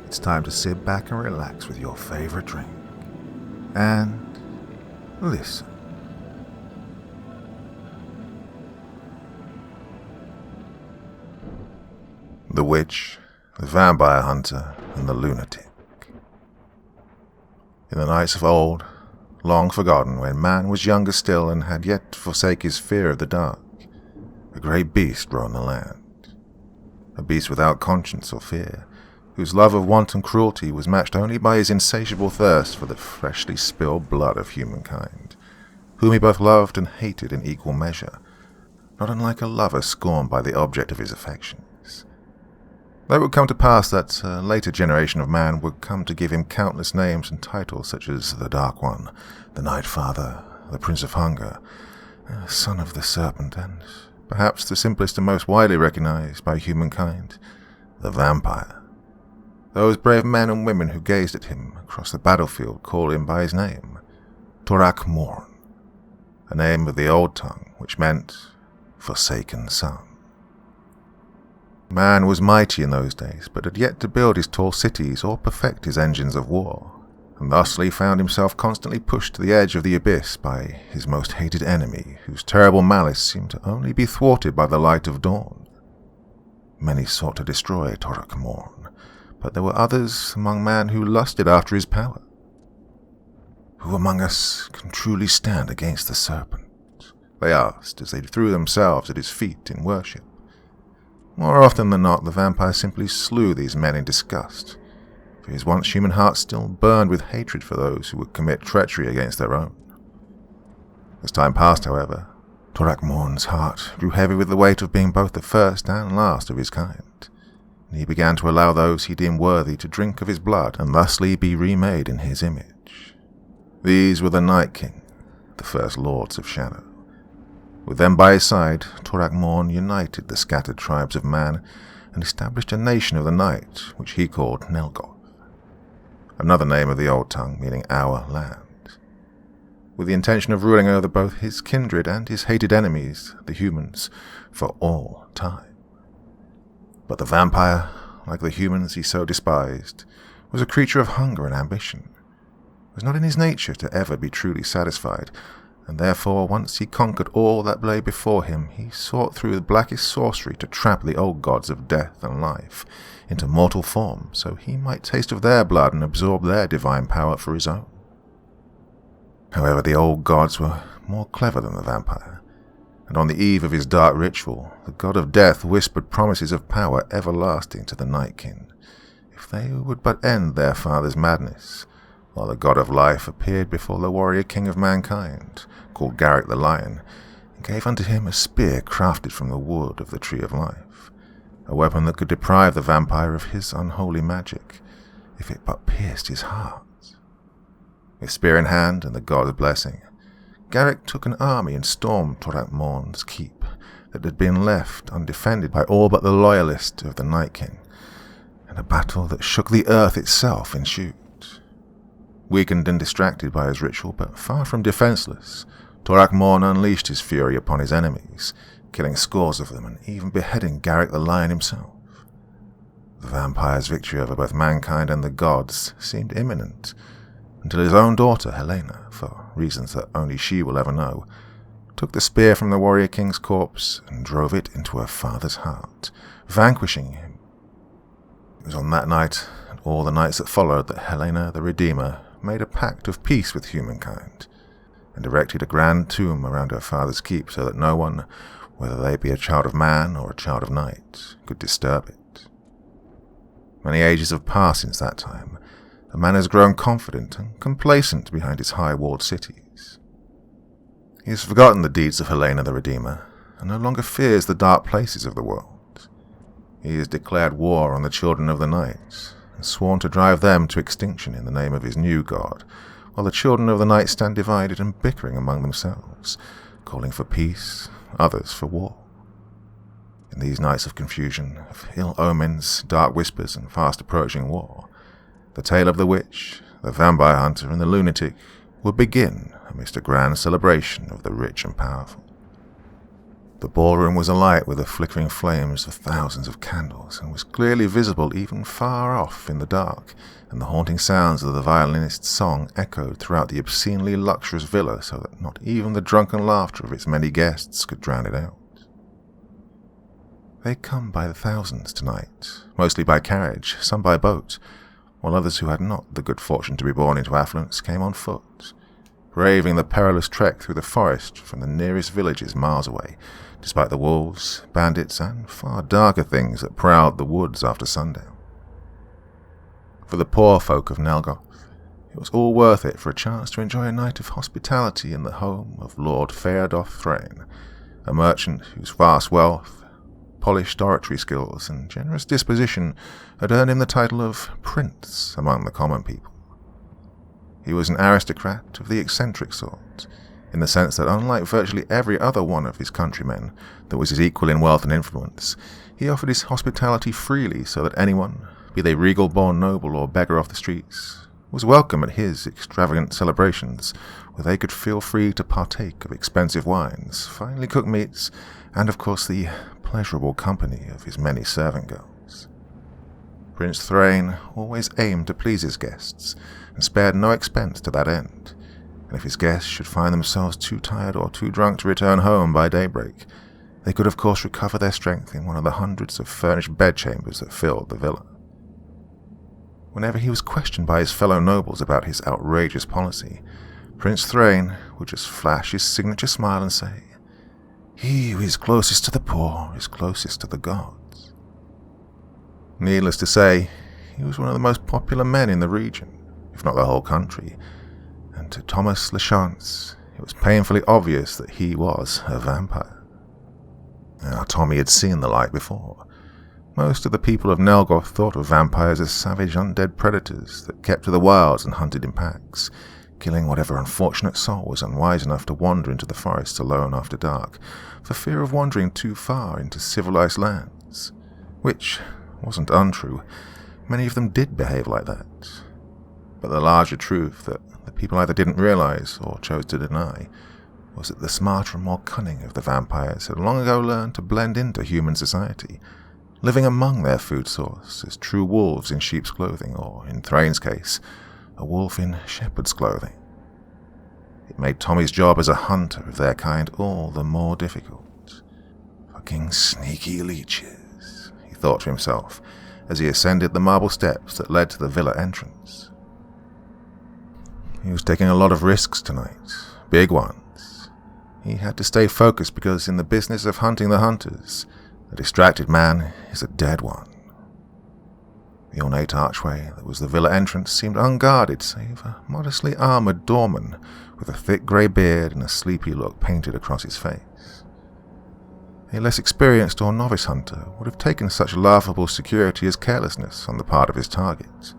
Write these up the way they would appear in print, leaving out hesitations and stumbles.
it's time to sit back and relax with your favorite drink. And listen. The Witch, the Vampire Hunter, and the Lunatic. In the nights of old, long forgotten, when man was younger still and had yet to forsake his fear of the dark, a great beast roamed the land. A beast without conscience or fear, whose love of wanton cruelty was matched only by his insatiable thirst for the freshly spilled blood of humankind, whom he both loved and hated in equal measure, not unlike a lover scorned by the object of his affections. Though it would come to pass that a later generation of man would come to give him countless names and titles such as the Dark One, the Night Father, the Prince of Hunger, Son of the Serpent, and perhaps the simplest and most widely recognized by humankind, the Vampire. Those brave men and women who gazed at him across the battlefield called him by his name, Torach Morn, a name of the old tongue which meant Forsaken Son. Man was mighty in those days, but had yet to build his tall cities or perfect his engines of war, and thusly found himself constantly pushed to the edge of the abyss by his most hated enemy, whose terrible malice seemed to only be thwarted by the light of dawn. Many sought to destroy Torach Morn, but there were others among man who lusted after his power. Who among us can truly stand against the serpent? They asked as they threw themselves at his feet in worship. More often than not, the vampire simply slew these men in disgust, for his once human heart still burned with hatred for those who would commit treachery against their own. As time passed, however, Torach Morn's heart grew heavy with the weight of being both the first and last of his kind, and he began to allow those he deemed worthy to drink of his blood and thusly be remade in his image. These were the Night King, the first Lords of Shadow. With them by his side, Torach Morn united the scattered tribes of man and established a nation of the night, which he called Nelgoth, another name of the old tongue meaning our land, with the intention of ruling over both his kindred and his hated enemies, the humans, for all time. But the vampire, like the humans he so despised, was a creature of hunger and ambition. It was not in his nature to ever be truly satisfied, and therefore, once he conquered all that lay before him, he sought through the blackest sorcery to trap the old gods of death and life into mortal form, so he might taste of their blood and absorb their divine power for his own. However, the old gods were more clever than the vampire, and on the eve of his dark ritual, the god of death whispered promises of power everlasting to the Night King, if they would but end their father's madness, while the god of life appeared before the warrior king of mankind, called Garrick the Lion, and gave unto him a spear crafted from the wood of the Tree of Life, a weapon that could deprive the vampire of his unholy magic, if it but pierced his heart. With spear in hand and the god's blessing, Garrick took an army and stormed Torach Morn's keep that had been left undefended by all but the loyalists of the Night King, and a battle that shook the earth itself ensued. Weakened and distracted by his ritual, but far from defenseless, Torach Morn unleashed his fury upon his enemies, killing scores of them and even beheading Garrick the Lion himself. The vampire's victory over both mankind and the gods seemed imminent, until his own daughter, Helena, for reasons that only she will ever know, took the spear from the warrior king's corpse and drove it into her father's heart, vanquishing him. It was on that night, and all the nights that followed, that Helena the Redeemer made a pact of peace with humankind, and erected a grand tomb around her father's keep so that no one, whether they be a child of man or a child of night, could disturb it. Many ages have passed since that time, and man has grown confident and complacent behind his high-walled cities. He has forgotten the deeds of Helena the Redeemer, and no longer fears the dark places of the world. He has declared war on the children of the night, and sworn to drive them to extinction in the name of his new god, while the children of the night stand divided and bickering among themselves, calling for peace, others for war. In these nights of confusion, of ill omens, dark whispers, and fast approaching war, the tale of the witch, the vampire hunter, and the lunatic would begin amidst a grand celebration of the rich and powerful. The ballroom was alight with the flickering flames of thousands of candles, and was clearly visible even far off in the dark, and the haunting sounds of the violinist's song echoed throughout the obscenely luxurious villa so that not even the drunken laughter of its many guests could drown it out. They come by the thousands tonight, mostly by carriage, some by boat, while others who had not the good fortune to be born into affluence came on foot, braving the perilous trek through the forest from the nearest villages miles away, despite the wolves, bandits, and far darker things that prowled the woods after sundown. For the poor folk of Nelgoth, it was all worth it for a chance to enjoy a night of hospitality in the home of Lord Feodoth Thrain, a merchant whose vast wealth, polished oratory skills, and generous disposition had earned him the title of Prince among the common people. He was an aristocrat of the eccentric sort, in the sense that unlike virtually every other one of his countrymen that was his equal in wealth and influence, he offered his hospitality freely so that anyone, be they regal-born noble or beggar off the streets, was welcome at his extravagant celebrations, where they could feel free to partake of expensive wines, finely cooked meats, and of course the pleasurable company of his many servant girls. Prince Thrain always aimed to please his guests, and spared no expense to that end, and if his guests should find themselves too tired or too drunk to return home by daybreak, they could of course recover their strength in one of the hundreds of furnished bedchambers that filled the villa. Whenever he was questioned by his fellow nobles about his outrageous policy, Prince Thrain would just flash his signature smile and say, "He who is closest to the poor is closest to the gods." Needless to say, he was one of the most popular men in the region, if not the whole country, and to Thomas Lachance, it was painfully obvious that he was a vampire. Now, Tommy had seen the like before. Most of the people of Nelgoth thought of vampires as savage undead predators that kept to the wilds and hunted in packs, killing whatever unfortunate soul was unwise enough to wander into the forests alone after dark, for fear of wandering too far into civilized lands, which wasn't untrue. Many of them did behave like that. But the larger truth that the people either didn't realize or chose to deny was that the smarter and more cunning of the vampires had long ago learned to blend into human society, living among their food source as true wolves in sheep's clothing, or, in Thrain's case, a wolf in shepherd's clothing. It made Tommy's job as a hunter of their kind all the more difficult. Fucking sneaky leeches, he thought to himself, as he ascended the marble steps that led to the villa entrance. He was taking a lot of risks tonight, big ones. He had to stay focused because in the business of hunting the hunters, a distracted man is a dead one. The ornate archway that was the villa entrance seemed unguarded save a modestly armoured doorman with a thick grey beard and a sleepy look painted across his face. A less experienced or novice hunter would have taken such laughable security as carelessness on the part of his target,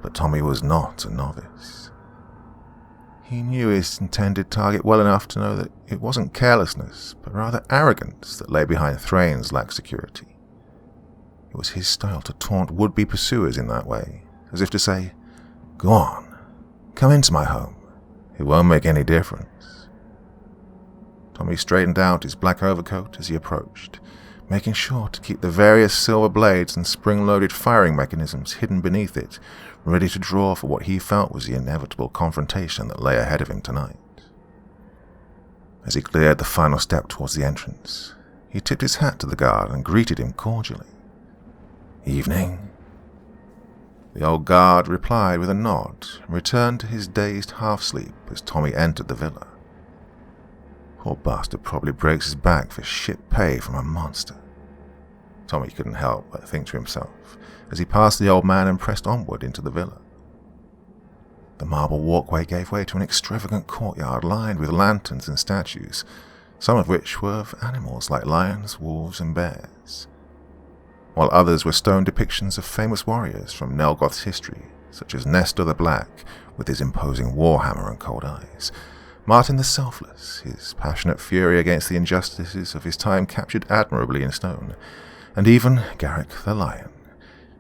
but Tommy was not a novice. He knew his intended target well enough to know that it wasn't carelessness, but rather arrogance that lay behind Thrain's lax security. It was his style to taunt would-be pursuers in that way, as if to say, "Go on, come into my home. It won't make any difference." Tommy straightened out his black overcoat as he approached, making sure to keep the various silver blades and spring-loaded firing mechanisms hidden beneath it, ready to draw for what he felt was the inevitable confrontation that lay ahead of him tonight. As he cleared the final step towards the entrance, he tipped his hat to the guard and greeted him cordially. "Evening." The old guard replied with a nod and returned to his dazed half-sleep as Tommy entered the villa. Poor bastard probably breaks his back for shit pay from a monster. Tommy couldn't help but think to himself as he passed the old man and pressed onward into the villa. The marble walkway gave way to an extravagant courtyard lined with lanterns and statues, some of which were of animals like lions, wolves, and bears, while others were stone depictions of famous warriors from Nelgoth's history, such as Nestor the Black, with his imposing warhammer and cold eyes, Martin the Selfless, his passionate fury against the injustices of his time captured admirably in stone, and even Garrick the Lion,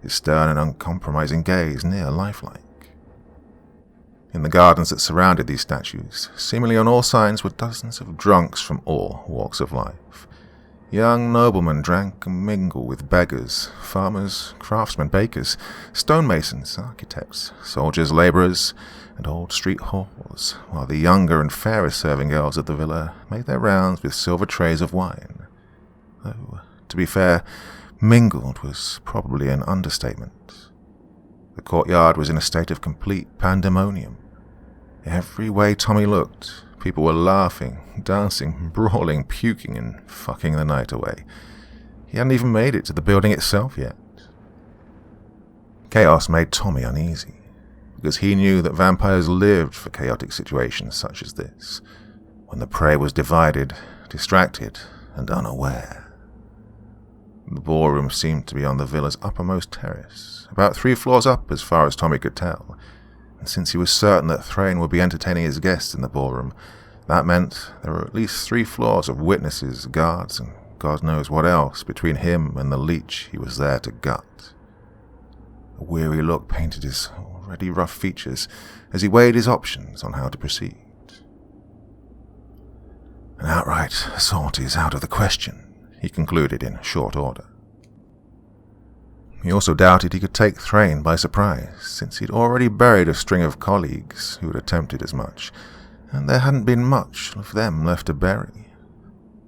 his stern and uncompromising gaze near lifelike. In the gardens that surrounded these statues, seemingly on all sides were dozens of drunks from all walks of life, Young noblemen drank and mingled with beggars, farmers, craftsmen, bakers, stonemasons, architects, soldiers, labourers, and old street whores, while the younger and fairer serving girls of the villa made their rounds with silver trays of wine. Though, to be fair, mingled was probably an understatement. The courtyard was in a state of complete pandemonium. Every way Tommy looked, people were laughing, dancing, brawling, puking, and fucking the night away. He hadn't even made it to the building itself yet. Chaos made Tommy uneasy, because he knew that vampires lived for chaotic situations such as this, when the prey was divided, distracted, and unaware. The ballroom seemed to be on the villa's uppermost terrace, about 3 floors up as far as Tommy could tell, and since he was certain that Thrain would be entertaining his guests in the ballroom, that meant there were at least 3 floors of witnesses, guards, and God knows what else between him and the leech he was there to gut. A weary look painted his already rough features as he weighed his options on how to proceed. An outright assault is out of the question, he concluded in short order. He also doubted he could take Thrain by surprise, since he'd already buried a string of colleagues who had attempted as much, and there hadn't been much of them left to bury.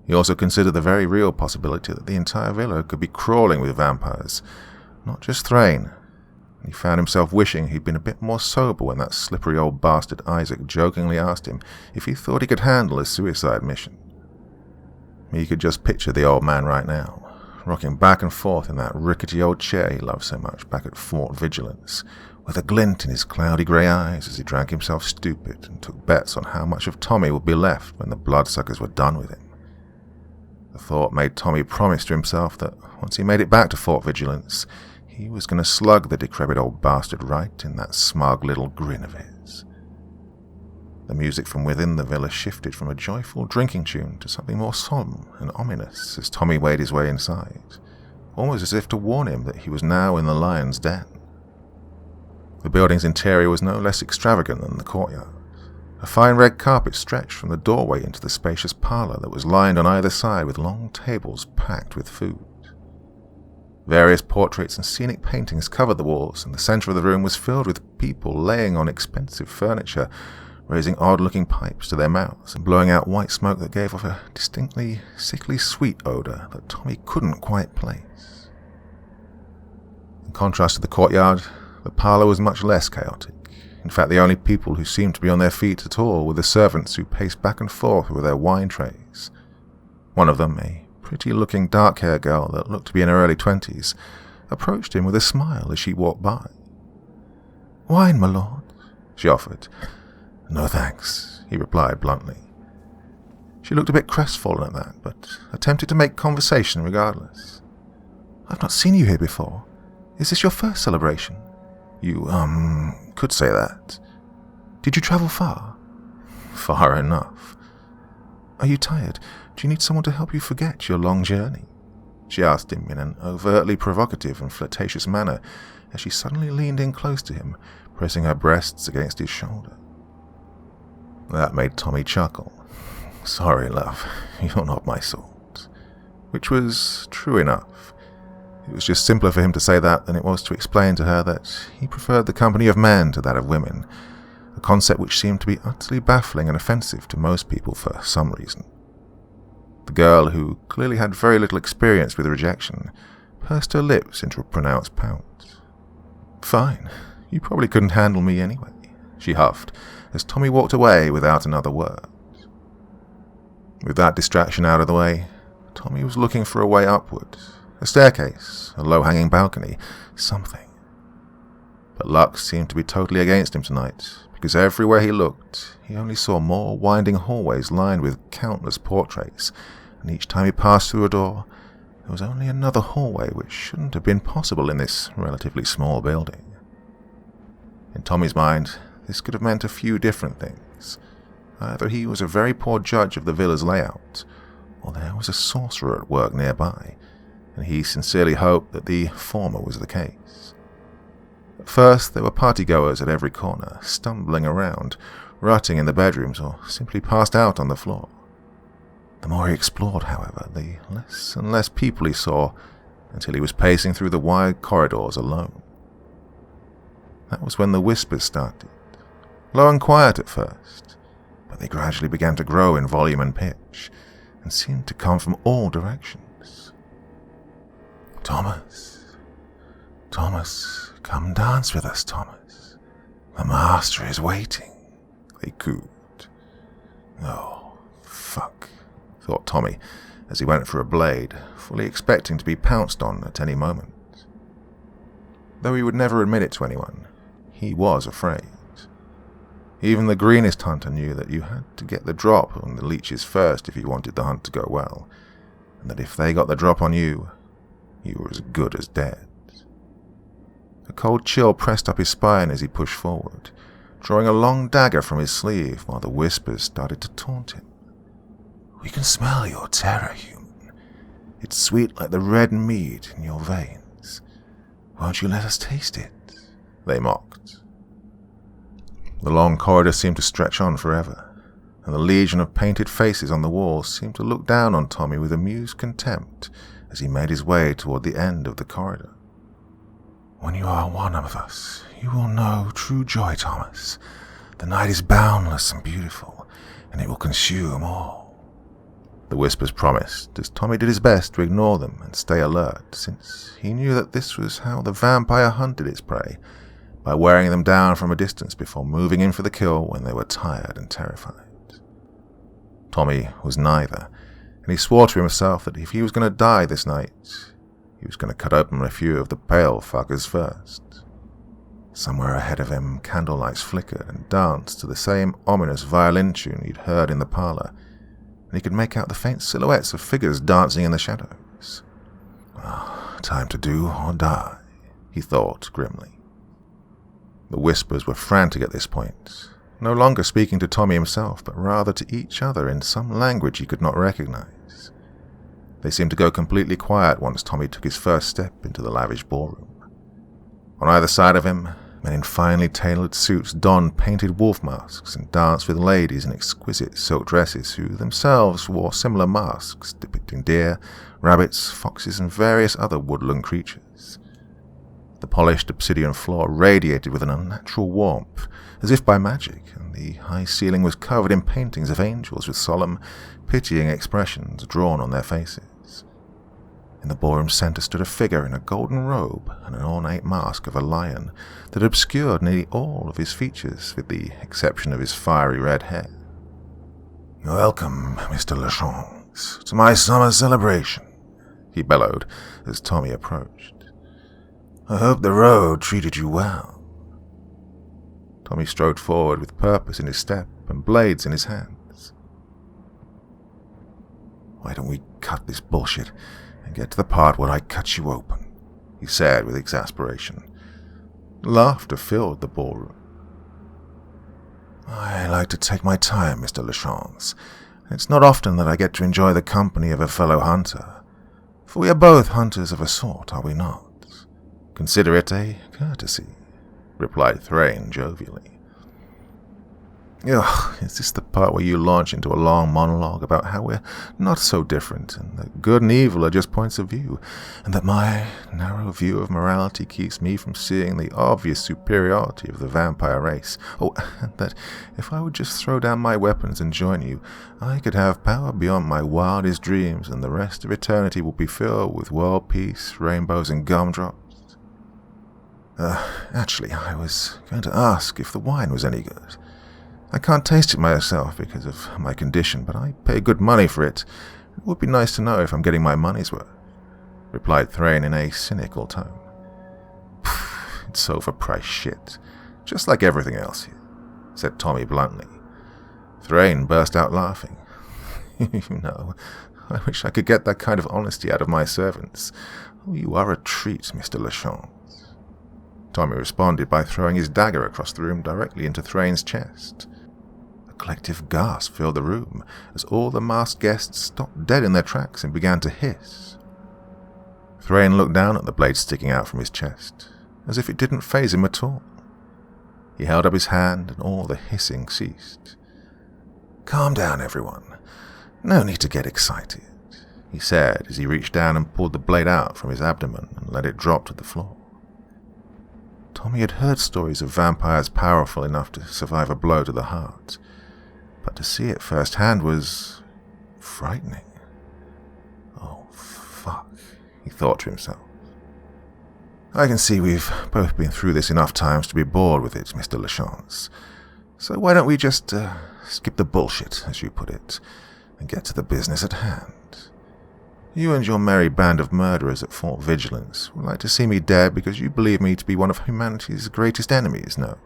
He also considered the very real possibility that the entire villa could be crawling with vampires, not just Thrain. He found himself wishing he'd been a bit more sober when that slippery old bastard Isaac jokingly asked him if he thought he could handle a suicide mission. He could just picture the old man right now, rocking back and forth in that rickety old chair he loved so much back at Fort Vigilance, with a glint in his cloudy grey eyes as he drank himself stupid and took bets on how much of Tommy would be left when the bloodsuckers were done with him. The thought made Tommy promise to himself that once he made it back to Fort Vigilance, he was going to slug the decrepit old bastard right in that smug little grin of his. The music from within the villa shifted from a joyful drinking tune to something more solemn and ominous as Tommy made his way inside, almost as if to warn him that he was now in the lion's den. The building's interior was no less extravagant than the courtyard. A fine red carpet stretched from the doorway into the spacious parlour that was lined on either side with long tables packed with food. Various portraits and scenic paintings covered the walls, and the centre of the room was filled with people laying on expensive furniture, raising odd-looking pipes to their mouths and blowing out white smoke that gave off a distinctly sickly sweet odour that Tommy couldn't quite place. In contrast to the courtyard, the parlour was much less chaotic. In fact, the only people who seemed to be on their feet at all were the servants who paced back and forth with their wine trays. One of them, a pretty-looking dark-haired girl that looked to be in her early 20s, approached him with a smile as she walked by. "Wine, my lord," she offered. "No thanks," he replied bluntly. She looked a bit crestfallen at that, but attempted to make conversation regardless. "I've not seen you here before. Is this your first celebration?" "You, could say that." "Did you travel far?" "Far enough." "Are you tired? Do you need someone to help you forget your long journey?" she asked him in an overtly provocative and flirtatious manner as she suddenly leaned in close to him, pressing her breasts against his shoulder. That made Tommy chuckle. "Sorry, love, you're not my sort." Which was true enough. It was just simpler for him to say that than it was to explain to her that he preferred the company of men to that of women, a concept which seemed to be utterly baffling and offensive to most people for some reason. The girl, who clearly had very little experience with rejection, pursed her lips into a pronounced pout. "Fine, you probably couldn't handle me anyway," she huffed, as Tommy walked away without another word. With that distraction out of the way, Tommy was looking for a way upward, a staircase, a low-hanging balcony, something. But luck seemed to be totally against him tonight, because everywhere he looked, he only saw more winding hallways lined with countless portraits, and each time he passed through a door, there was only another hallway which shouldn't have been possible in this relatively small building. In Tommy's mind, this could have meant a few different things. Either he was a very poor judge of the villa's layout, or there was a sorcerer at work nearby, and he sincerely hoped that the former was the case. At first, there were partygoers at every corner, stumbling around, rutting in the bedrooms, or simply passed out on the floor. The more he explored, however, the less and less people he saw, until he was pacing through the wide corridors alone. That was when the whispers started, low and quiet at first, but they gradually began to grow in volume and pitch, and seemed to come from all directions. Thomas, come dance with us, Thomas. The master is waiting, they cooed. Oh, fuck, thought Tommy, as he went for a blade, fully expecting to be pounced on at any moment. Though he would never admit it to anyone, he was afraid. Even the greenest hunter knew that you had to get the drop on the leeches first if you wanted the hunt to go well, and that if they got the drop on you, you were as good as dead. A cold chill pressed up his spine as he pushed forward, drawing a long dagger from his sleeve while the whispers started to taunt him. We can smell your terror, human. It's sweet like the red mead in your veins. Won't you let us taste it? They mocked. The long corridor seemed to stretch on forever, and the legion of painted faces on the walls seemed to look down on Tommy with amused contempt as he made his way toward the end of the corridor. When you are one of us, you will know true joy, Thomas. The night is boundless and beautiful, and it will consume all. The whispers promised, as Tommy did his best to ignore them and stay alert, since he knew that this was how the vampire hunted its prey, by wearing them down from a distance before moving in for the kill when they were tired and terrified. Tommy was neither, and he swore to himself that if he was going to die this night, he was going to cut open a few of the pale fuckers first. Somewhere ahead of him, candlelights flickered and danced to the same ominous violin tune he'd heard in the parlor, and he could make out the faint silhouettes of figures dancing in the shadows. Well, time to do or die, he thought grimly. The whispers were frantic at this point, no longer speaking to Tommy himself, but rather to each other in some language he could not recognize. They seemed to go completely quiet once Tommy took his first step into the lavish ballroom. On either side of him, men in finely tailored suits donned painted wolf masks and danced with ladies in exquisite silk dresses who themselves wore similar masks depicting deer, rabbits, foxes, and various other woodland creatures. The polished obsidian floor radiated with an unnatural warmth, as if by magic, and the high ceiling was covered in paintings of angels with solemn, pitying expressions drawn on their faces. In the ballroom center stood a figure in a golden robe and an ornate mask of a lion that obscured nearly all of his features, with the exception of his fiery red hair. "Welcome, Mr. Lachance, to my summer celebration," he bellowed as Tommy approached. "I hope the road treated you well." Tommy strode forward with purpose in his step and blades in his hands. "Why don't we cut this bullshit and get to the part where I cut you open?" he said with exasperation. Laughter filled the ballroom. "I like to take my time, Mr. Lachance. It's not often that I get to enjoy the company of a fellow hunter, for we are both hunters of a sort, are we not? Consider it a courtesy," replied Thrain jovially. "Ugh, is this the part where you launch into a long monologue about how we're not so different, and that good and evil are just points of view, and that my narrow view of morality keeps me from seeing the obvious superiority of the vampire race? Oh, and that if I would just throw down my weapons and join you, I could have power beyond my wildest dreams, and the rest of eternity will be filled with world peace, rainbows, and gumdrops? Actually, I was going to ask if the wine was any good. I can't taste it myself because of my condition, but I pay good money for it. It would be nice to know if I'm getting my money's worth," replied Thrain in a cynical tone. "It's overpriced shit, just like everything else here," said Tommy bluntly. Thrain burst out laughing. "You know, I wish I could get that kind of honesty out of my servants. Oh, you are a treat, Mr. Lachance." Tommy responded by throwing his dagger across the room directly into Thrain's chest. A collective gasp filled the room as all the masked guests stopped dead in their tracks and began to hiss. Thrain looked down at the blade sticking out from his chest, as if it didn't faze him at all. He held up his hand and all the hissing ceased. "Calm down, everyone. No need to get excited, he said as he reached down and pulled the blade out from his abdomen and let it drop to the floor. Tommy had heard stories of vampires powerful enough to survive a blow to the heart, but to see it firsthand was frightening. Oh, fuck, he thought to himself. I can see we've both been through this enough times to be bored with it, Mr. Lachance. So why don't we just skip the bullshit, as you put it, and get to the business at hand? You and your merry band of murderers at Fort Vigilance would like to see me dead because you believe me to be one of humanity's greatest enemies, no?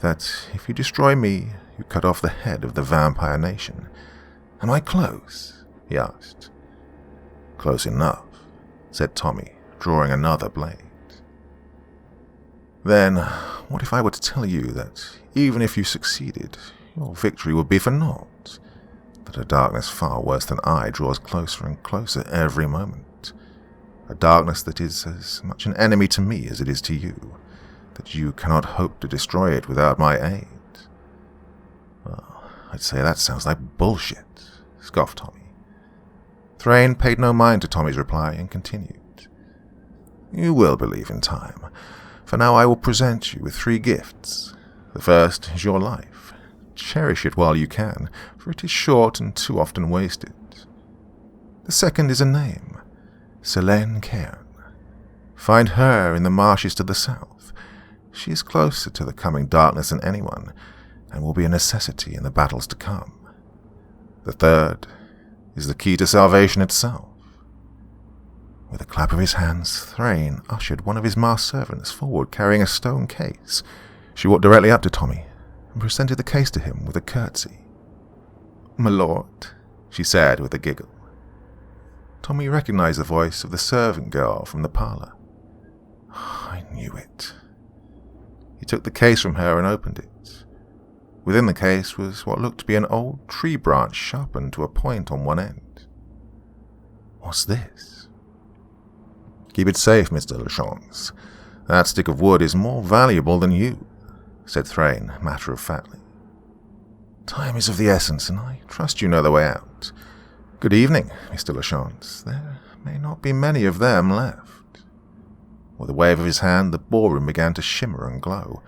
That if you destroy me, you cut off the head of the vampire nation. Am I close? He asked. Close enough, said Tommy, drawing another blade. Then, what if I were to tell you that, even if you succeeded, your victory would be for naught? That a darkness far worse than I draws closer and closer every moment. A darkness that is as much an enemy to me as it is to you, that you cannot hope to destroy it without my aid. Well, I'd say that sounds like bullshit, scoffed Tommy. Thrain paid no mind to Tommy's reply and continued. You will believe in time. For now I will present you with 3 gifts. The first is your life. Cherish it while you can, for it is short and too often wasted. The second is a name, Selene Cairn. Find her in the marshes to the south. She is closer to the coming darkness than anyone, and will be a necessity in the battles to come. The third is the key to salvation itself. With a clap of his hands, Thrain ushered one of his masked servants forward carrying a stone case. She walked directly up to Tommy and presented the case to him with a curtsy. "My lord," she said with a giggle. Tommy recognized the voice of the servant girl from the parlor. I knew it. He took the case from her and opened it. Within the case was what looked to be an old tree branch sharpened to a point on one end. What's this? Keep it safe, Mr. Lachance. That stick of wood is more valuable than you, said Thrain matter-of-factly. Time is of the essence, and I trust you know the way out. Good evening, Mr. Lachance. There may not be many of them left. With a wave of his hand, the ballroom began to shimmer and glow,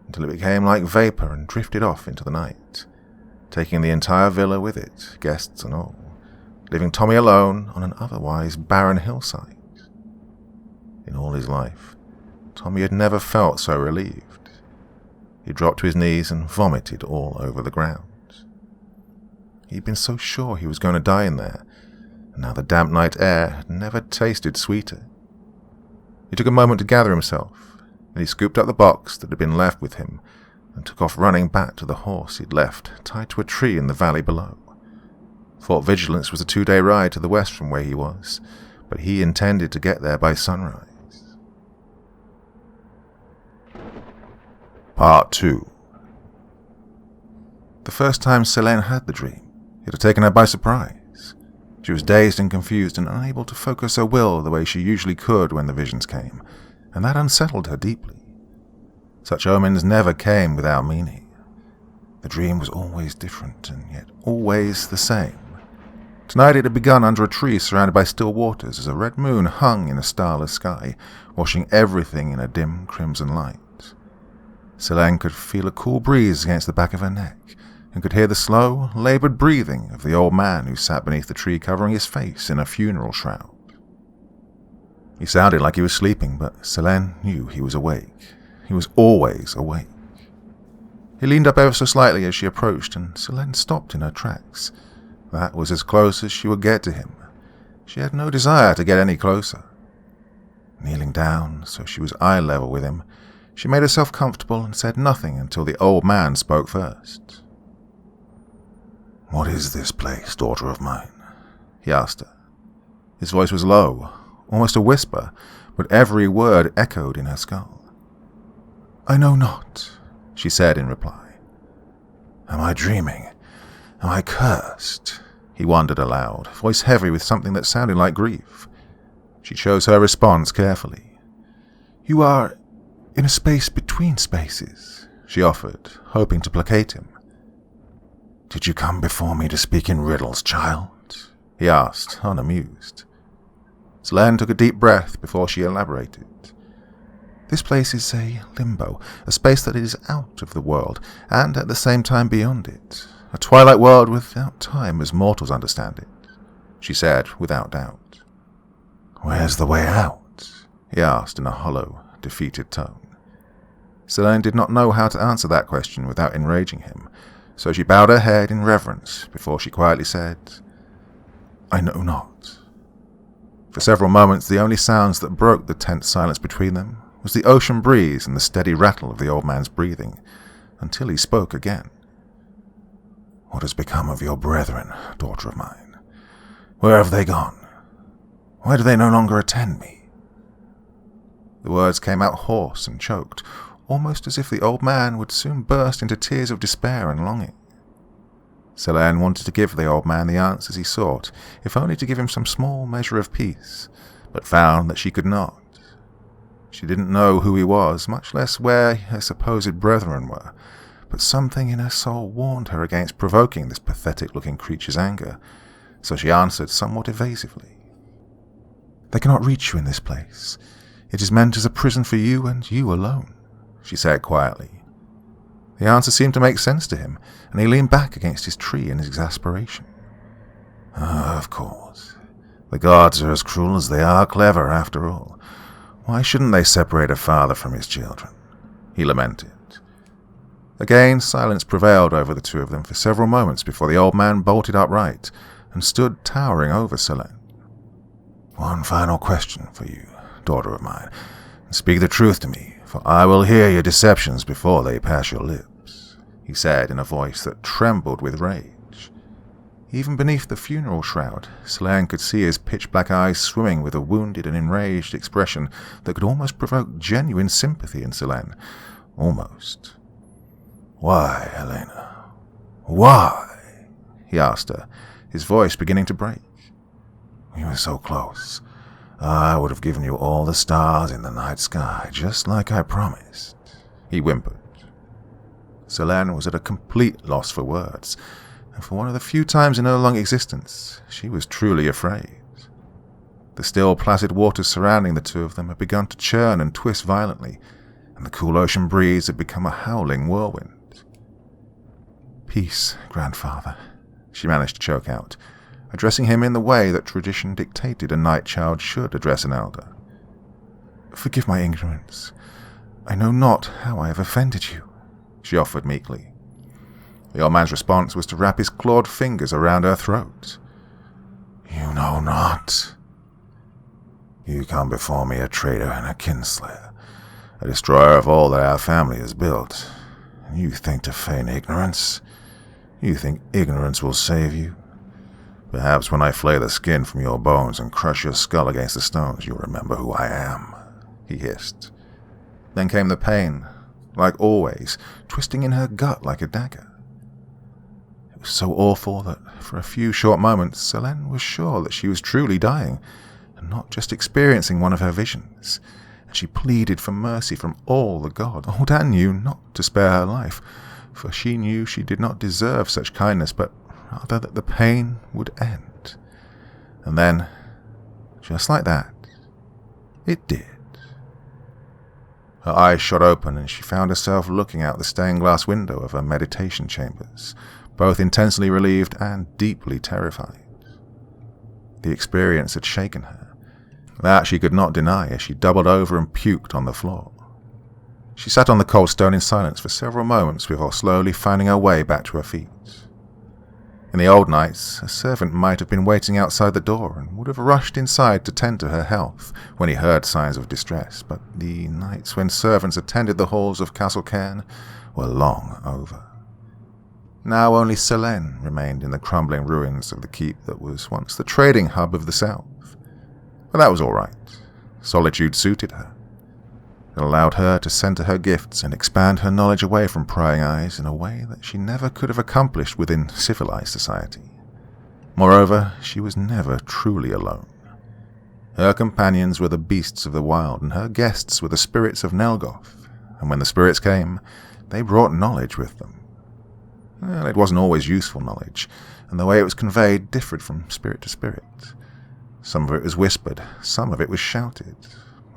until it became like vapor and drifted off into the night, taking the entire villa with it, guests and all, leaving Tommy alone on an otherwise barren hillside. In all his life, Tommy had never felt so relieved. He dropped to his knees and vomited all over the ground. He'd been so sure he was going to die in there, and now the damp night air had never tasted sweeter. He took a moment to gather himself, then he scooped up the box that had been left with him and took off running back to the horse he'd left tied to a tree in the valley below. Fort Vigilance was a 2-day ride to the west from where he was, but he intended to get there by sunrise. Part 2. The first time Selene heard the dream, it had taken her by surprise. She was dazed and confused and unable to focus her will the way she usually could when the visions came, and that unsettled her deeply. Such omens never came without meaning. The dream was always different, and yet always the same. Tonight it had begun under a tree surrounded by still waters as a red moon hung in a starless sky, washing everything in a dim crimson light. Selene could feel a cool breeze against the back of her neck, and could hear the slow, laboured breathing of the old man who sat beneath the tree covering his face in a funeral shroud. He sounded like he was sleeping, but Selene knew he was awake. He was always awake. He leaned up ever so slightly as she approached, and Selene stopped in her tracks. That was as close as she would get to him. She had no desire to get any closer. Kneeling down so she was eye level with him, she made herself comfortable and said nothing until the old man spoke first. "What is this place, daughter of mine?" he asked her. His voice was low, almost a whisper, but every word echoed in her skull. "I know not," she said in reply. "Am I dreaming? Am I cursed?" he wondered aloud, voice heavy with something that sounded like grief. She chose her response carefully. "You are in a space between spaces," she offered, hoping to placate him. Did you come before me to speak in riddles, child? He asked, unamused. Selene took a deep breath before she elaborated. This place is a limbo, a space that is out of the world, and at the same time beyond it. A twilight world without time as mortals understand it, she said without doubt. Where's the way out? He asked in a hollow, defeated tone. Selene did not know how to answer that question without enraging him, so she bowed her head in reverence before she quietly said, I know not. For several moments the only sounds that broke the tense silence between them was the ocean breeze and the steady rattle of the old man's breathing, until he spoke again. What has become of your brethren, daughter of mine? Where have they gone? Why do they no longer attend me? The words came out hoarse and choked, almost as if the old man would soon burst into tears of despair and longing. Selene wanted to give the old man the answers he sought, if only to give him some small measure of peace, but found that she could not. She didn't know who he was, much less where her supposed brethren were, but something in her soul warned her against provoking this pathetic-looking creature's anger, so she answered somewhat evasively. They cannot reach you in this place. It is meant as a prison for you and you alone, she said quietly. The answer seemed to make sense to him, and he leaned back against his tree in his exasperation. Of course. The gods are as cruel as they are clever, after all. Why shouldn't they separate a father from his children? He lamented. Again, silence prevailed over the two of them for several moments before the old man bolted upright and stood towering over Selene. One final question for you, daughter of mine. Speak the truth to me, for I will hear your deceptions before they pass your lips, he said in a voice that trembled with rage. Even beneath the funeral shroud, Selene could see his pitch-black eyes swimming with a wounded and enraged expression that could almost provoke genuine sympathy in Selene. Almost. Why, Helena? Why? He asked her, his voice beginning to break. We were so close. I would have given you all the stars in the night sky, just like I promised, he whimpered. Selene was at a complete loss for words, and for one of the few times in her long existence, she was truly afraid. The still placid waters surrounding the two of them had begun to churn and twist violently, and the cool ocean breeze had become a howling whirlwind. Peace, grandfather, she managed to choke out, addressing him in the way that tradition dictated a night child should address an elder. Forgive my ignorance. I know not how I have offended you, she offered meekly. The old man's response was to wrap his clawed fingers around her throat. You know not. You come before me a traitor and a kinslayer, a destroyer of all that our family has built. You think to feign ignorance? You think ignorance will save you? Perhaps when I flay the skin from your bones and crush your skull against the stones, you'll remember who I am, he hissed. Then came the pain, like always, twisting in her gut like a dagger. It was so awful that for a few short moments Selene was sure that she was truly dying, and not just experiencing one of her visions, and she pleaded for mercy from all the gods, old and new, not to spare her life, for she knew she did not deserve such kindness, but rather that the pain would end. And then, just like that, it did. Her eyes shot open and she found herself looking out the stained glass window of her meditation chambers, both intensely relieved and deeply terrified. The experience had shaken her. That she could not deny as she doubled over and puked on the floor. She sat on the cold stone in silence for several moments before slowly finding her way back to her feet. In the old nights, a servant might have been waiting outside the door and would have rushed inside to tend to her health when he heard signs of distress, but the nights when servants attended the halls of Castle Cairn were long over. Now only Selene remained in the crumbling ruins of the keep that was once the trading hub of the south. But that was all right. Solitude suited her. It allowed her to center her gifts and expand her knowledge away from prying eyes in a way that she never could have accomplished within civilized society. Moreover, she was never truly alone. Her companions were the beasts of the wild, and her guests were the spirits of Nelgoth, and when the spirits came, they brought knowledge with them. Well, it wasn't always useful knowledge, and the way it was conveyed differed from spirit to spirit. Some of it was whispered, some of it was shouted.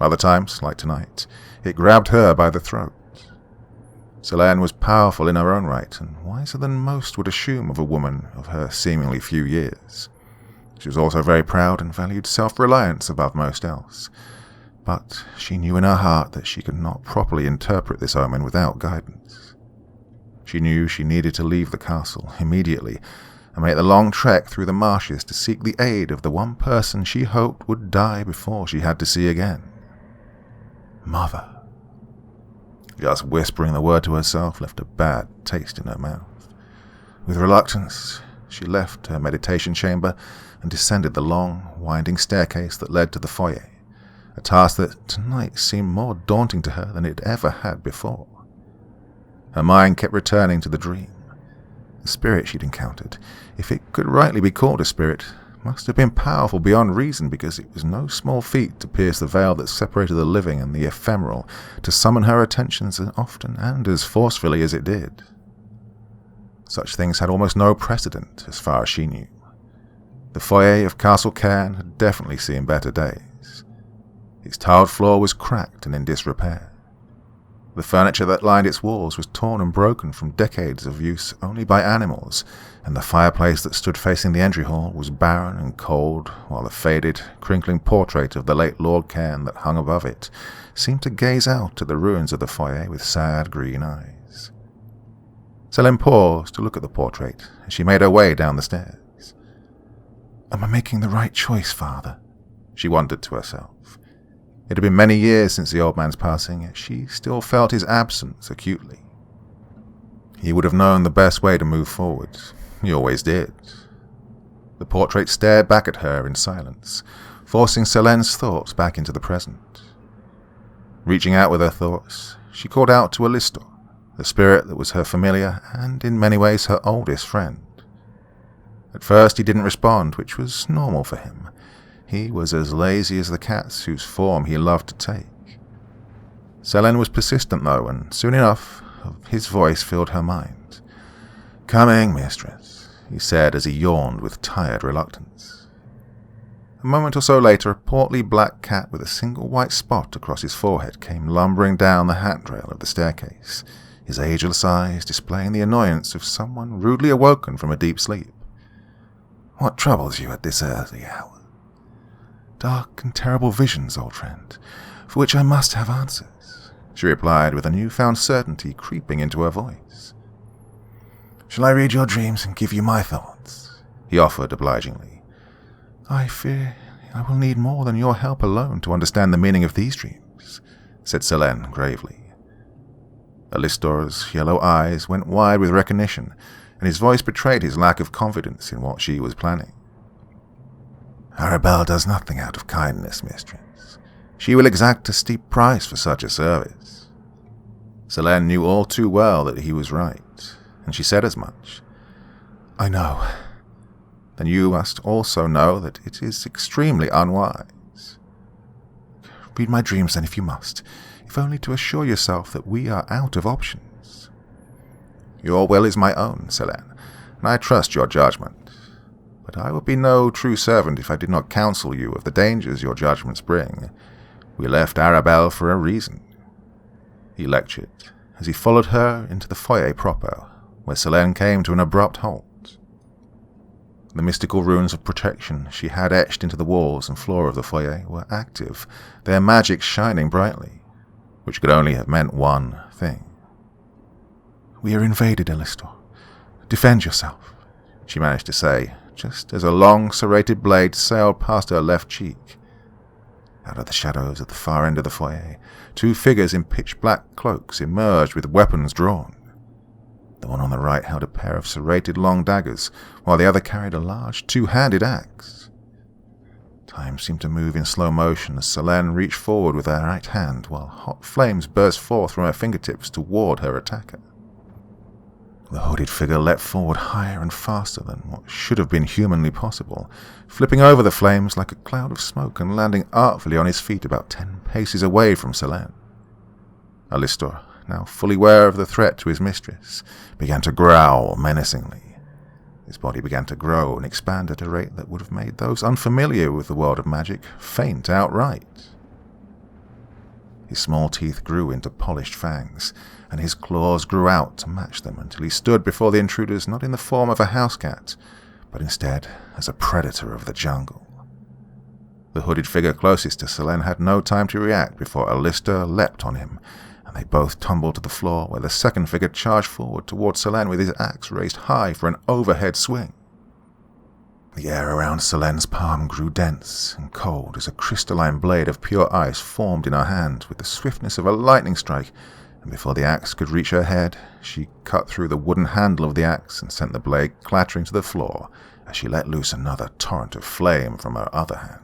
Other times, like tonight, it grabbed her by the throat. Selene was powerful in her own right, and wiser than most would assume of a woman of her seemingly few years. She was also very proud and valued self-reliance above most else. But she knew in her heart that she could not properly interpret this omen without guidance. She knew she needed to leave the castle immediately and make the long trek through the marshes to seek the aid of the one person she hoped would die before she had to see again. Mother. Just whispering the word to herself left a bad taste in her mouth. With reluctance, she left her meditation chamber and descended the long, winding staircase that led to the foyer, a task that tonight seemed more daunting to her than it ever had before. Her mind kept returning to the dream. The spirit she'd encountered, if it could rightly be called a spirit, must have been powerful beyond reason, because it was no small feat to pierce the veil that separated the living and the ephemeral, to summon her attentions as often and as forcefully as it did. Such things had almost no precedent, as far as she knew. The foyer of Castle Cairn had definitely seen better days. Its tiled floor was cracked and in disrepair. The furniture that lined its walls was torn and broken from decades of use only by animals, and the fireplace that stood facing the entry hall was barren and cold, while the faded, crinkling portrait of the late Lord Cairn that hung above it seemed to gaze out at the ruins of the foyer with sad green eyes. Selene paused to look at the portrait as she made her way down the stairs. "Am I making the right choice, Father?" she wondered to herself. It had been many years since the old man's passing, yet she still felt his absence acutely. He would have known the best way to move forward. He always did. The portrait stared back at her in silence, forcing Selene's thoughts back into the present. Reaching out with her thoughts, she called out to Alistor, the spirit that was her familiar and, in many ways, her oldest friend. At first he didn't respond, which was normal for him. He was as lazy as the cats whose form he loved to take. Selene was persistent, though, and soon enough his voice filled her mind. "Coming, mistress," he said as he yawned with tired reluctance. A moment or so later, a portly black cat with a single white spot across his forehead came lumbering down the handrail of the staircase, his ageless eyes displaying the annoyance of someone rudely awoken from a deep sleep. "What troubles you at this early hour?" "Dark and terrible visions, old friend, for which I must have answers," she replied with a newfound certainty creeping into her voice. "Shall I read your dreams and give you my thoughts?" he offered obligingly. "I fear I will need more than your help alone to understand the meaning of these dreams," said Selene gravely. Alistor's yellow eyes went wide with recognition, and his voice betrayed his lack of confidence in what she was planning. "Arabelle does nothing out of kindness, mistress. She will exact a steep price for such a service." Selene knew all too well that he was right, and she said as much. "I know. Then you must also know that it is extremely unwise. Read my dreams then if you must, if only to assure yourself that we are out of options." "Your will is my own, Selene, and I trust your judgment. But I would be no true servant if I did not counsel you of the dangers your judgments bring. We left Arabelle for a reason." He lectured, as he followed her into the foyer proper, where Selene came to an abrupt halt. The mystical runes of protection she had etched into the walls and floor of the foyer were active, their magic shining brightly, which could only have meant one thing. "We are invaded, Alistor. Defend yourself," she managed to say, just as a long, serrated blade sailed past her left cheek. Out of the shadows at the far end of the foyer, two figures in pitch-black cloaks emerged with weapons drawn. The one on the right held a pair of serrated long daggers, while the other carried a large two-handed axe. Time seemed to move in slow motion as Selene reached forward with her right hand, while hot flames burst forth from her fingertips toward her attacker. The hooded figure leapt forward higher and faster than what should have been humanly possible, flipping over the flames like a cloud of smoke and landing artfully on his feet about 10 paces away from Selene. Alistor, now fully aware of the threat to his mistress, began to growl menacingly. His body began to grow and expand at a rate that would have made those unfamiliar with the world of magic faint outright. His small teeth grew into polished fangs, and his claws grew out to match them until he stood before the intruders not in the form of a house cat, but instead as a predator of the jungle. The hooded figure closest to Selene had no time to react before Alistair leapt on him, and they both tumbled to the floor where the second figure charged forward towards Selene with his axe raised high for an overhead swing. The air around Selene's palm grew dense and cold as a crystalline blade of pure ice formed in her hand with the swiftness of a lightning strike, and before the axe could reach her head, she cut through the wooden handle of the axe and sent the blade clattering to the floor as she let loose another torrent of flame from her other hand,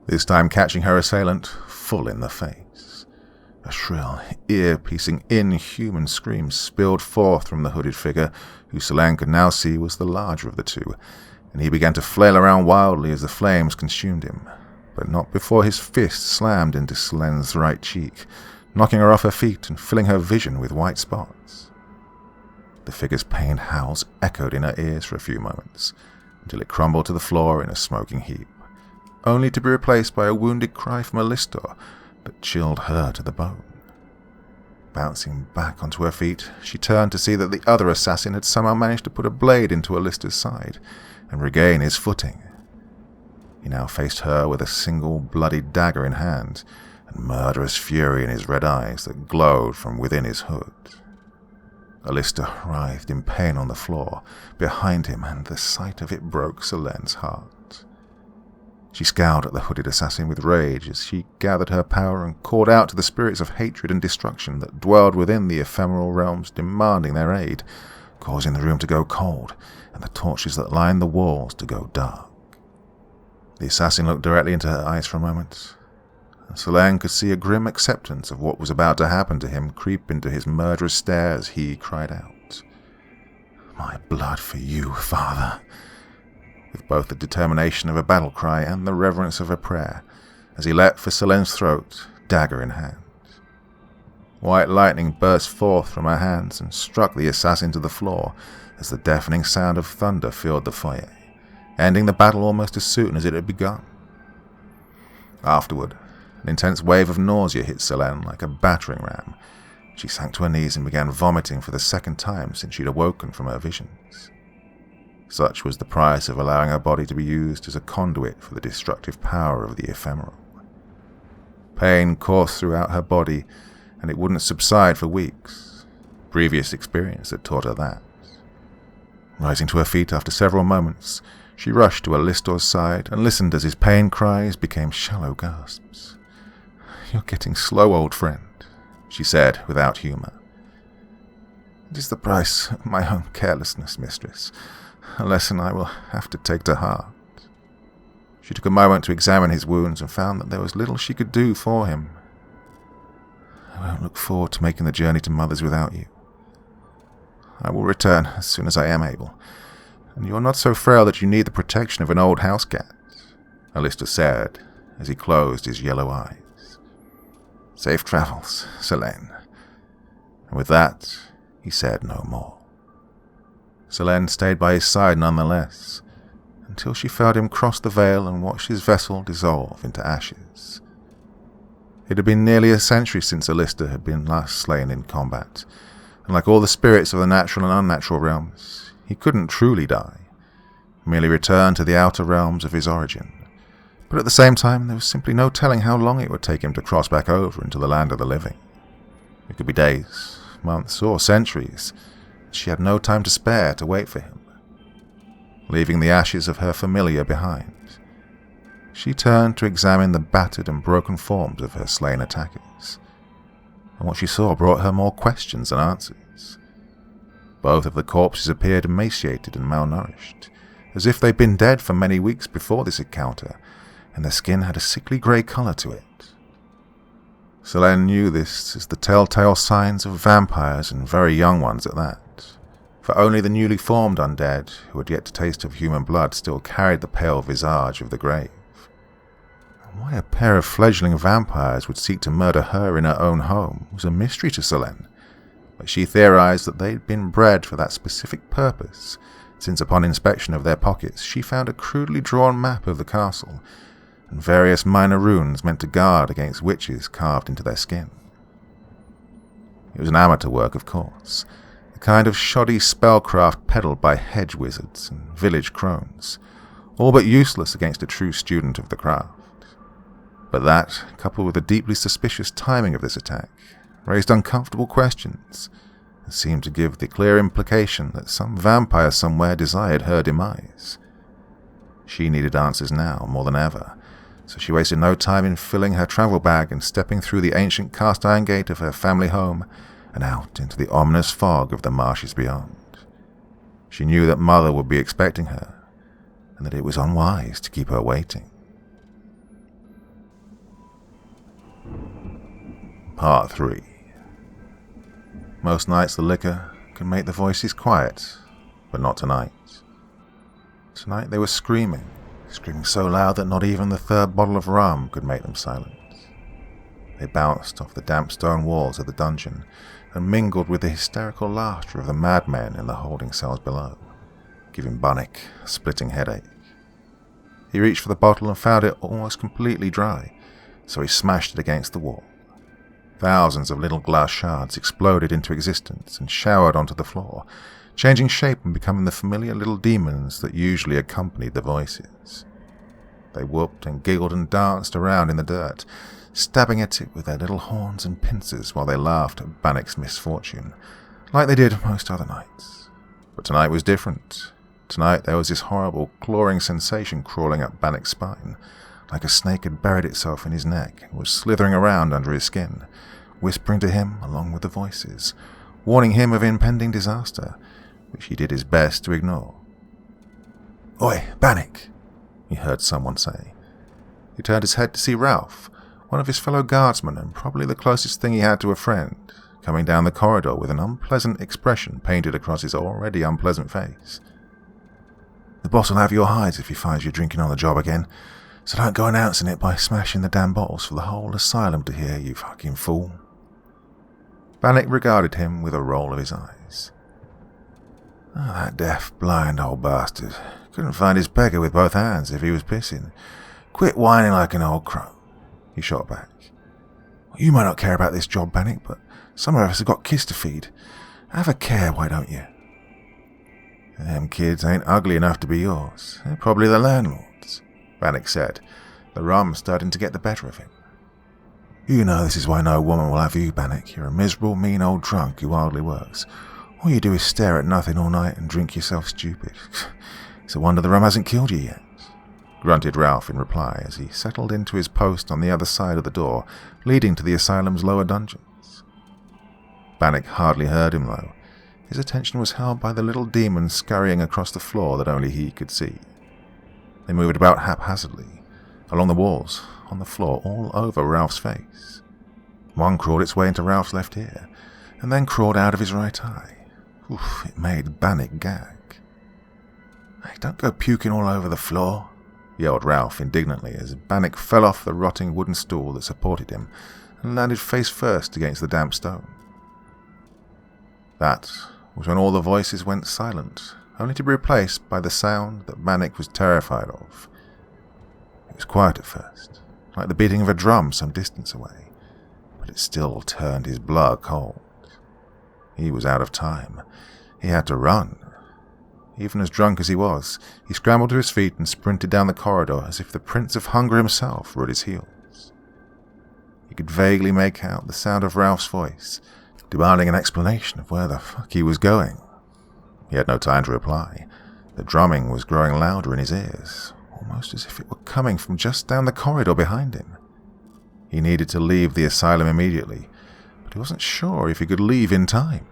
this time catching her assailant full in the face. A shrill, ear-piercing, inhuman scream spilled forth from the hooded figure, who Selene could now see was the larger of the two, and he began to flail around wildly as the flames consumed him, but not before his fist slammed into Selene's right cheek, knocking her off her feet and filling her vision with white spots. The figure's pained howls echoed in her ears for a few moments, until it crumbled to the floor in a smoking heap, only to be replaced by a wounded cry from Alistair that chilled her to the bone. Bouncing back onto her feet, she turned to see that the other assassin had somehow managed to put a blade into Alistair's side and regain his footing. He now faced her with a single bloody dagger in hand, and murderous fury in his red eyes that glowed from within his hood. Alistair writhed in pain on the floor behind him, and the sight of it broke Selene's heart. She scowled at the hooded assassin with rage as she gathered her power and called out to the spirits of hatred and destruction that dwelled within the ephemeral realms, demanding their aid, causing the room to go cold and the torches that lined the walls to go dark. The assassin looked directly into her eyes for a moment, and Selene could see a grim acceptance of what was about to happen to him creep into his murderous stare as he cried out, "My blood for you, father," with both the determination of a battle cry and the reverence of a prayer, as he leapt for Selene's throat, dagger in hand. White lightning burst forth from her hands and struck the assassin to the floor as the deafening sound of thunder filled the foyer, ending the battle almost as soon as it had begun. Afterward, an intense wave of nausea hit Selene like a battering ram. She sank to her knees and began vomiting for the second time since she'd awoken from her visions. Such was the price of allowing her body to be used as a conduit for the destructive power of the ephemeral. Pain coursed throughout her body, and it wouldn't subside for weeks. Previous experience had taught her that. Rising to her feet after several moments, she rushed to Alistair's side and listened as his pain cries became shallow gasps. "You're getting slow, old friend," she said without humour. "It is the price of my own carelessness, mistress, a lesson I will have to take to heart." She took a moment to examine his wounds and found that there was little she could do for him. "I won't look forward to making the journey to Mother's without you. I will return as soon as I am able, and you are not so frail that you need the protection of an old house cat," Alistair said as he closed his yellow eyes. "Safe travels, Selene." And with that, he said no more. Selene stayed by his side nonetheless, until she felt him cross the veil and watched his vessel dissolve into ashes. It had been nearly a century since Alistair had been last slain in combat, and like all the spirits of the natural and unnatural realms, he couldn't truly die, merely return to the outer realms of his origin. But at the same time, there was simply no telling how long it would take him to cross back over into the land of the living. It could be days, months, or centuries. She had no time to spare to wait for him. Leaving the ashes of her familiar behind, she turned to examine the battered and broken forms of her slain attackers, and what she saw brought her more questions than answers. Both of the corpses appeared emaciated and malnourished, as if they'd been dead for many weeks before this encounter, and their skin had a sickly grey colour to it. Selene knew this as the telltale signs of vampires, and very young ones at that, for only the newly formed undead, who had yet to taste of human blood, still carried the pale visage of the grave. Why a pair of fledgling vampires would seek to murder her in her own home was a mystery to Selene, but she theorized that they'd been bred for that specific purpose, since upon inspection of their pockets she found a crudely drawn map of the castle and various minor runes meant to guard against witches carved into their skin. It was an amateur work, of course, the kind of shoddy spellcraft peddled by hedge wizards and village crones, all but useless against a true student of the craft. But that, coupled with the deeply suspicious timing of this attack, raised uncomfortable questions and seemed to give the clear implication that some vampire somewhere desired her demise. She needed answers now more than ever, so she wasted no time in filling her travel bag and stepping through the ancient cast-iron gate of her family home and out into the ominous fog of the marshes beyond. She knew that Mother would be expecting her, and that it was unwise to keep her waiting. Part 3. Most nights the liquor can make the voices quiet, but not tonight. Tonight they were screaming so loud that not even the third bottle of rum could make them silent. They bounced off the damp stone walls of the dungeon and mingled with the hysterical laughter of the madmen in the holding cells below, giving Bunnick a splitting headache. He reached for the bottle and found it almost completely dry, so he smashed it against the wall. Thousands of little glass shards exploded into existence and showered onto the floor, changing shape and becoming the familiar little demons that usually accompanied the voices. They whooped and giggled and danced around in the dirt, stabbing at it with their little horns and pincers while they laughed at Bannock's misfortune, like they did most other nights. But tonight was different. Tonight there was this horrible, clawing sensation crawling up Bannock's spine, like a snake had buried itself in his neck and was slithering around under his skin, whispering to him along with the voices, warning him of impending disaster, which he did his best to ignore. "Oi, Bannock," he heard someone say. He turned his head to see Ralph, one of his fellow guardsmen and probably the closest thing he had to a friend, coming down the corridor with an unpleasant expression painted across his already unpleasant face. "The boss will have your hides if he finds you drinking on the job again, so don't go announcing it by smashing the damn bottles for the whole asylum to hear, you fucking fool." Bannock regarded him with a roll of his eyes. "Oh, that deaf, blind old bastard. Couldn't find his pecker with both hands if he was pissing. Quit whining like an old crow," he shot back. "You might not care about this job, Bannock, but some of us have got kids to feed. Have a care, why don't you?" "Them kids ain't ugly enough to be yours. They're probably the landlord's," Bannock said, the rum starting to get the better of him. "You know this is why no woman will have you, Bannock. You're a miserable, mean old drunk who hardly works. All you do is stare at nothing all night and drink yourself stupid. It's a wonder the rum hasn't killed you yet," grunted Ralph in reply as he settled into his post on the other side of the door leading to the asylum's lower dungeons. Bannock hardly heard him, though. His attention was held by the little demons scurrying across the floor that only he could see. They moved about haphazardly, along the walls, on the floor, all over Ralph's face. One crawled its way into Ralph's left ear, and then crawled out of his right eye. Oof, it made Bannock gag. "Hey, don't go puking all over the floor," yelled Ralph indignantly as Bannock fell off the rotting wooden stool that supported him and landed face first against the damp stone. That was when all the voices went silent, only to be replaced by the sound that Bannock was terrified of. It was quiet at first, like the beating of a drum some distance away, but it still turned his blood cold. He was out of time. He had to run. Even as drunk as he was, he scrambled to his feet and sprinted down the corridor as if the Prince of Hunger himself were at his heels. He could vaguely make out the sound of Ralph's voice, demanding an explanation of where the fuck he was going. He had no time to reply. The drumming was growing louder in his ears, almost as if it were coming from just down the corridor behind him. He needed to leave the asylum immediately, but he wasn't sure if he could leave in time.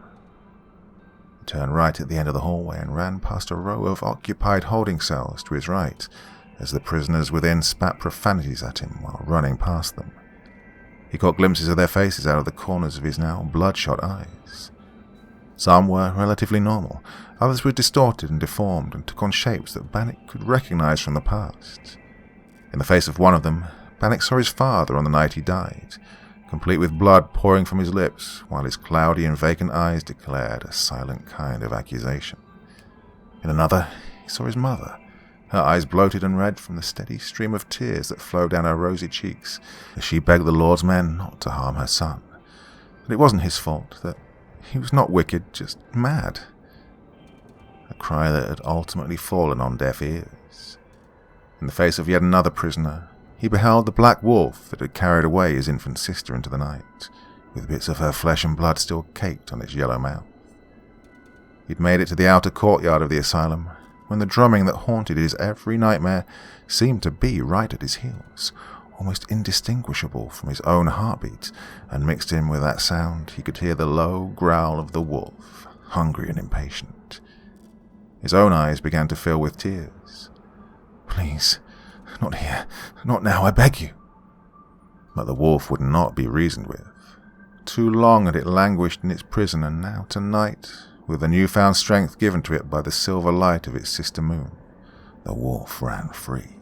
He turned right at the end of the hallway and ran past a row of occupied holding cells to his right, as the prisoners within spat profanities at him while running past them. He caught glimpses of their faces out of the corners of his now bloodshot eyes. Some were relatively normal, others were distorted and deformed and took on shapes that Bannock could recognize from the past. In the face of one of them, Bannock saw his father on the night he died, complete with blood pouring from his lips, while his cloudy and vacant eyes declared a silent kind of accusation. In another, he saw his mother, her eyes bloated and red from the steady stream of tears that flowed down her rosy cheeks as she begged the Lord's men not to harm her son. That it wasn't his fault, that he was not wicked, just mad. A cry that had ultimately fallen on deaf ears. In the face of yet another prisoner, he beheld the black wolf that had carried away his infant sister into the night, with bits of her flesh and blood still caked on its yellow mouth. He'd made it to the outer courtyard of the asylum, when the drumming that haunted his every nightmare seemed to be right at his heels, almost indistinguishable from his own heartbeat, and mixed in with that sound he could hear the low growl of the wolf, hungry and impatient. His own eyes began to fill with tears. "Please, not here, not now, I beg you." But the wolf would not be reasoned with. Too long had it languished in its prison, and now tonight, with the newfound strength given to it by the silver light of its sister moon, the wolf ran free.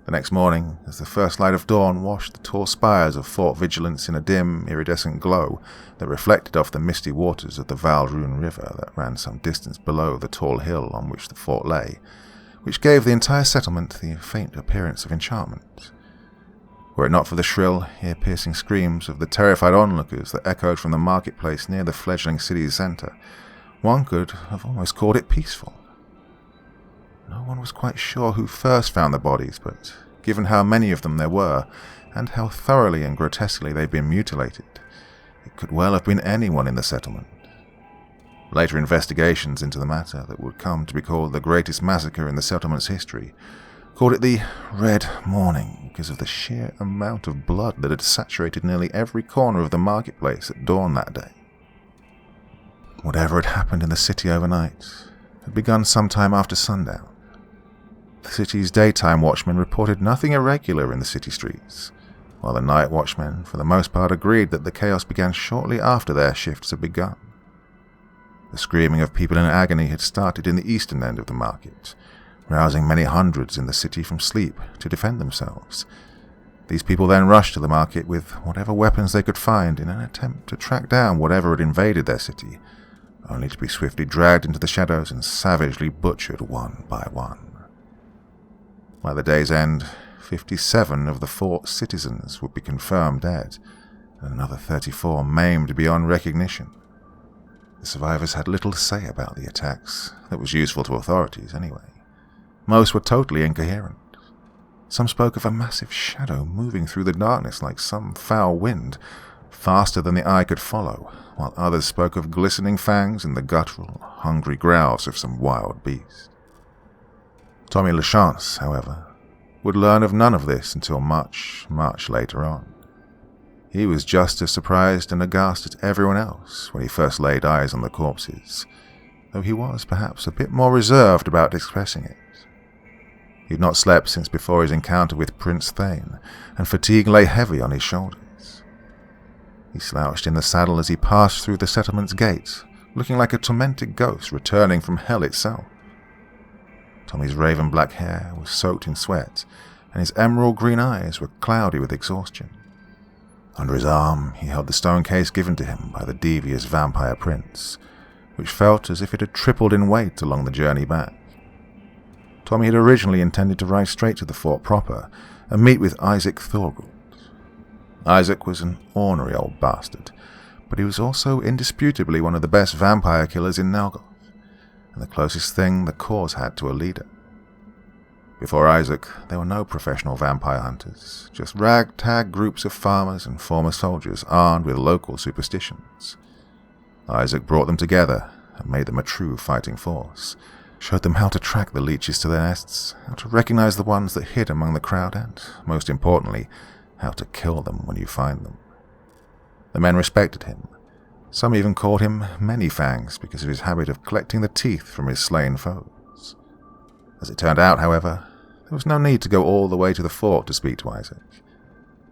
The next morning, as the first light of dawn washed the tall spires of Fort Vigilance in a dim, iridescent glow that reflected off the misty waters of the Valrune River that ran some distance below the tall hill on which the fort lay, which gave the entire settlement the faint appearance of enchantment. Were it not for the shrill, ear-piercing screams of the terrified onlookers that echoed from the marketplace near the fledgling city's centre, one could have almost called it peaceful. No one was quite sure who first found the bodies, but given how many of them there were, and how thoroughly and grotesquely they'd been mutilated, it could well have been anyone in the settlement. Later investigations into the matter that would come to be called the greatest massacre in the settlement's history called it the Red Morning because of the sheer amount of blood that had saturated nearly every corner of the marketplace at dawn that day. Whatever had happened in the city overnight had begun sometime after sundown. The city's daytime watchmen reported nothing irregular in the city streets, while the night watchmen for the most part agreed that the chaos began shortly after their shifts had begun. The screaming of people in agony had started in the eastern end of the market, rousing many hundreds in the city from sleep to defend themselves. These people then rushed to the market with whatever weapons they could find in an attempt to track down whatever had invaded their city, only to be swiftly dragged into the shadows and savagely butchered one by one. By the day's end, 57 of the fort's citizens would be confirmed dead, and another 34 maimed beyond recognition. The survivors had little to say about the attacks that was useful to authorities anyway. Most were totally incoherent. Some spoke of a massive shadow moving through the darkness like some foul wind, faster than the eye could follow, while others spoke of glistening fangs and the guttural, hungry growls of some wild beast. Tommy Lachance, however, would learn of none of this until much, much later on. He was just as surprised and aghast as everyone else when he first laid eyes on the corpses, though he was perhaps a bit more reserved about expressing it. He had not slept since before his encounter with Prince Thane, and fatigue lay heavy on his shoulders. He slouched in the saddle as he passed through the settlement's gate, looking like a tormented ghost returning from hell itself. Tommy's raven black hair was soaked in sweat, and his emerald green eyes were cloudy with exhaustion. Under his arm he held the stone case given to him by the devious vampire prince, which felt as if it had tripled in weight along the journey back. Tommy had originally intended to ride straight to the fort proper and meet with Isaac Thorgood. Isaac was an ornery old bastard, but he was also indisputably one of the best vampire killers in Nelgoth, and the closest thing the cause had to a leader. Before Isaac, there were no professional vampire hunters, just ragtag groups of farmers and former soldiers armed with local superstitions. Isaac brought them together and made them a true fighting force, showed them how to track the leeches to their nests, how to recognize the ones that hid among the crowd, and, most importantly, how to kill them when you find them. The men respected him. Some even called him Many Fangs because of his habit of collecting the teeth from his slain foes. As it turned out, however, there was no need to go all the way to the fort to speak to Isaac.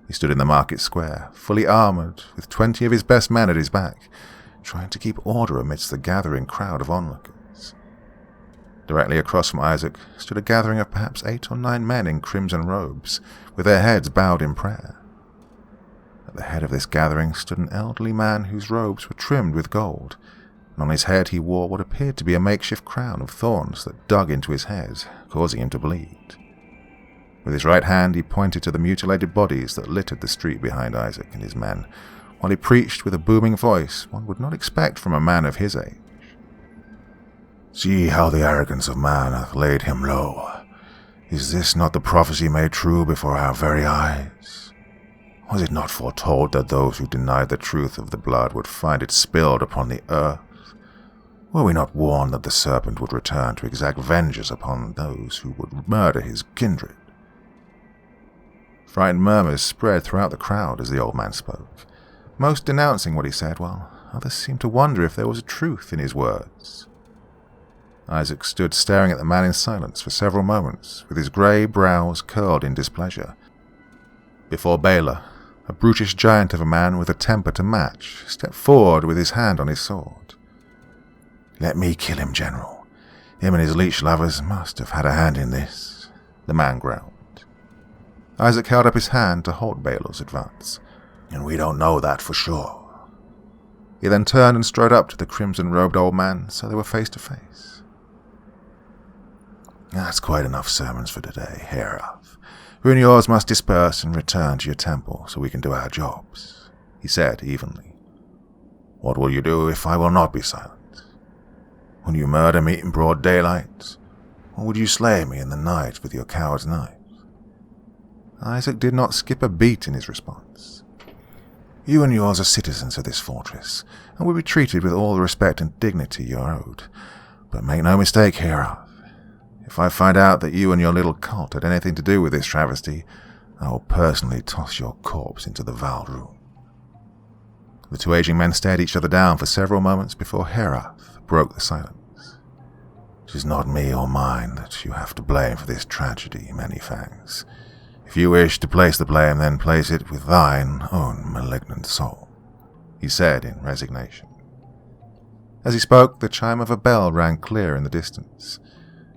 He stood in the market square, fully armoured, with 20 of his best men at his back, trying to keep order amidst the gathering crowd of onlookers. Directly across from Isaac stood a gathering of perhaps 8 or 9 men in crimson robes, with their heads bowed in prayer. At the head of this gathering stood an elderly man whose robes were trimmed with gold, and on his head he wore what appeared to be a makeshift crown of thorns that dug into his head, causing him to bleed. With his right hand he pointed to the mutilated bodies that littered the street behind Isaac and his men, while he preached with a booming voice one would not expect from a man of his age. "See how the arrogance of man hath laid him low. Is this not the prophecy made true before our very eyes? Was it not foretold that those who denied the truth of the blood would find it spilled upon the earth? Were we not warned that the serpent would return to exact vengeance upon those who would murder his kindred?" Frightened murmurs spread throughout the crowd as the old man spoke, most denouncing what he said, while others seemed to wonder if there was a truth in his words. Isaac stood staring at the man in silence for several moments, with his grey brows curled in displeasure, before Baylor, a brutish giant of a man with a temper to match, stepped forward with his hand on his sword. "Let me kill him, General. Him and his leech lovers must have had a hand in this," the man growled. Isaac held up his hand to halt Baylor's advance. "And we don't know that for sure." He then turned and strode up to the crimson-robed old man, so they were face to face. "That's quite enough sermons for today, Herath. You and yours must disperse and return to your temple so we can do our jobs," he said evenly. "What will you do if I will not be silent? Will you murder me in broad daylight, or would you slay me in the night with your coward's knife?" Isaac did not skip a beat in his response. "You and yours are citizens of this fortress, and will be treated with all the respect and dignity you are owed. But make no mistake, Herath. If I find out that you and your little cult had anything to do with this travesty, I will personally toss your corpse into the Val Room." The 2 aging men stared each other down for several moments before Herath broke the silence. "It is not me or mine that you have to blame for this tragedy, Manyfangs. If you wish to place the blame, then place it with thine own malignant soul," he said in resignation. As he spoke, the chime of a bell rang clear in the distance.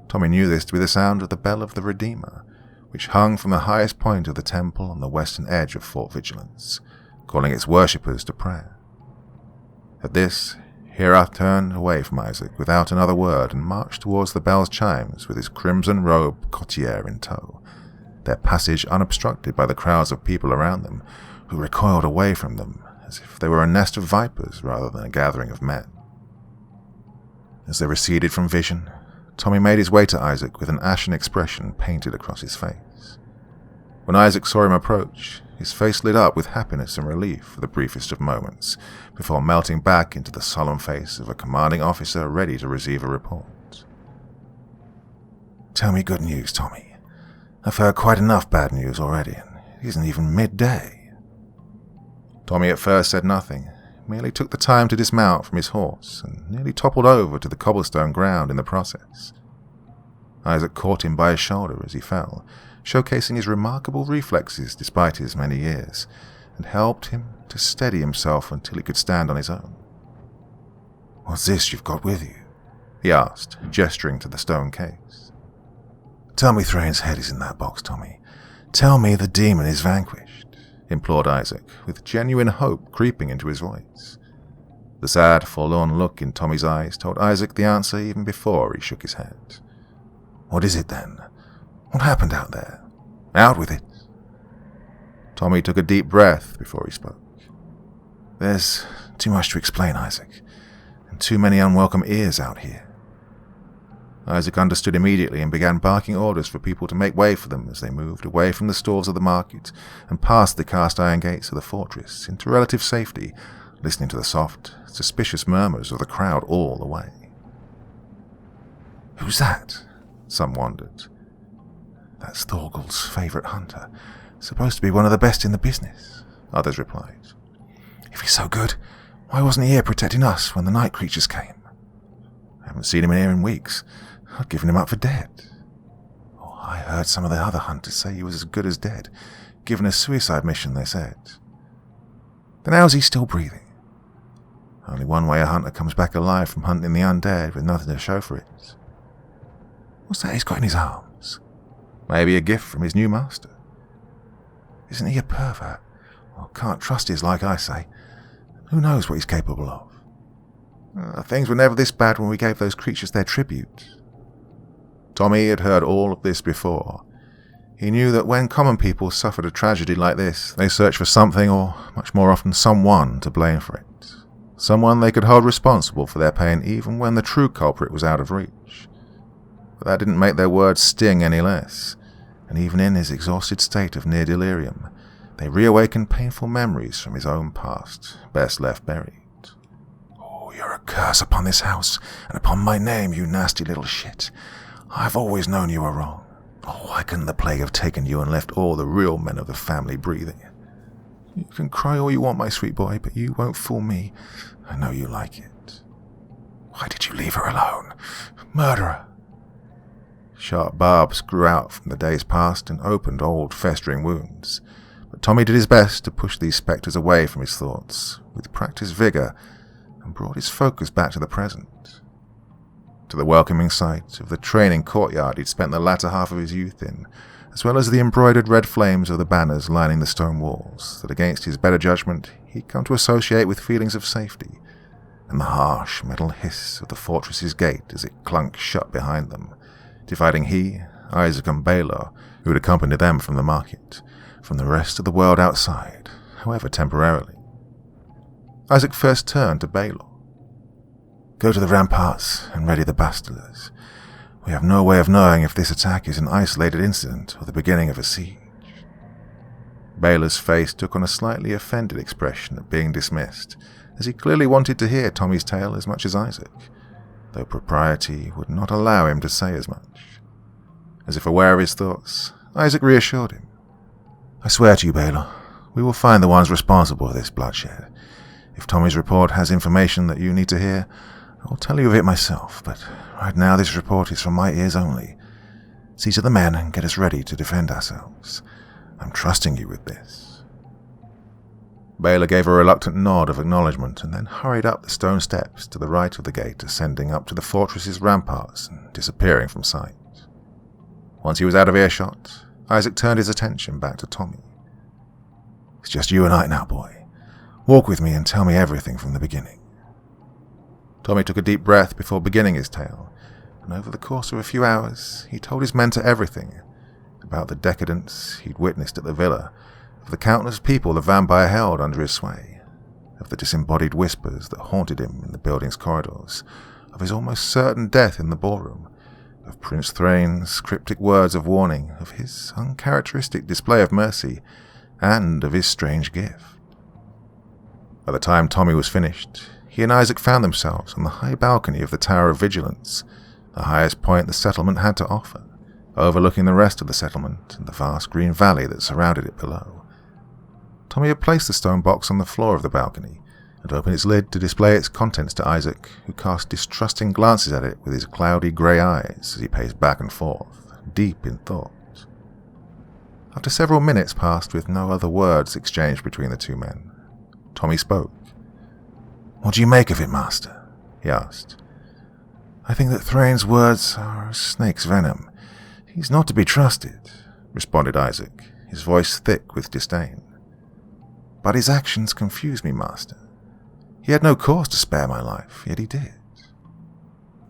Tommy knew this to be the sound of the Bell of the Redeemer, which hung from the highest point of the temple on the western edge of Fort Vigilance, calling its worshippers to prayer. At this, Herath turned away from Isaac without another word and marched towards the bell's chimes with his crimson-robed courtier in tow, their passage unobstructed by the crowds of people around them, who recoiled away from them as if they were a nest of vipers rather than a gathering of men. As they receded from vision, Tommy made his way to Isaac with an ashen expression painted across his face. When Isaac saw him approach, his face lit up with happiness and relief for the briefest of moments, before melting back into the solemn face of a commanding officer ready to receive a report. "Tell me good news, Tommy. I've heard quite enough bad news already, and it isn't even midday." Tommy at first said nothing, merely took the time to dismount from his horse and nearly toppled over to the cobblestone ground in the process. Isaac caught him by his shoulder as he fell, showcasing his remarkable reflexes despite his many years, and helped him to steady himself until he could stand on his own. "What's this you've got with you?" he asked, gesturing to the stone case. "Tell me Thrain's head is in that box, Tommy. Tell me the demon is vanquished," implored Isaac, with genuine hope creeping into his voice. The sad, forlorn look in Tommy's eyes told Isaac the answer even before he shook his head. "What is it then? What happened out there? Out with it." Tommy took a deep breath before he spoke. "There's too much to explain, Isaac, and too many unwelcome ears out here." Isaac understood immediately and began barking orders for people to make way for them as they moved away from the stalls of the market and past the cast-iron gates of the fortress into relative safety, listening to the soft, suspicious murmurs of the crowd all the way. "Who's that?" some wondered. "That's Thorgul's favourite hunter. Supposed to be one of the best in the business," others replied. "If he's so good, why wasn't he here protecting us when the night creatures came? I haven't seen him in here in weeks. I'd given him up for dead. Oh, I heard some of the other hunters say he was as good as dead, given a suicide mission, they said. Then how's he still breathing? Only one way a hunter comes back alive from hunting the undead with nothing to show for it." What's that he's got in his arms? Maybe a gift from his new master. Isn't he a pervert? Well, can't trust his like I say. Who knows what he's capable of? Things were never this bad when we gave those creatures their tribute. Tommy had heard all of this before. He knew that when common people suffered a tragedy like this, they searched for something, or much more often someone, to blame for it. Someone they could hold responsible for their pain even when the true culprit was out of reach. But that didn't make their words sting any less, and even in his exhausted state of near delirium, they reawakened painful memories from his own past, best left buried. Oh, you're a curse upon this house, and upon my name, you nasty little shit. I've always known you were wrong. Oh, why couldn't the plague have taken you and left all the real men of the family breathing? You can cry all you want, my sweet boy, but you won't fool me. I know you like it. Why did you leave her alone? Murderer! Sharp barbs grew out from the days past and opened old, festering wounds. But Tommy did his best to push these spectres away from his thoughts, with practiced vigour, and brought his focus back to the present. To the welcoming sight of the training courtyard he'd spent the latter half of his youth in, as well as the embroidered red flames of the banners lining the stone walls that against his better judgment he'd come to associate with feelings of safety, and the harsh metal hiss of the fortress's gate as it clunked shut behind them, dividing he, Isaac and Baylor, who had accompanied them from the market, from the rest of the world outside, however temporarily. Isaac first turned to Baylor. Go to the ramparts and ready the bastilers. We have no way of knowing if this attack is an isolated incident or the beginning of a siege. Baylor's face took on a slightly offended expression at being dismissed, as he clearly wanted to hear Tommy's tale as much as Isaac, though propriety would not allow him to say as much. As if aware of his thoughts, Isaac reassured him. I swear to you, Baylor, we will find the ones responsible for this bloodshed. If Tommy's report has information that you need to hear, I'll tell you of it myself, but right now this report is from my ears only. See to the men and get us ready to defend ourselves. I'm trusting you with this. Baylor gave a reluctant nod of acknowledgement and then hurried up the stone steps to the right of the gate ascending up to the fortress's ramparts and disappearing from sight. Once he was out of earshot, Isaac turned his attention back to Tommy. It's just you and I now, boy. Walk with me and tell me everything from the beginning. Tommy took a deep breath before beginning his tale, and over the course of a few hours he told his mentor everything about the decadence he'd witnessed at the villa, of the countless people the vampire held under his sway, of the disembodied whispers that haunted him in the building's corridors, of his almost certain death in the ballroom, of Prince Thrain's cryptic words of warning, of his uncharacteristic display of mercy, and of his strange gift. By the time Tommy was finished, he and Isaac found themselves on the high balcony of the Tower of Vigilance, the highest point the settlement had to offer, overlooking the rest of the settlement and the vast green valley that surrounded it below. Tommy had placed the stone box on the floor of the balcony and opened its lid to display its contents to Isaac, who cast distrusting glances at it with his cloudy grey eyes as he paced back and forth, deep in thought. After several minutes passed with no other words exchanged between the two men, Tommy spoke. What do you make of it, Master? He asked. I think that Thrain's words are a snake's venom. He's not to be trusted, responded Isaac, his voice thick with disdain. But his actions confuse me, Master. He had no cause to spare my life, yet he did.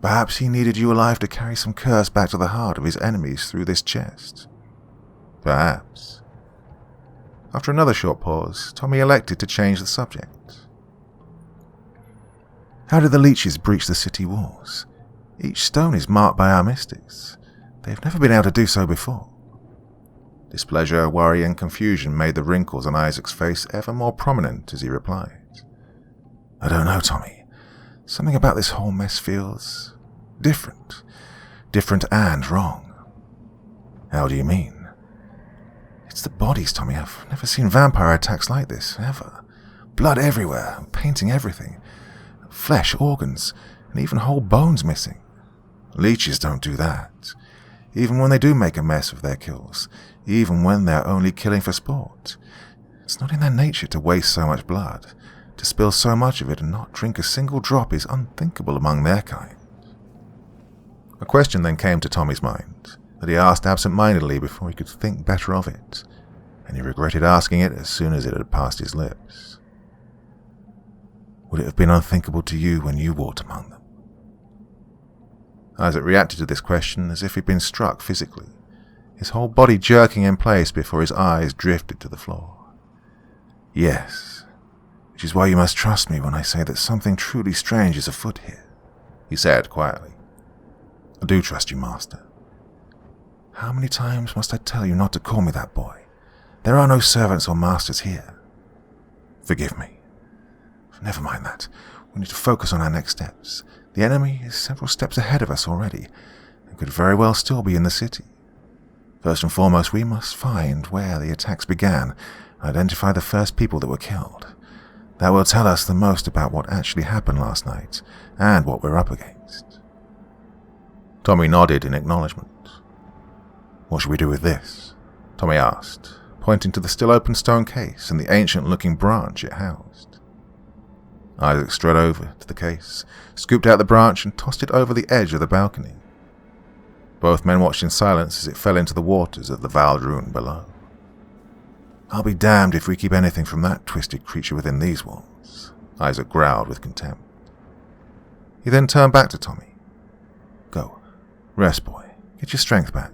Perhaps he needed you alive to carry some curse back to the heart of his enemies through this chest. Perhaps. After another short pause, Tommy elected to change the subject. How did the leeches breach the city walls? Each stone is marked by our mystics. They've never been able to do so before. Displeasure, worry, and confusion made the wrinkles on Isaac's face ever more prominent as he replied. I don't know, Tommy. Something about this whole mess feels different. Different and wrong. How do you mean? It's the bodies, Tommy. I've never seen vampire attacks like this, ever. Blood everywhere, painting everything. Flesh, organs, and even whole bones missing. Leeches don't do that. Even when they do make a mess of their kills, even when they're only killing for sport. It's not in their nature to waste so much blood. To spill so much of it and not drink a single drop is unthinkable among their kind. A question then came to Tommy's mind that he asked absent-mindedly before he could think better of it, and he regretted asking it as soon as it had passed his lips. Would it have been unthinkable to you when you walked among them? Isaac reacted to this question as if he'd been struck physically, his whole body jerking in place before his eyes drifted to the floor. Yes, which is why you must trust me when I say that something truly strange is afoot here, he said quietly. I do trust you, Master. How many times must I tell you not to call me that, boy? There are no servants or masters here. Forgive me. Never mind that. We need to focus on our next steps. The enemy is several steps ahead of us already, and could very well still be in the city. First and foremost, we must find where the attacks began and identify the first people that were killed. That will tell us the most about what actually happened last night, and what we're up against. Tommy nodded in acknowledgement. What should we do with this? Tommy asked, pointing to the still open stone case and the ancient-looking branch it housed. Isaac strode over to the case, scooped out the branch and tossed it over the edge of the balcony. Both men watched in silence as it fell into the waters of the Valdrune below. I'll be damned if we keep anything from that twisted creature within these walls, Isaac growled with contempt. He then turned back to Tommy. Go, rest, boy, get your strength back.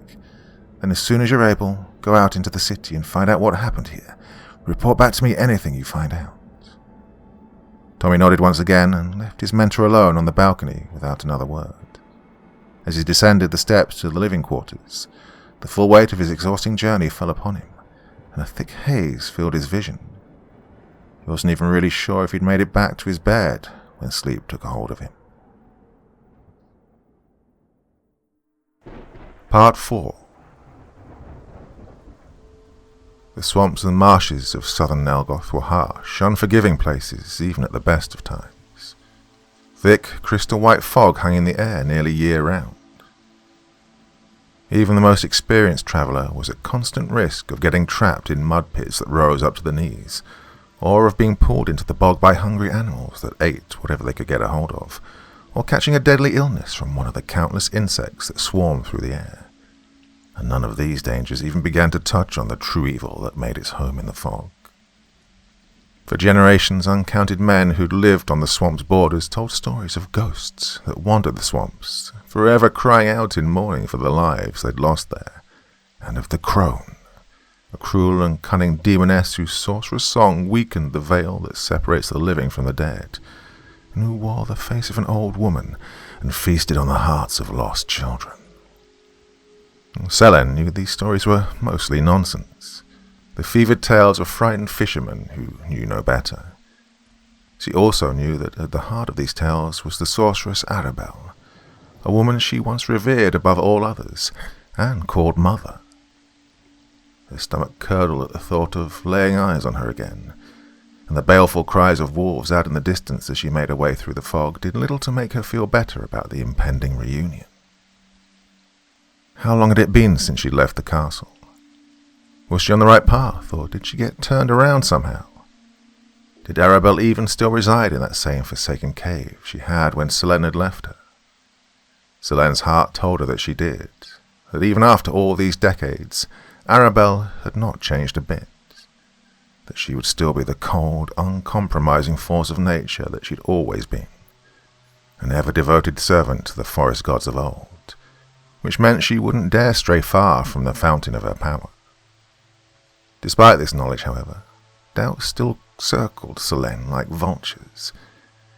Then as soon as you're able, go out into the city and find out what happened here. Report back to me anything you find out. Tommy nodded once again and left his mentor alone on the balcony without another word. As he descended the steps to the living quarters, the full weight of his exhausting journey fell upon him, and a thick haze filled his vision. He wasn't even really sure if he'd made it back to his bed when sleep took a hold of him. Part 4. The swamps and marshes of southern Nelgoth were harsh, unforgiving places even at the best of times. Thick, crystal-white fog hung in the air nearly year-round. Even the most experienced traveller was at constant risk of getting trapped in mud pits that rose up to the knees, or of being pulled into the bog by hungry animals that ate whatever they could get a hold of, or catching a deadly illness from one of the countless insects that swarmed through the air. And none of these dangers even began to touch on the true evil that made its home in the fog. For generations, uncounted men who'd lived on the swamp's borders told stories of ghosts that wandered the swamps, forever crying out in mourning for the lives they'd lost there, and of the Crone, a cruel and cunning demoness whose sorcerous song weakened the veil that separates the living from the dead, and who wore the face of an old woman and feasted on the hearts of lost children. Selen knew these stories were mostly nonsense, the fevered tales of frightened fishermen who knew no better. She also knew that at the heart of these tales was the sorceress Arabelle, a woman she once revered above all others, and called Mother. Her stomach curdled at the thought of laying eyes on her again, and the baleful cries of wolves out in the distance as she made her way through the fog did little to make her feel better about the impending reunion. How long had it been since she'd left the castle? Was she on the right path, or did she get turned around somehow? Did Arabelle even still reside in that same forsaken cave she had when Selen had left her? Selen's heart told her that she did, that even after all these decades, Arabelle had not changed a bit, that she would still be the cold, uncompromising force of nature that she'd always been, an ever-devoted servant to the forest gods of old, which meant she wouldn't dare stray far from the fountain of her power. Despite this knowledge, however, doubts still circled Selen like vultures.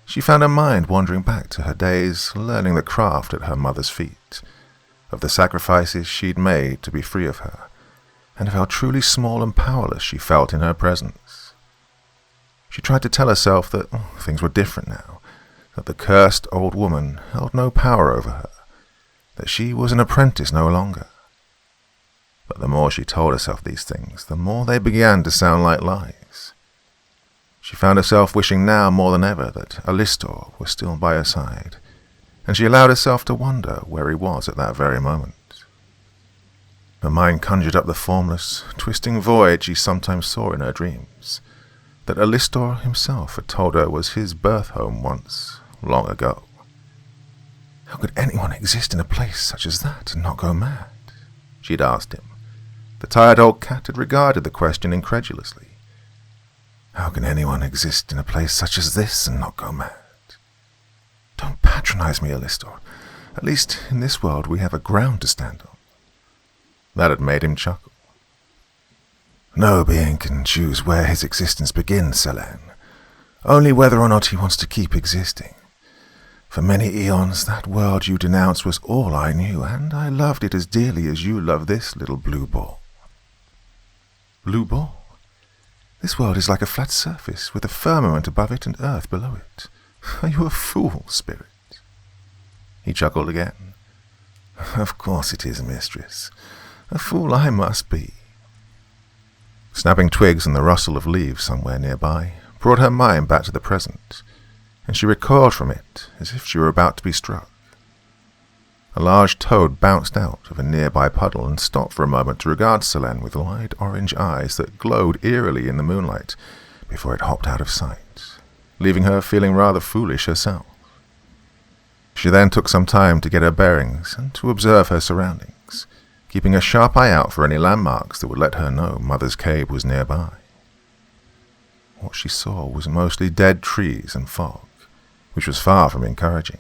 She found her mind wandering back to her days learning the craft at her mother's feet, of the sacrifices she'd made to be free of her, and of how truly small and powerless she felt in her presence. She tried to tell herself that things were different now, that the cursed old woman held no power over her, that she was an apprentice no longer. But the more she told herself these things, the more they began to sound like lies. She found herself wishing now more than ever that Alistor was still by her side, and she allowed herself to wonder where he was at that very moment. Her mind conjured up the formless, twisting void she sometimes saw in her dreams, that Alistor himself had told her was his birth home once, long ago. How could anyone exist in a place such as that and not go mad? She'd asked him. The tired old cat had regarded the question incredulously. How can anyone exist in a place such as this and not go mad? Don't patronize me, Alistor. At least in this world we have a ground to stand on. That had made him chuckle. No being can choose where his existence begins, Selene. Only whether or not he wants to keep existing. For many eons, that world you denounced was all I knew, and I loved it as dearly as you love this little blue ball. Blue ball? This world is like a flat surface, with a firmament above it and earth below it. Are you a fool, spirit? He chuckled again. Of course it is, mistress. A fool I must be. Snapping twigs and the rustle of leaves somewhere nearby brought her mind back to the present, and she recoiled from it as if she were about to be struck. A large toad bounced out of a nearby puddle and stopped for a moment to regard Selene with wide orange eyes that glowed eerily in the moonlight before it hopped out of sight, leaving her feeling rather foolish herself. She then took some time to get her bearings and to observe her surroundings, keeping a sharp eye out for any landmarks that would let her know Mother's cave was nearby. What she saw was mostly dead trees and fog, which was far from encouraging.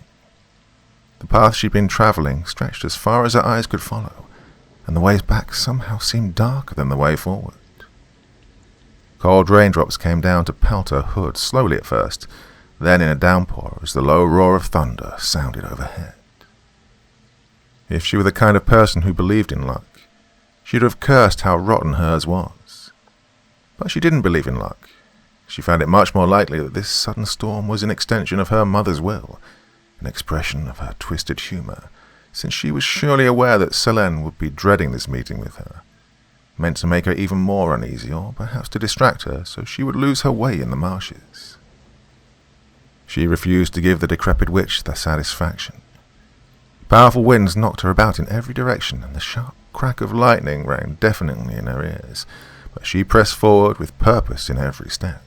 The path she'd been travelling stretched as far as her eyes could follow, and the ways back somehow seemed darker than the way forward. Cold raindrops came down to pelt her hood slowly at first, then in a downpour as the low roar of thunder sounded overhead. If she were the kind of person who believed in luck, she'd have cursed how rotten hers was. But she didn't believe in luck. She found it much more likely that this sudden storm was an extension of her mother's will, an expression of her twisted humour, since she was surely aware that Selene would be dreading this meeting with her, meant to make her even more uneasy, or perhaps to distract her so she would lose her way in the marshes. She refused to give the decrepit witch the satisfaction. Powerful winds knocked her about in every direction, and the sharp crack of lightning rang deafeningly in her ears, but she pressed forward with purpose in every step.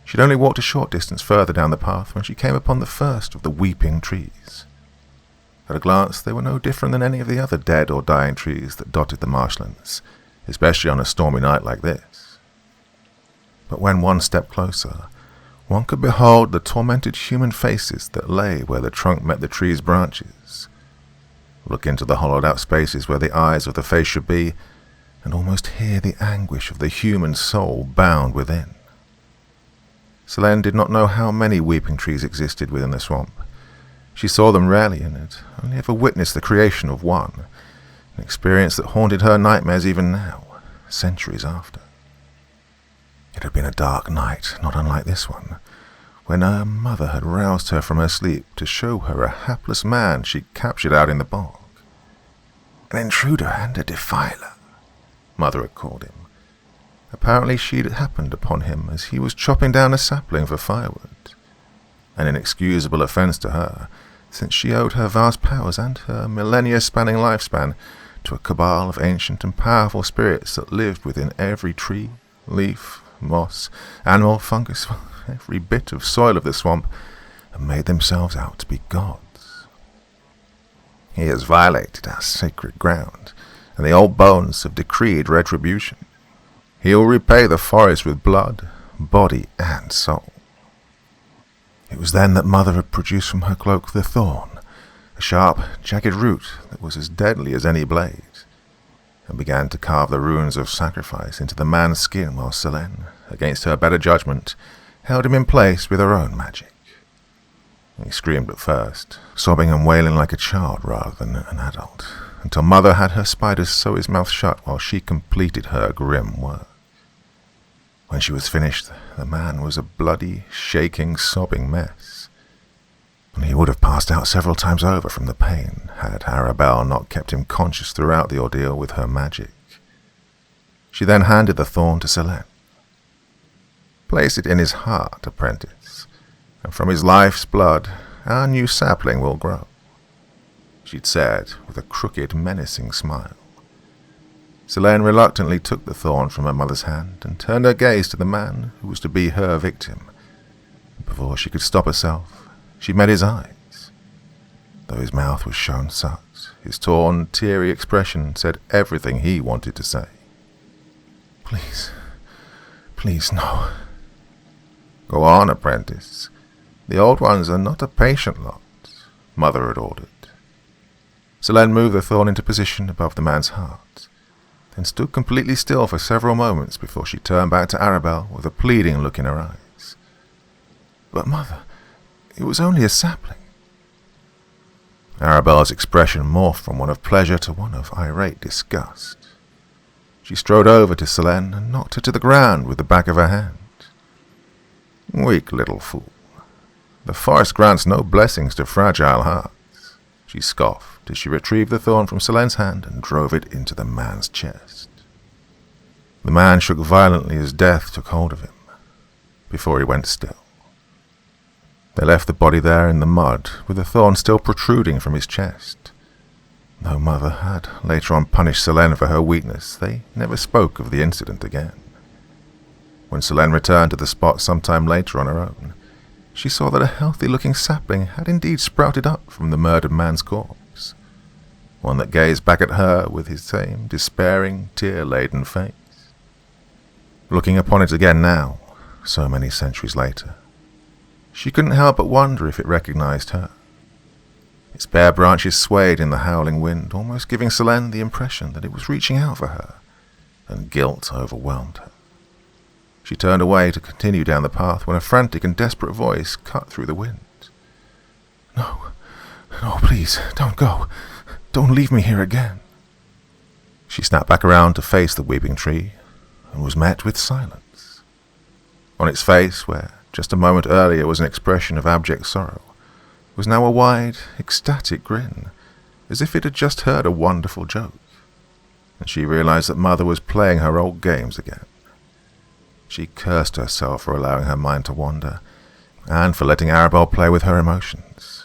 She'd only walked a short distance further down the path when she came upon the first of the weeping trees. At a glance, they were no different than any of the other dead or dying trees that dotted the marshlands, especially on a stormy night like this. But when one stepped closer, one could behold the tormented human faces that lay where the trunk met the tree's branches, look into the hollowed-out spaces where the eyes of the face should be, and almost hear the anguish of the human soul bound within. Selene did not know how many weeping trees existed within the swamp. She saw them rarely and had only ever witnessed the creation of one, an experience that haunted her nightmares even now, centuries after. It had been a dark night, not unlike this one, when her mother had roused her from her sleep to show her a hapless man she'd captured out in the bog. An intruder and a defiler, Mother had called him. Apparently she'd happened upon him as he was chopping down a sapling for firewood, an inexcusable offence to her, since she owed her vast powers and her millennia-spanning lifespan to a cabal of ancient and powerful spirits that lived within every tree, leaf, moss, animal, fungus, every bit of soil of the swamp, and made themselves out to be gods. He has violated our sacred ground, and the old bones have decreed retribution. He will repay the forest with blood, body, and soul. It was then that Mother had produced from her cloak the thorn, a sharp, jagged root that was as deadly as any blade, and began to carve the runes of sacrifice into the man's skin while Selene, against her better judgment, held him in place with her own magic. He screamed at first, sobbing and wailing like a child rather than an adult, until Mother had her spiders sew his mouth shut while she completed her grim work. When she was finished, the man was a bloody, shaking, sobbing mess, and he would have passed out several times over from the pain had Arabelle not kept him conscious throughout the ordeal with her magic. She then handed the thorn to Selene. Place it in his heart, apprentice, and from his life's blood our new sapling will grow, she'd said with a crooked, menacing smile. Selene reluctantly took the thorn from her mother's hand and turned her gaze to the man who was to be her victim. Before she could stop herself, she met his eyes. Though his mouth was shown shut, his torn, teary expression said everything he wanted to say. Please, no. Go on, apprentice. The old ones are not a patient lot, Mother had ordered. Selene moved the thorn into position above the man's heart, then stood completely still for several moments before she turned back to Arabelle with a pleading look in her eyes. But Mother, it was only a sapling. Arabelle's expression morphed from one of pleasure to one of irate disgust. She strode over to Selene and knocked her to the ground with the back of her hand. Weak little fool. The forest grants no blessings to fragile hearts, she scoffed as she retrieved the thorn from Selene's hand and drove it into the man's chest. The man shook violently as death took hold of him, before he went still. They left the body there in the mud, with the thorn still protruding from his chest. Though Mother had later on punished Selene for her weakness, they never spoke of the incident again. When Selene returned to the spot sometime later on her own, she saw that a healthy-looking sapling had indeed sprouted up from the murdered man's corpse, one that gazed back at her with his same despairing, tear-laden face. Looking upon it again now, so many centuries later, she couldn't help but wonder if it recognized her. Its bare branches swayed in the howling wind, almost giving Selene the impression that it was reaching out for her, and guilt overwhelmed her. She turned away to continue down the path when a frantic and desperate voice cut through the wind. No, please, don't go. Don't leave me here again. She snapped back around to face the weeping tree, and was met with silence. On its face, where just a moment earlier was an expression of abject sorrow, was now a wide, ecstatic grin, as if it had just heard a wonderful joke, and she realized that Mother was playing her old games again. She cursed herself for allowing her mind to wander, and for letting Arabelle play with her emotions,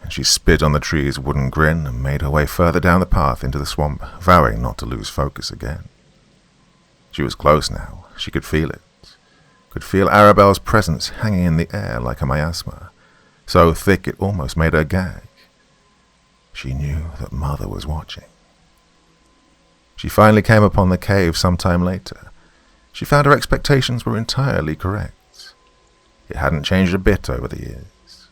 and she spit on the tree's wooden grin and made her way further down the path into the swamp, vowing not to lose focus again. She was close now. She could feel it. Could feel Arabelle's presence hanging in the air like a miasma, so thick it almost made her gag. She knew that Mother was watching. She finally came upon the cave some time later. She found her expectations were entirely correct. It hadn't changed a bit over the years.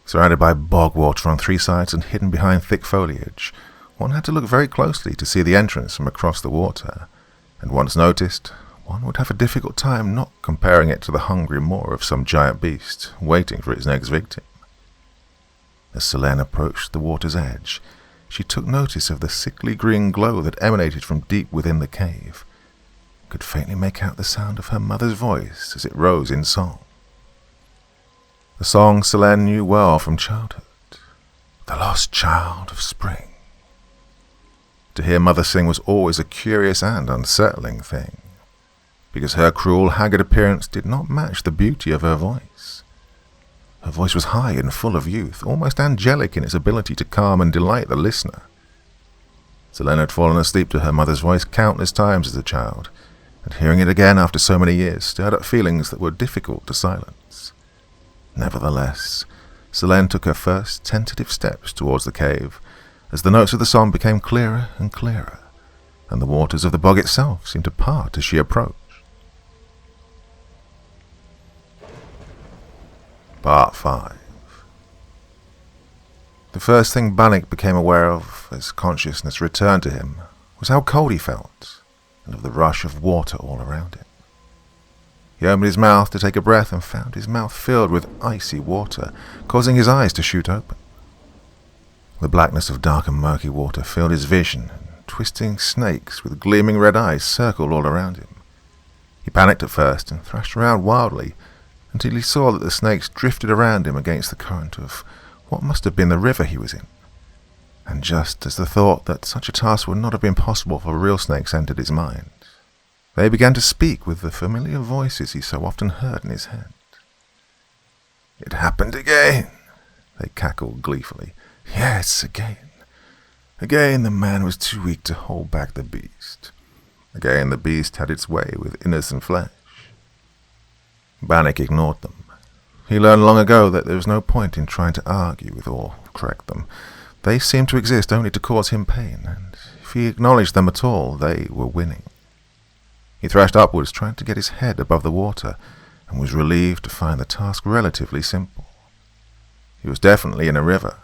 Surrounded by bog water on three sides and hidden behind thick foliage, one had to look very closely to see the entrance from across the water, and once noticed, one would have a difficult time not comparing it to the hungry maw of some giant beast waiting for its next victim. As Selene approached the water's edge, she took notice of the sickly green glow that emanated from deep within the cave, could faintly make out the sound of her mother's voice as it rose in song. The song Selene knew well from childhood, the lost child of spring. To hear Mother sing was always a curious and unsettling thing, because her cruel, haggard appearance did not match the beauty of her voice. Her voice was high and full of youth, almost angelic in its ability to calm and delight the listener. Selene had fallen asleep to her mother's voice countless times as a child, and hearing it again after so many years stirred up feelings that were difficult to silence. Nevertheless, Selene took her first tentative steps towards the cave, as the notes of the song became clearer and clearer, and the waters of the bog itself seemed to part as she approached. Part 5. The first thing Bannock became aware of as consciousness returned to him was how cold he felt, and of the rush of water all around him. He opened his mouth to take a breath and found his mouth filled with icy water, causing his eyes to shoot open. The blackness of dark and murky water filled his vision, and twisting snakes with gleaming red eyes circled all around him. He panicked at first and thrashed around wildly, until he saw that the snakes drifted around him against the current of what must have been the river he was in. And just as the thought that such a task would not have been possible for real snakes entered his mind, they began to speak with the familiar voices he so often heard in his head. "It happened again," they cackled gleefully. "Yes, again. Again the man was too weak to hold back the beast. Again the beast had its way with innocent flesh." Bannock ignored them. He learned long ago that there was no point in trying to argue with all correct them. They seemed to exist only to cause him pain, and if he acknowledged them at all, they were winning. He thrashed upwards, trying to get his head above the water, and was relieved to find the task relatively simple. He was definitely in a river.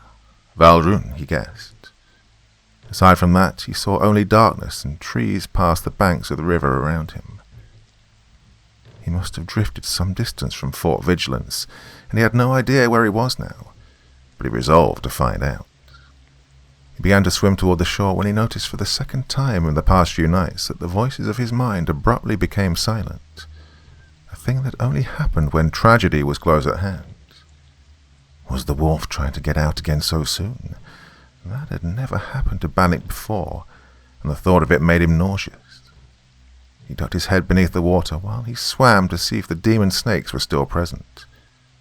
Valrun, he guessed. Aside from that, he saw only darkness and trees past the banks of the river around him. He must have drifted some distance from Fort Vigilance, and he had no idea where he was now, but he resolved to find out. He began to swim toward the shore when he noticed for the second time in the past few nights that the voices of his mind abruptly became silent, a thing that only happened when tragedy was close at hand. Was the wolf trying to get out again so soon? That had never happened to Bannock before, and the thought of it made him nauseous. He ducked his head beneath the water while he swam to see if the demon snakes were still present,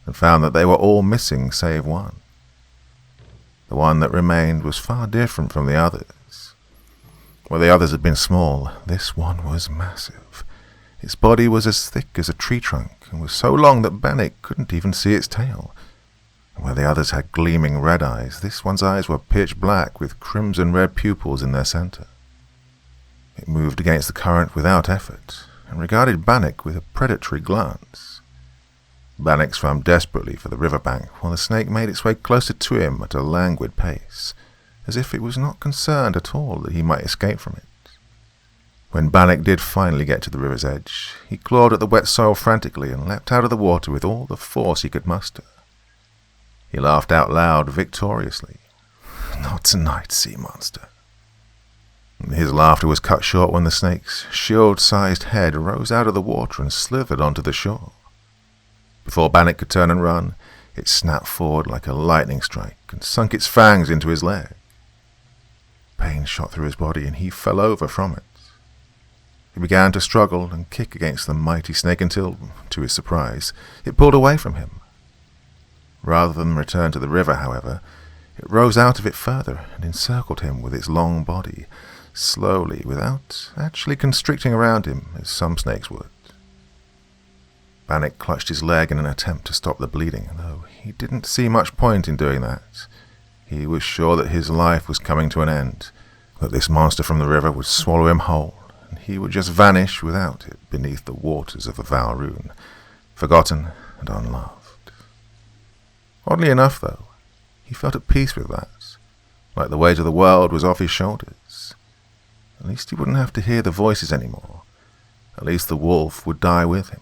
and found that they were all missing save one. The one that remained was far different from the others. Where the others had been small, this one was massive. Its body was as thick as a tree trunk, and was so long that Bannock couldn't even see its tail. Where the others had gleaming red eyes, this one's eyes were pitch black with crimson red pupils in their center. It moved against the current without effort, and regarded Bannock with a predatory glance. Bannock swam desperately for the riverbank, while the snake made its way closer to him at a languid pace, as if it was not concerned at all that he might escape from it. When Bannock did finally get to the river's edge, he clawed at the wet soil frantically and leapt out of the water with all the force he could muster. He laughed out loud victoriously. "Not tonight, sea monster." His laughter was cut short when the snake's shield-sized head rose out of the water and slithered onto the shore. Before Bannock could turn and run, it snapped forward like a lightning strike and sunk its fangs into his leg. Pain shot through his body and he fell over from it. He began to struggle and kick against the mighty snake until, to his surprise, it pulled away from him. Rather than return to the river, however, it rose out of it further and encircled him with its long body, slowly, without actually constricting around him as some snakes would. Bannock clutched his leg in an attempt to stop the bleeding, though he didn't see much point in doing that. He was sure that his life was coming to an end, that this monster from the river would swallow him whole, and he would just vanish without it beneath the waters of the Valrun, forgotten and unloved. Oddly enough, though, he felt at peace with that, like the weight of the world was off his shoulders. At least he wouldn't have to hear the voices anymore. At least the wolf would die with him.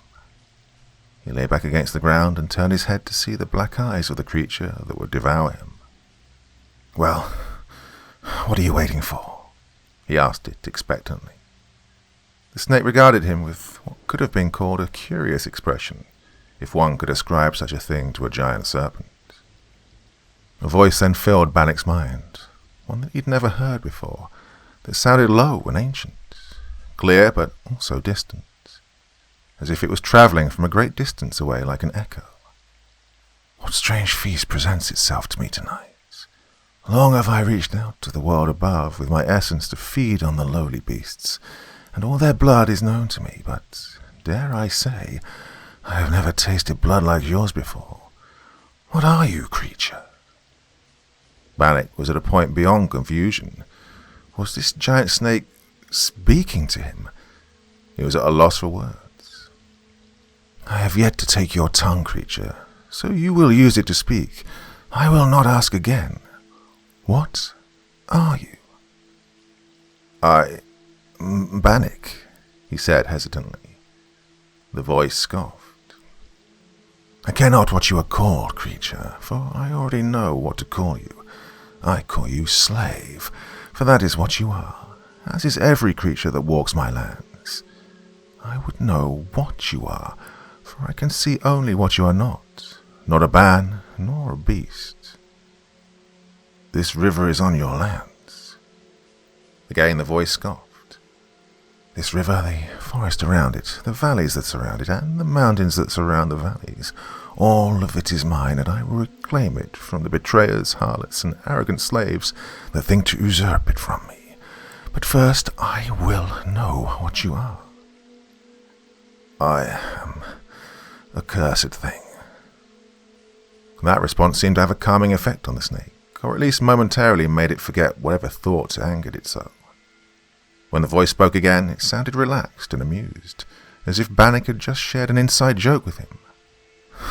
He lay back against the ground and turned his head to see the black eyes of the creature that would devour him. "Well, what are you waiting for?" he asked it expectantly. The snake regarded him with what could have been called a curious expression, if one could ascribe such a thing to a giant serpent. A voice then filled Bannock's mind, one that he'd never heard before, that sounded low and ancient, clear but also distant, as if it was travelling from a great distance away like an echo. "What strange feast presents itself to me tonight? Long have I reached out to the world above with my essence to feed on the lowly beasts, and all their blood is known to me, but, dare I say, I have never tasted blood like yours before. What are you, creature?" Bannock was at a point beyond confusion. Was this giant snake speaking to him? He was at a loss for words. "I have yet to take your tongue, creature, so you will use it to speak. I will not ask again. What are you?" Bannock," he said hesitantly. The voice scoffed. "I care not what you are called, creature, for I already know what to call you. I call you slave, for that is what you are, as is every creature that walks my lands. I would know what you are, for I can see only what you are not a man, nor a beast. This river is on your lands." Again the voice scoffed. "This river, the forest around it, the valleys that surround it, and the mountains that surround the valleys, all of it is mine, and I will reclaim it from the betrayers, harlots, and arrogant slaves that think to usurp it from me. But first I will know what you are." "I am a cursed thing." That response seemed to have a calming effect on the snake, or at least momentarily made it forget whatever thoughts angered it so. When the voice spoke again, it sounded relaxed and amused, as if Bannock had just shared an inside joke with him.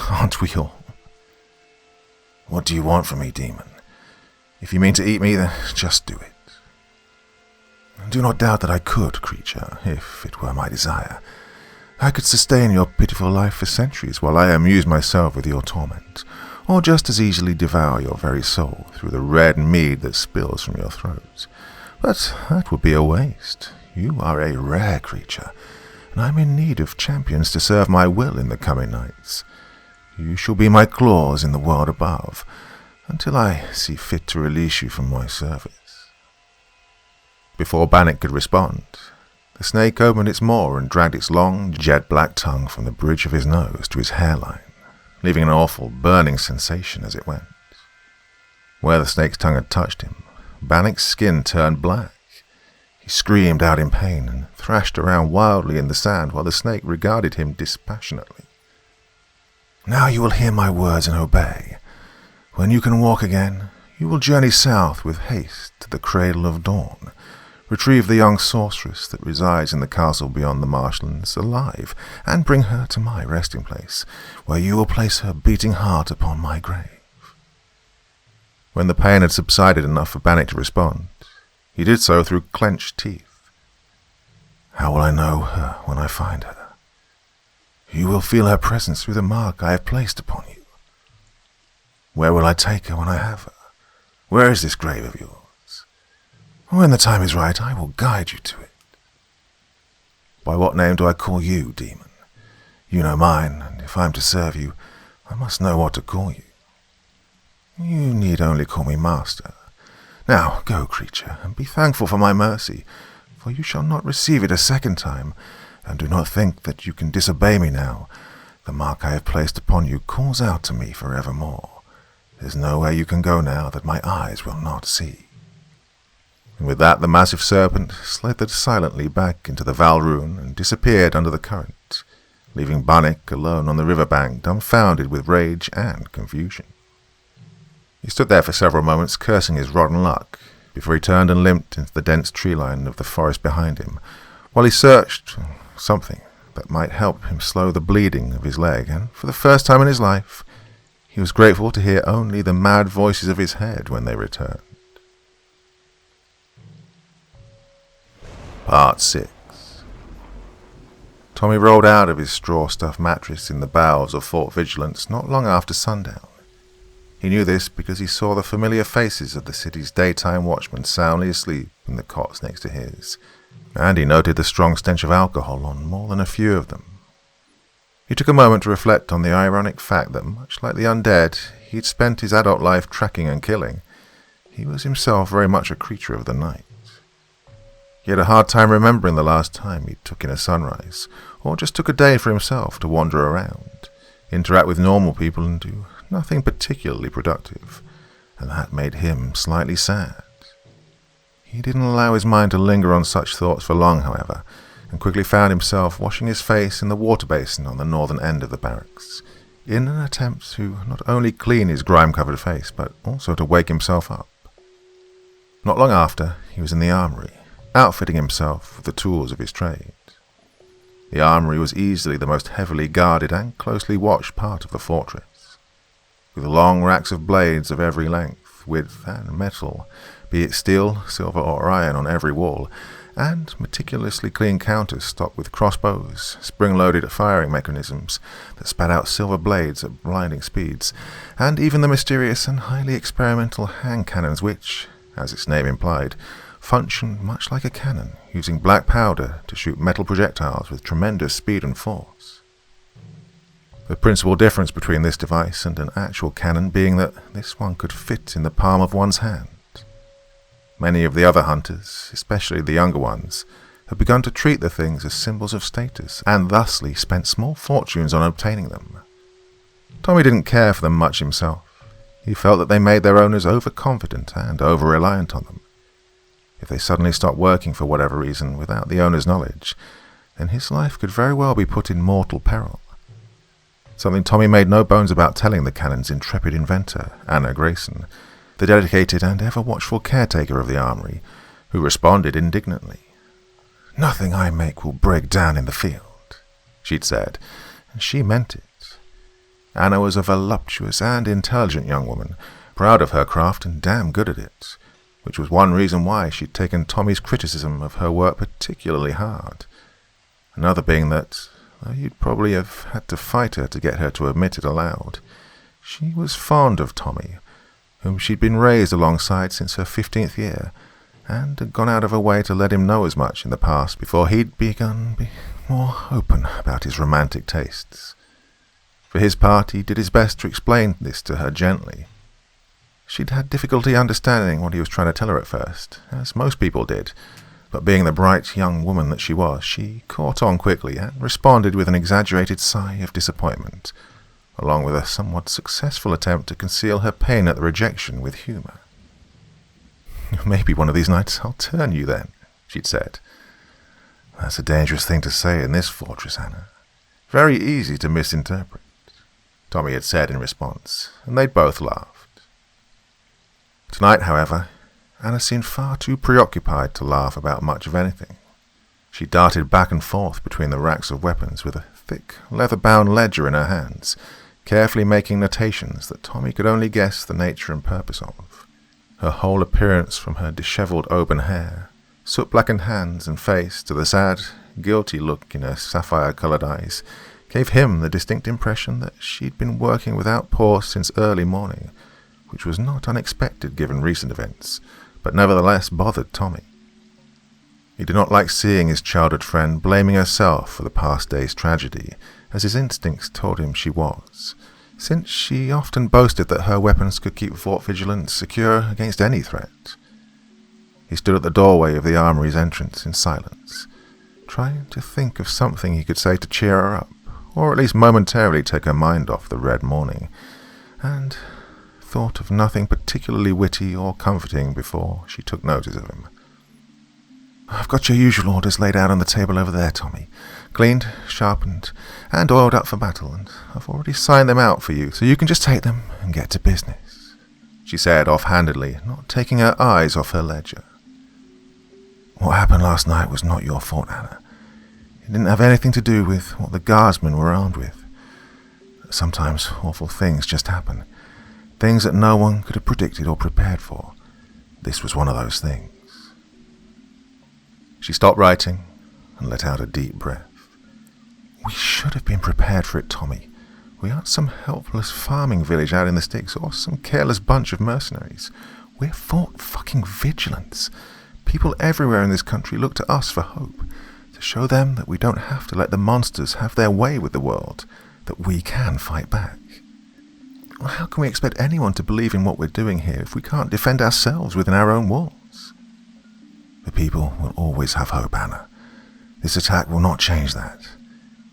Aren't we all? What do you want from me, demon? If you mean to eat me, then just do it. Do not doubt that I could, creature, if it were my desire. I could sustain your pitiful life for centuries while I amuse myself with your torment, or just as easily devour your very soul through the red mead that spills from your throat. But that would be a waste. You are a rare creature, and I am in need of champions to serve my will in the coming nights. You shall be my claws in the world above, until I see fit to release you from my service. Before Bannock could respond, the snake opened its maw and dragged its long, jet-black tongue from the bridge of his nose to his hairline, leaving an awful, burning sensation as it went. Where the snake's tongue had touched him, Bannock's skin turned black. He screamed out in pain and thrashed around wildly in the sand while the snake regarded him dispassionately. Now you will hear my words and obey. When you can walk again, you will journey south with haste to the Cradle of Dawn, retrieve the young sorceress that resides in the castle beyond the marshlands alive, and bring her to my resting place, where you will place her beating heart upon my grave. When the pain had subsided enough for Bannock to respond, he did so through clenched teeth. How will I know her when I find her? You will feel her presence through the mark I have placed upon you. Where will I take her when I have her? Where is this grave of yours? When the time is right, I will guide you to it. By what name do I call you, demon? You know mine, and if I am to serve you, I must know what to call you. You need only call me master. Now go, creature, and be thankful for my mercy, for you shall not receive it a second time, and do not think that you can disobey me now. The mark I have placed upon you calls out to me forevermore. There's nowhere you can go now that my eyes will not see. And with that the massive serpent slithered silently back into the Valrune and disappeared under the current, leaving Bannock alone on the riverbank, dumbfounded with rage and confusion. He stood there for several moments, cursing his rotten luck, before he turned and limped into the dense tree line of the forest behind him, while he searched for something that might help him slow the bleeding of his leg, and for the first time in his life, he was grateful to hear only the mad voices of his head when they returned. Part 6. Tommy rolled out of his straw-stuffed mattress in the bowels of Fort Vigilance not long after sundown. He knew this because he saw the familiar faces of the city's daytime watchmen soundly asleep in the cots next to his, and he noted the strong stench of alcohol on more than a few of them. He took a moment to reflect on the ironic fact that, much like the undead he'd spent his adult life tracking and killing, he was himself very much a creature of the night. He had a hard time remembering the last time he took in a sunrise, or just took a day for himself to wander around, interact with normal people and do nothing particularly productive, and that made him slightly sad. He didn't allow his mind to linger on such thoughts for long, however, and quickly found himself washing his face in the water basin on the northern end of the barracks, in an attempt to not only clean his grime-covered face, but also to wake himself up. Not long after, he was in the armory, outfitting himself with the tools of his trade. The armory was easily the most heavily guarded and closely watched part of the fortress, with long racks of blades of every length, width, and metal, be it steel, silver, or iron on every wall, and meticulously clean counters stocked with crossbows, spring-loaded firing mechanisms that spat out silver blades at blinding speeds, and even the mysterious and highly experimental hand cannons which, as its name implied, functioned much like a cannon, using black powder to shoot metal projectiles with tremendous speed and force. The principal difference between this device and an actual cannon being that this one could fit in the palm of one's hand. Many of the other hunters, especially the younger ones, had begun to treat the things as symbols of status, and thusly spent small fortunes on obtaining them. Tommy didn't care for them much himself. He felt that they made their owners overconfident and over-reliant on them. If they suddenly stopped working for whatever reason without the owner's knowledge, then his life could very well be put in mortal peril. Something Tommy made no bones about telling the cannon's intrepid inventor, Anna Grayson, the dedicated and ever-watchful caretaker of the armory, who responded indignantly. "Nothing I make will break down in the field," she'd said, and she meant it. Anna was a voluptuous and intelligent young woman, proud of her craft and damn good at it, which was one reason why she'd taken Tommy's criticism of her work particularly hard. Another being that, though you'd probably have had to fight her to get her to admit it aloud, she was fond of Tommy, whom she'd been raised alongside since her 15th year, and had gone out of her way to let him know as much in the past before he'd begun be more open about his romantic tastes. For his part, he did his best to explain this to her gently. She'd had difficulty understanding what he was trying to tell her at first, as most people did, but being the bright young woman that she was, she caught on quickly and responded with an exaggerated sigh of disappointment, along with a somewhat successful attempt to conceal her pain at the rejection with humour. "Maybe one of these nights I'll turn you then," she'd said. "That's a dangerous thing to say in this fortress, Anna. Very easy to misinterpret," Tommy had said in response, and they'd both laughed. Tonight, however, Anna seemed far too preoccupied to laugh about much of anything. She darted back and forth between the racks of weapons with a thick, leather-bound ledger in her hands, carefully making notations that Tommy could only guess the nature and purpose of. Her whole appearance, from her dishevelled auburn hair, soot-blackened hands and face, to the sad, guilty look in her sapphire-coloured eyes, gave him the distinct impression that she'd been working without pause since early morning, which was not unexpected given recent events, but nevertheless bothered Tommy. He did not like seeing his childhood friend blaming herself for the past day's tragedy, as his instincts told him she was, since she often boasted that her weapons could keep Fort Vigilant secure against any threat. He stood at the doorway of the armory's entrance in silence, trying to think of something he could say to cheer her up, or at least momentarily take her mind off the red morning, and thought of nothing particularly witty or comforting before she took notice of him. "I've got your usual orders laid out on the table over there, Tommy. Cleaned, sharpened, and oiled up for battle, and I've already signed them out for you, so you can just take them and get to business," she said offhandedly, not taking her eyes off her ledger. "What happened last night was not your fault, Anna. It didn't have anything to do with what the guardsmen were armed with. Sometimes awful things just happen. Things that no one could have predicted or prepared for. This was one of those things." She stopped writing and let out a deep breath. "We should have been prepared for it, Tommy. We aren't some helpless farming village out in the sticks or some careless bunch of mercenaries. We're Fort fucking Vigilance. People everywhere in this country look to us for hope, to show them that we don't have to let the monsters have their way with the world, that we can fight back. How can we expect anyone to believe in what we're doing here if we can't defend ourselves within our own walls? The people will always have hope, Anna. This attack will not change that.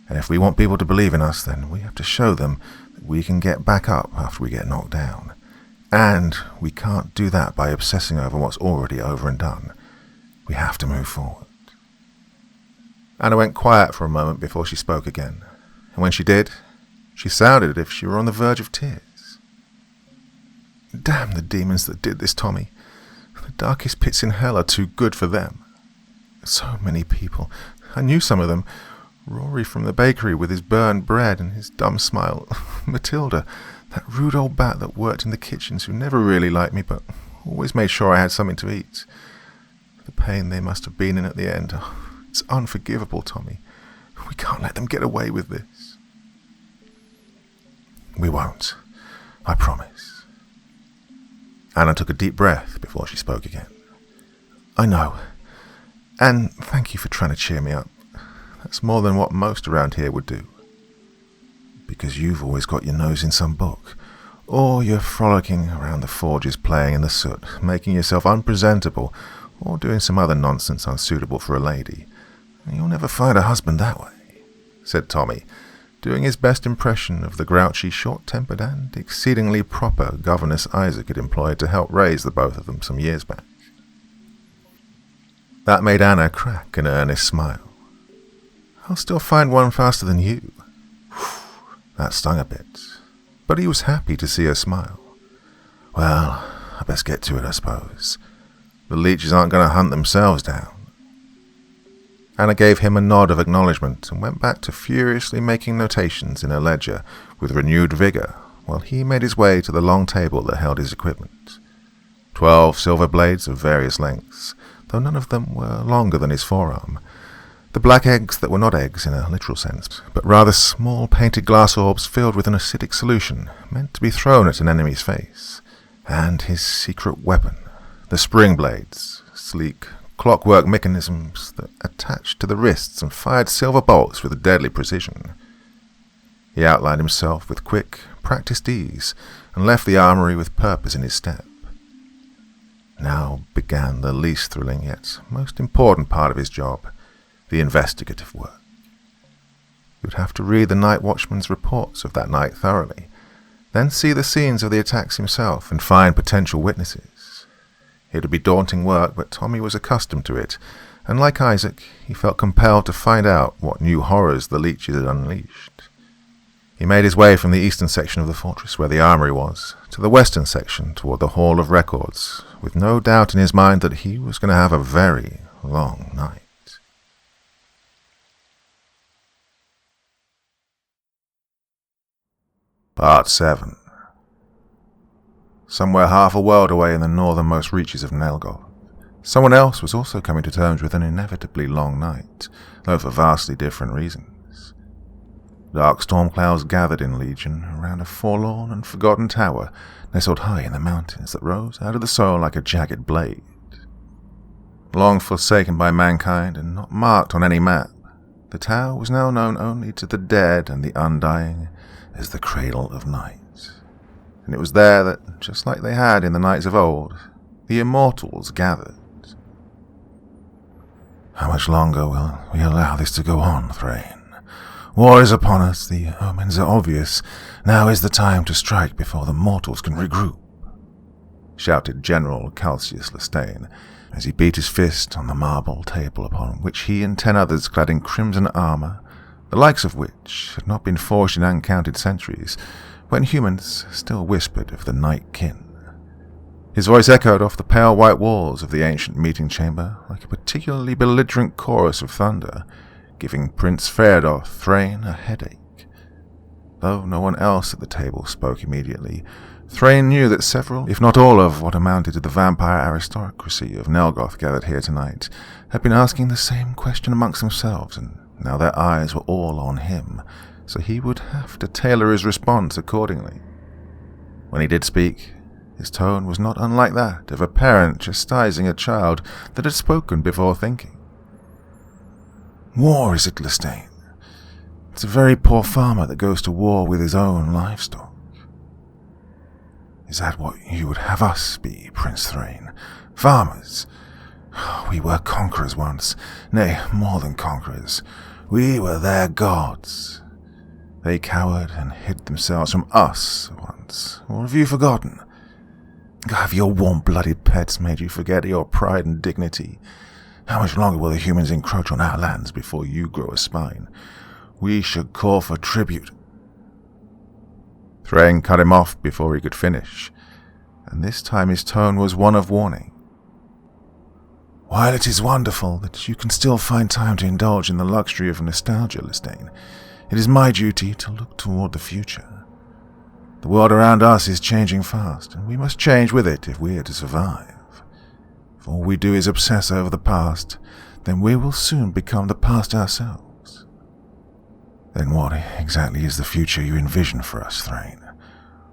And if we want people to believe in us, then we have to show them that we can get back up after we get knocked down. And we can't do that by obsessing over what's already over and done. We have to move forward." Anna went quiet for a moment before she spoke again, and when she did, she sounded as if she were on the verge of tears. "Damn the demons that did this, Tommy. The darkest pits in hell are too good for them. So many people. I knew some of them. Rory from the bakery with his burned bread and his dumb smile. Matilda, that rude old bat that worked in the kitchens who never really liked me but always made sure I had something to eat. The pain they must have been in at the end. Oh, it's unforgivable, Tommy. We can't let them get away with this." "We won't. I promise." Anna took a deep breath before she spoke again. "I know. And thank you for trying to cheer me up. That's more than what most around here would do. Because you've always got your nose in some book, or you're frolicking around the forges playing in the soot, making yourself unpresentable, or doing some other nonsense unsuitable for a lady. You'll never find a husband that way," said Tommy, doing his best impression of the grouchy, short-tempered and exceedingly proper governess Isaac had employed to help raise the both of them some years back. That made Anna crack an earnest smile. "I'll still find one faster than you." That stung a bit, but he was happy to see her smile. "Well, I best get to it, I suppose. The leeches aren't going to hunt themselves down. Anna gave him a nod of acknowledgement and went back to furiously making notations in her ledger with renewed vigour, while he made his way to the long table that held his equipment. 12 silver blades of various lengths, though none of them were longer than his forearm. The black eggs that were not eggs in a literal sense, but rather small painted glass orbs filled with an acidic solution, meant to be thrown at an enemy's face. And his secret weapon, the spring blades, sleek clockwork mechanisms that attached to the wrists and fired silver bolts with deadly precision. He outlined himself with quick, practiced ease, and left the armory with purpose in his step. Now began the least thrilling yet most important part of his job, the investigative work. He would have to read the night watchman's reports of that night thoroughly, then see the scenes of the attacks himself and find potential witnesses. It would be daunting work, but Tommy was accustomed to it, and like Isaac, he felt compelled to find out what new horrors the leeches had unleashed. He made his way from the eastern section of the fortress, where the armory was, to the western section toward the Hall of Records, with no doubt in his mind that he was going to have a very long night. Part 7. Somewhere half a world away in the northernmost reaches of Nelgoth, someone else was also coming to terms with an inevitably long night, though for vastly different reasons. Dark storm clouds gathered in legion around a forlorn and forgotten tower nestled high in the mountains that rose out of the soil like a jagged blade. Long forsaken by mankind and not marked on any map, the tower was now known only to the dead and the undying as the Cradle of Night. And it was there that, just like they had in the nights of old, the immortals gathered. How much longer will we allow this to go on, Thrain? War is upon us, the omens are obvious. Now is the time to strike before the mortals can regroup, shouted General Calcius Lestane, as he beat his fist on the marble table upon which he and 10 others clad in crimson armour, the likes of which had not been forged in uncounted centuries, when humans still whispered of the Night Kin. His voice echoed off the pale white walls of the ancient meeting chamber like a particularly belligerent chorus of thunder, giving Prince Feodor Thrain a headache. Though no one else at the table spoke immediately, Thrain knew that several, if not all of what amounted to the vampire aristocracy of Nelgoth gathered here tonight, had been asking the same question amongst themselves, and now their eyes were all on him, so he would have to tailor his response accordingly. When he did speak, his tone was not unlike that of a parent chastising a child that had spoken before thinking. War, is it, Lestane? It's a very poor farmer that goes to war with his own livestock. Is that what you would have us be, Prince Thrain? Farmers? We were conquerors once, nay, more than conquerors. We were their gods. They cowered and hid themselves from us once, or have you forgotten? Have your warm-blooded pets made you forget your pride and dignity? How much longer will the humans encroach on our lands before you grow a spine? We should call for tribute. Thrain cut him off before he could finish, and this time his tone was one of warning. While it is wonderful that you can still find time to indulge in the luxury of nostalgia, Lestane, it is my duty to look toward the future. The world around us is changing fast, and we must change with it if we are to survive. If all we do is obsess over the past, then we will soon become the past ourselves. Then what exactly is the future you envision for us, Thrain?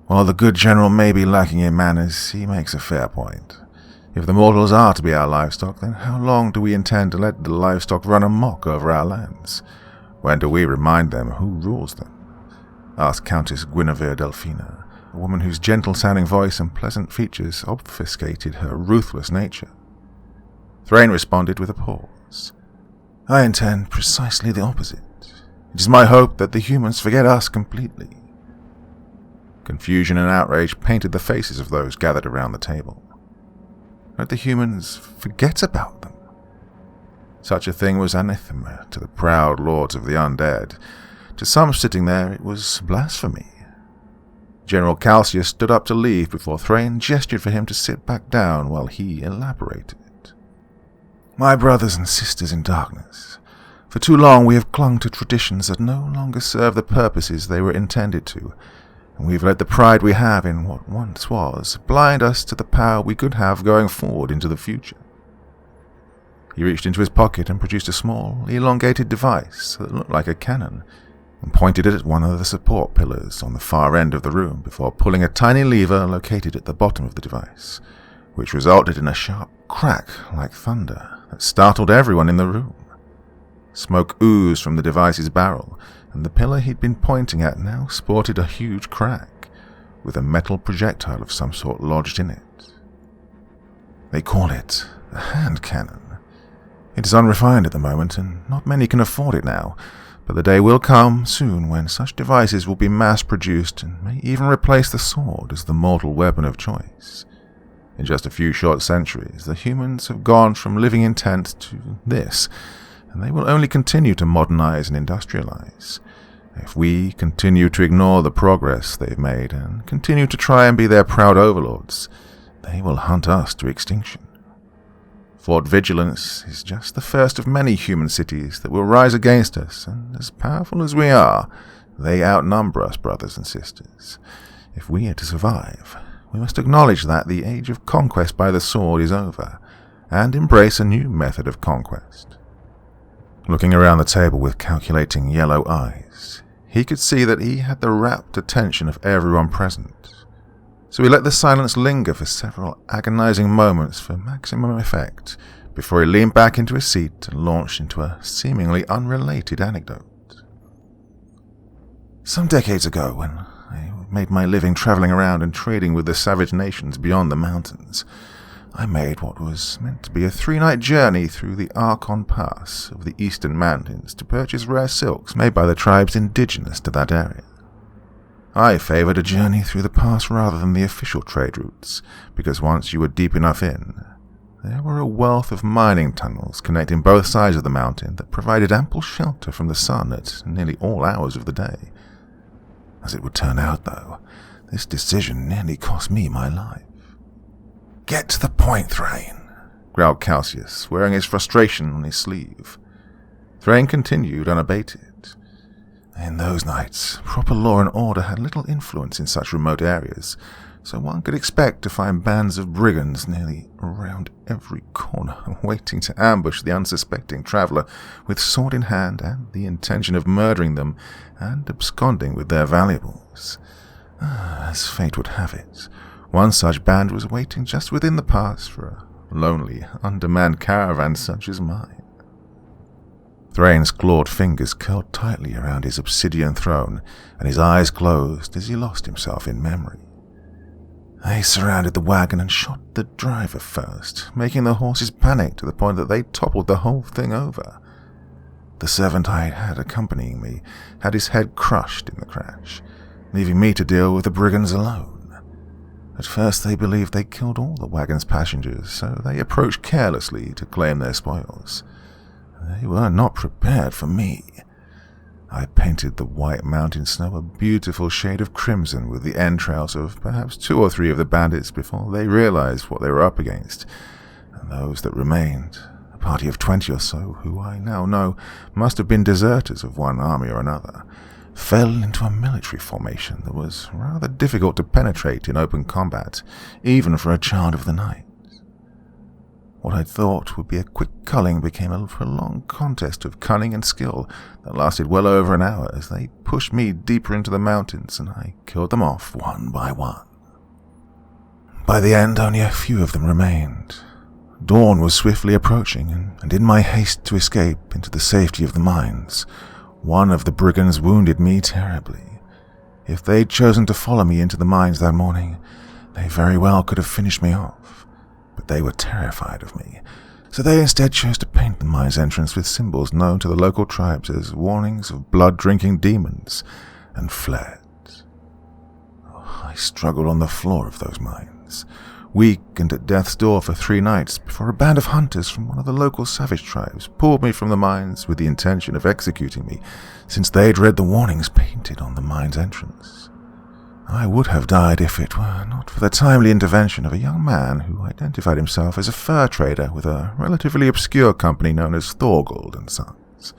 While the good general may be lacking in manners, he makes a fair point. If the mortals are to be our livestock, then how long do we intend to let the livestock run amok over our lands? When do we remind them who rules them? Asked Countess Guinevere Delphina, a woman whose gentle-sounding voice and pleasant features obfuscated her ruthless nature. Thrain responded with a pause. I intend precisely the opposite. It is my hope that the humans forget us completely. Confusion and outrage painted the faces of those gathered around the table. Let the humans forget about them. Such a thing was anathema to the proud lords of the undead. To some sitting there it was blasphemy. General Calcius stood up to leave before Thrain gestured for him to sit back down while he elaborated. My brothers and sisters in darkness, for too long we have clung to traditions that no longer serve the purposes they were intended to, and we've let the pride we have in what once was blind us to the power we could have going forward into the future. He reached into his pocket and produced a small, elongated device that looked like a cannon, and pointed it at one of the support pillars on the far end of the room before pulling a tiny lever located at the bottom of the device, which resulted in a sharp crack like thunder that startled everyone in the room. Smoke oozed from the device's barrel, and the pillar he'd been pointing at now sported a huge crack, with a metal projectile of some sort lodged in it. They call it a hand cannon. It is unrefined at the moment, and not many can afford it now, but the day will come soon when such devices will be mass-produced and may even replace the sword as the mortal weapon of choice. In just a few short centuries, the humans have gone from living in tents to this, and they will only continue to modernize and industrialize. If we continue to ignore the progress they've made and continue to try and be their proud overlords, they will hunt us to extinction. Fort Vigilance is just the first of many human cities that will rise against us, and as powerful as we are, they outnumber us, brothers and sisters. If we are to survive, we must acknowledge that the age of conquest by the sword is over, and embrace a new method of conquest. Looking around the table with calculating yellow eyes, he could see that he had the rapt attention of everyone present. So he let the silence linger for several agonizing moments for maximum effect before he leaned back into his seat and launched into a seemingly unrelated anecdote. Some decades ago, when I made my living traveling around and trading with the savage nations beyond the mountains, I made what was meant to be a 3-night journey through the Archon Pass of the eastern mountains to purchase rare silks made by the tribes indigenous to that area. I favored a journey through the pass rather than the official trade routes, because once you were deep enough in, there were a wealth of mining tunnels connecting both sides of the mountain that provided ample shelter from the sun at nearly all hours of the day. As it would turn out, though, this decision nearly cost me my life. Get to the point, Thrain, growled Calcius, wearing his frustration on his sleeve. Thrain continued unabated. In those nights, proper law and order had little influence in such remote areas, so one could expect to find bands of brigands nearly around every corner, waiting to ambush the unsuspecting traveller with sword in hand and the intention of murdering them and absconding with their valuables. As fate would have it, one such band was waiting just within the pass for a lonely, undermanned caravan such as mine. Thrain's clawed fingers curled tightly around his obsidian throne, and his eyes closed as he lost himself in memory. They surrounded the wagon and shot the driver first, making the horses panic to the point that they toppled the whole thing over. The servant I had accompanying me had his head crushed in the crash, leaving me to deal with the brigands alone. At first they believed they killed all the wagon's passengers, so they approached carelessly to claim their spoils. They were not prepared for me. I painted the white mountain snow a beautiful shade of crimson with the entrails of perhaps 2 or 3 of the bandits before they realized what they were up against, and those that remained, a party of 20 or so, who I now know must have been deserters of one army or another, fell into a military formation that was rather difficult to penetrate in open combat, even for a child of the night. What I thought would be a quick culling became a prolonged contest of cunning and skill that lasted well over an hour as they pushed me deeper into the mountains and I killed them off one by one. By the end, only a few of them remained. Dawn was swiftly approaching, and in my haste to escape into the safety of the mines, one of the brigands wounded me terribly. If they'd chosen to follow me into the mines that morning, they very well could have finished me off. But they were terrified of me, so they instead chose to paint the mine's entrance with symbols known to the local tribes as warnings of blood-drinking demons, and fled. I struggled on the floor of those mines, weak and at death's door for 3 nights, before a band of hunters from one of the local savage tribes pulled me from the mines with the intention of executing me, since they'd read the warnings painted on the mine's entrance. I would have died if it were not for the timely intervention of a young man who identified himself as a fur trader with a relatively obscure company known as Thorgold and Sons.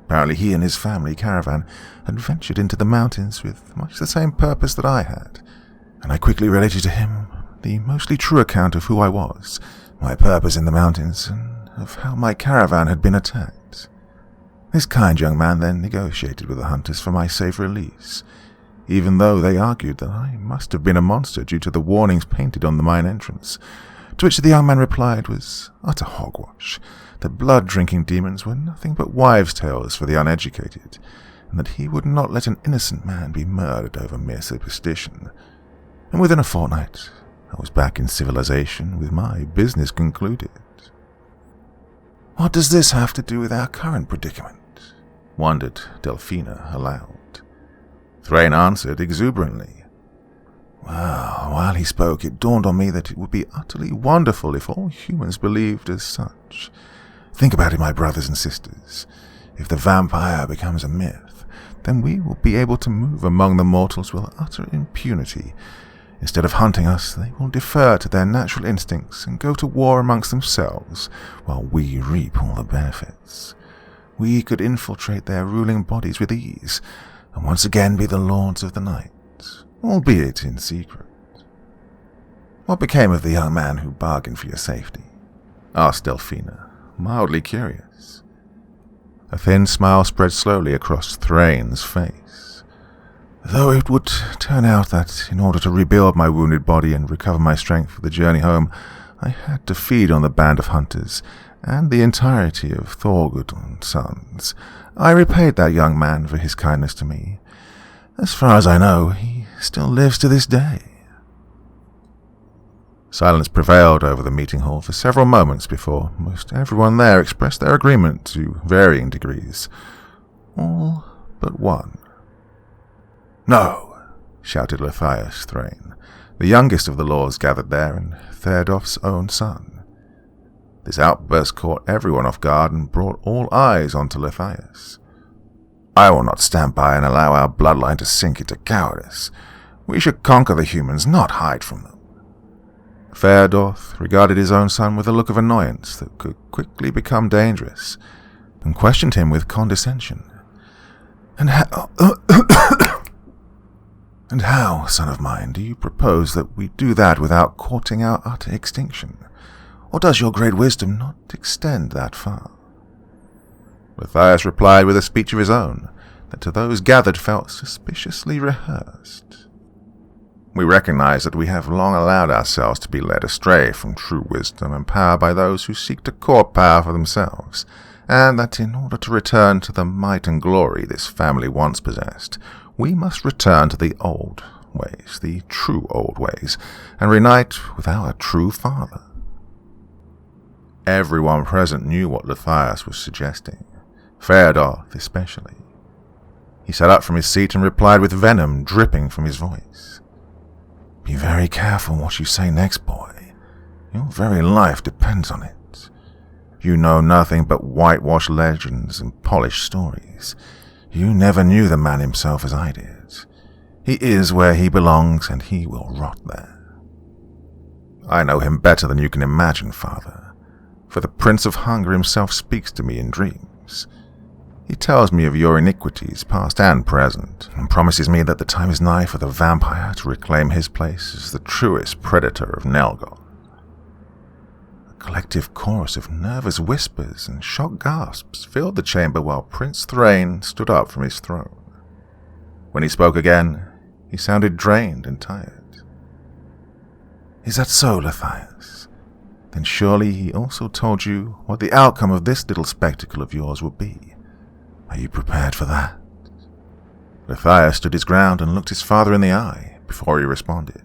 Apparently he and his family caravan had ventured into the mountains with much the same purpose that I had, and I quickly related to him the mostly true account of who I was, my purpose in the mountains, and of how my caravan had been attacked. This kind young man then negotiated with the hunters for my safe release, even though they argued that I must have been a monster due to the warnings painted on the mine entrance, to which the young man replied was utter hogwash, that blood-drinking demons were nothing but wives' tales for the uneducated, and that he would not let an innocent man be murdered over mere superstition. And within a fortnight, I was back in civilization with my business concluded. "What does this have to do with our current predicament?" wondered Delphina aloud. Thrain answered exuberantly. Well, while he spoke, it dawned on me that it would be utterly wonderful if all humans believed as such. Think about it, my brothers and sisters. If the vampire becomes a myth, then we will be able to move among the mortals with utter impunity. Instead of hunting us, they will defer to their natural instincts and go to war amongst themselves, while we reap all the benefits. We could infiltrate their ruling bodies with ease, and once again be the lords of the night, albeit in secret. "What became of the young man who bargained for your safety?" asked Delphina, mildly curious. A thin smile spread slowly across Thrain's face. "Though it would turn out that in order to rebuild my wounded body and recover my strength for the journey home, I had to feed on the band of hunters and the entirety of Thorgold and Sons, I repaid that young man for his kindness to me. As far as I know, he still lives to this day." Silence prevailed over the meeting hall for several moments before most everyone there expressed their agreement to varying degrees. All but one. "No!" shouted Lithias Thrain, the youngest of the lords gathered there and Theodof's own son. This outburst caught everyone off guard and brought all eyes onto Lithias. "I will not stand by and allow our bloodline to sink into cowardice. We should conquer the humans, not hide from them." Theodoth regarded his own son with a look of annoyance that could quickly become dangerous, and questioned him with condescension. And how, son of mine, do you propose that we do that without courting our utter extinction? Or does your great wisdom not extend that far?" Lithias replied with a speech of his own that to those gathered felt suspiciously rehearsed. "We recognize that we have long allowed ourselves to be led astray from true wisdom and power by those who seek to court power for themselves, and that in order to return to the might and glory this family once possessed, we must return to the old ways, the true old ways, and reunite with our true father." Everyone present knew what Lithias was suggesting, Theodoth especially. He sat up from his seat and replied with venom dripping from his voice. "Be very careful what you say next, boy. Your very life depends on it. You know nothing but whitewashed legends and polished stories. You never knew the man himself as I did. He is where he belongs, and he will rot there. I know him better than you can imagine, father, for the Prince of Hunger himself speaks to me in dreams. He tells me of your iniquities, past and present, and promises me that the time is nigh for the vampire to reclaim his place as the truest predator of Nelgoth." A collective chorus of nervous whispers and shocked gasps filled the chamber while Prince Thrain stood up from his throne. When he spoke again, he sounded drained and tired. "Is that so, Lithias? Then surely he also told you what the outcome of this little spectacle of yours will be. Are you prepared for that?" Lithias stood his ground and looked his father in the eye before he responded.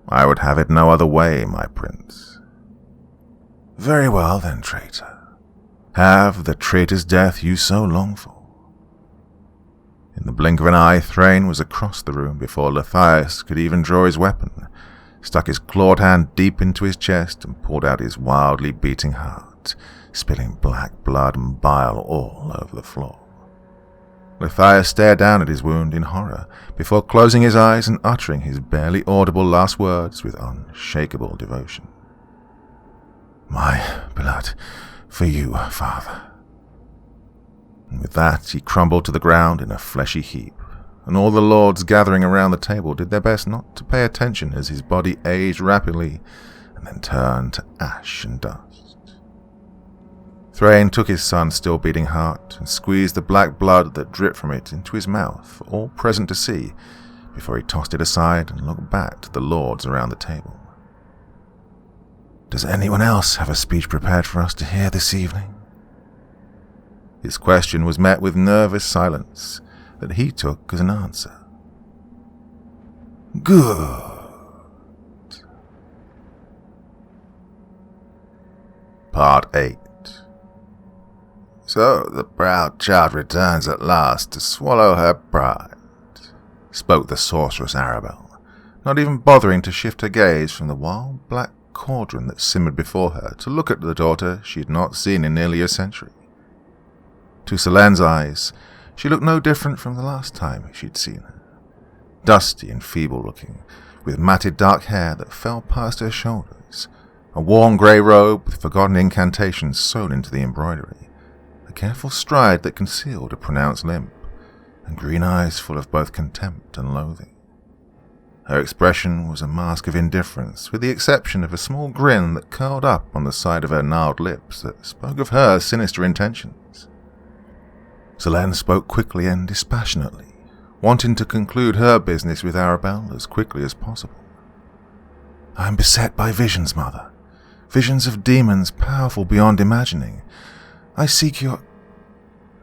"I would have it no other way, my prince." "Very well then, traitor. Have the traitor's death you so long for." In the blink of an eye, Thrain was across the room before Lithias could even draw his weapon, stuck his clawed hand deep into his chest and pulled out his wildly beating heart, spilling black blood and bile all over the floor. Matthias stared down at his wound in horror, before closing his eyes and uttering his barely audible last words with unshakable devotion. "My blood for you, Father." And with that he crumbled to the ground in a fleshy heap, and all the lords gathering around the table did their best not to pay attention as his body aged rapidly and then turned to ash and dust. Thrain took his son's still beating heart and squeezed the black blood that dripped from it into his mouth for all present to see, before he tossed it aside and looked back to the lords around the table. "Does anyone else have a speech prepared for us to hear this evening?" His question was met with nervous silence that he took as an answer. "Good." Part 8. "So the proud child returns at last to swallow her pride," spoke the sorceress Arabelle, not even bothering to shift her gaze from the wild black cauldron that simmered before her to look at the daughter she had not seen in nearly a century. To Selene's eyes, she looked no different from the last time she'd seen her. Dusty and feeble-looking, with matted dark hair that fell past her shoulders, a worn grey robe with forgotten incantations sewn into the embroidery, a careful stride that concealed a pronounced limp, and green eyes full of both contempt and loathing. Her expression was a mask of indifference, with the exception of a small grin that curled up on the side of her gnarled lips that spoke of her sinister intentions. Selene spoke quickly and dispassionately, wanting to conclude her business with Arabelle as quickly as possible. "I am beset by visions, Mother. Visions of demons powerful beyond imagining. I seek your—"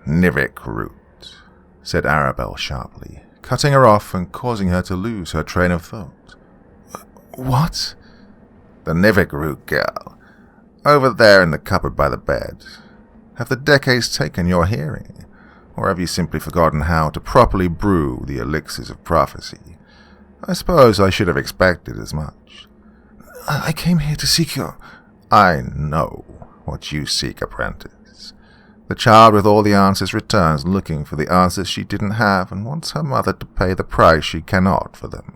"Nivik root," said Arabelle sharply, cutting her off and causing her to lose her train of thought. "What?" "The Nivik root, girl. Over there in the cupboard by the bed. Have the decades taken your hearing? Or have you simply forgotten how to properly brew the elixirs of prophecy? I suppose I should have expected as much." "I came here to seek your—" "I know what you seek, apprentice. The child with all the answers returns looking for the answers she didn't have and wants her mother to pay the price she cannot for them.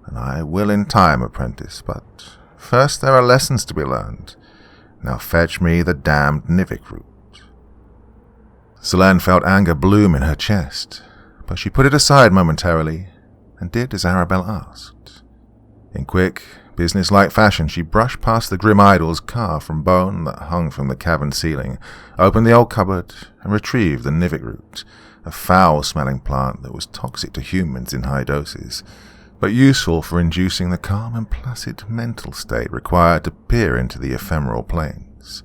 And I will in time, apprentice, but first there are lessons to be learned. Now fetch me the damned Nivik root." Selene felt anger bloom in her chest, but she put it aside momentarily and did as Arabelle asked. In quick, business-like fashion, she brushed past the grim idols carved from bone that hung from the cavern ceiling, opened the old cupboard, and retrieved the Nivik root, a foul-smelling plant that was toxic to humans in high doses, but useful for inducing the calm and placid mental state required to peer into the ephemeral planes.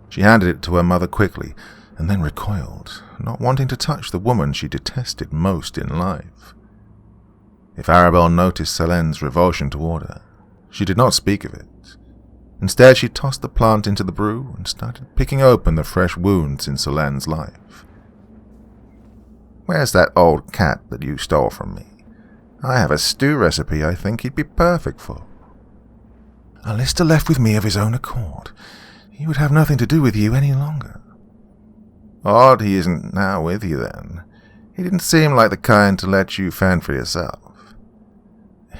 She handed it to her mother quickly, and then recoiled, not wanting to touch the woman she detested most in life. If Arabelle noticed Selene's revulsion toward her, she did not speak of it. Instead, she tossed the plant into the brew and started picking open the fresh wounds in Selene's life. "Where's that old cat that you stole from me? I have a stew recipe I think he'd be perfect for." "Alistair left with me of his own accord. He would have nothing to do with you any longer." "Odd he isn't now with you, then. He didn't seem like the kind to let you fend for yourself."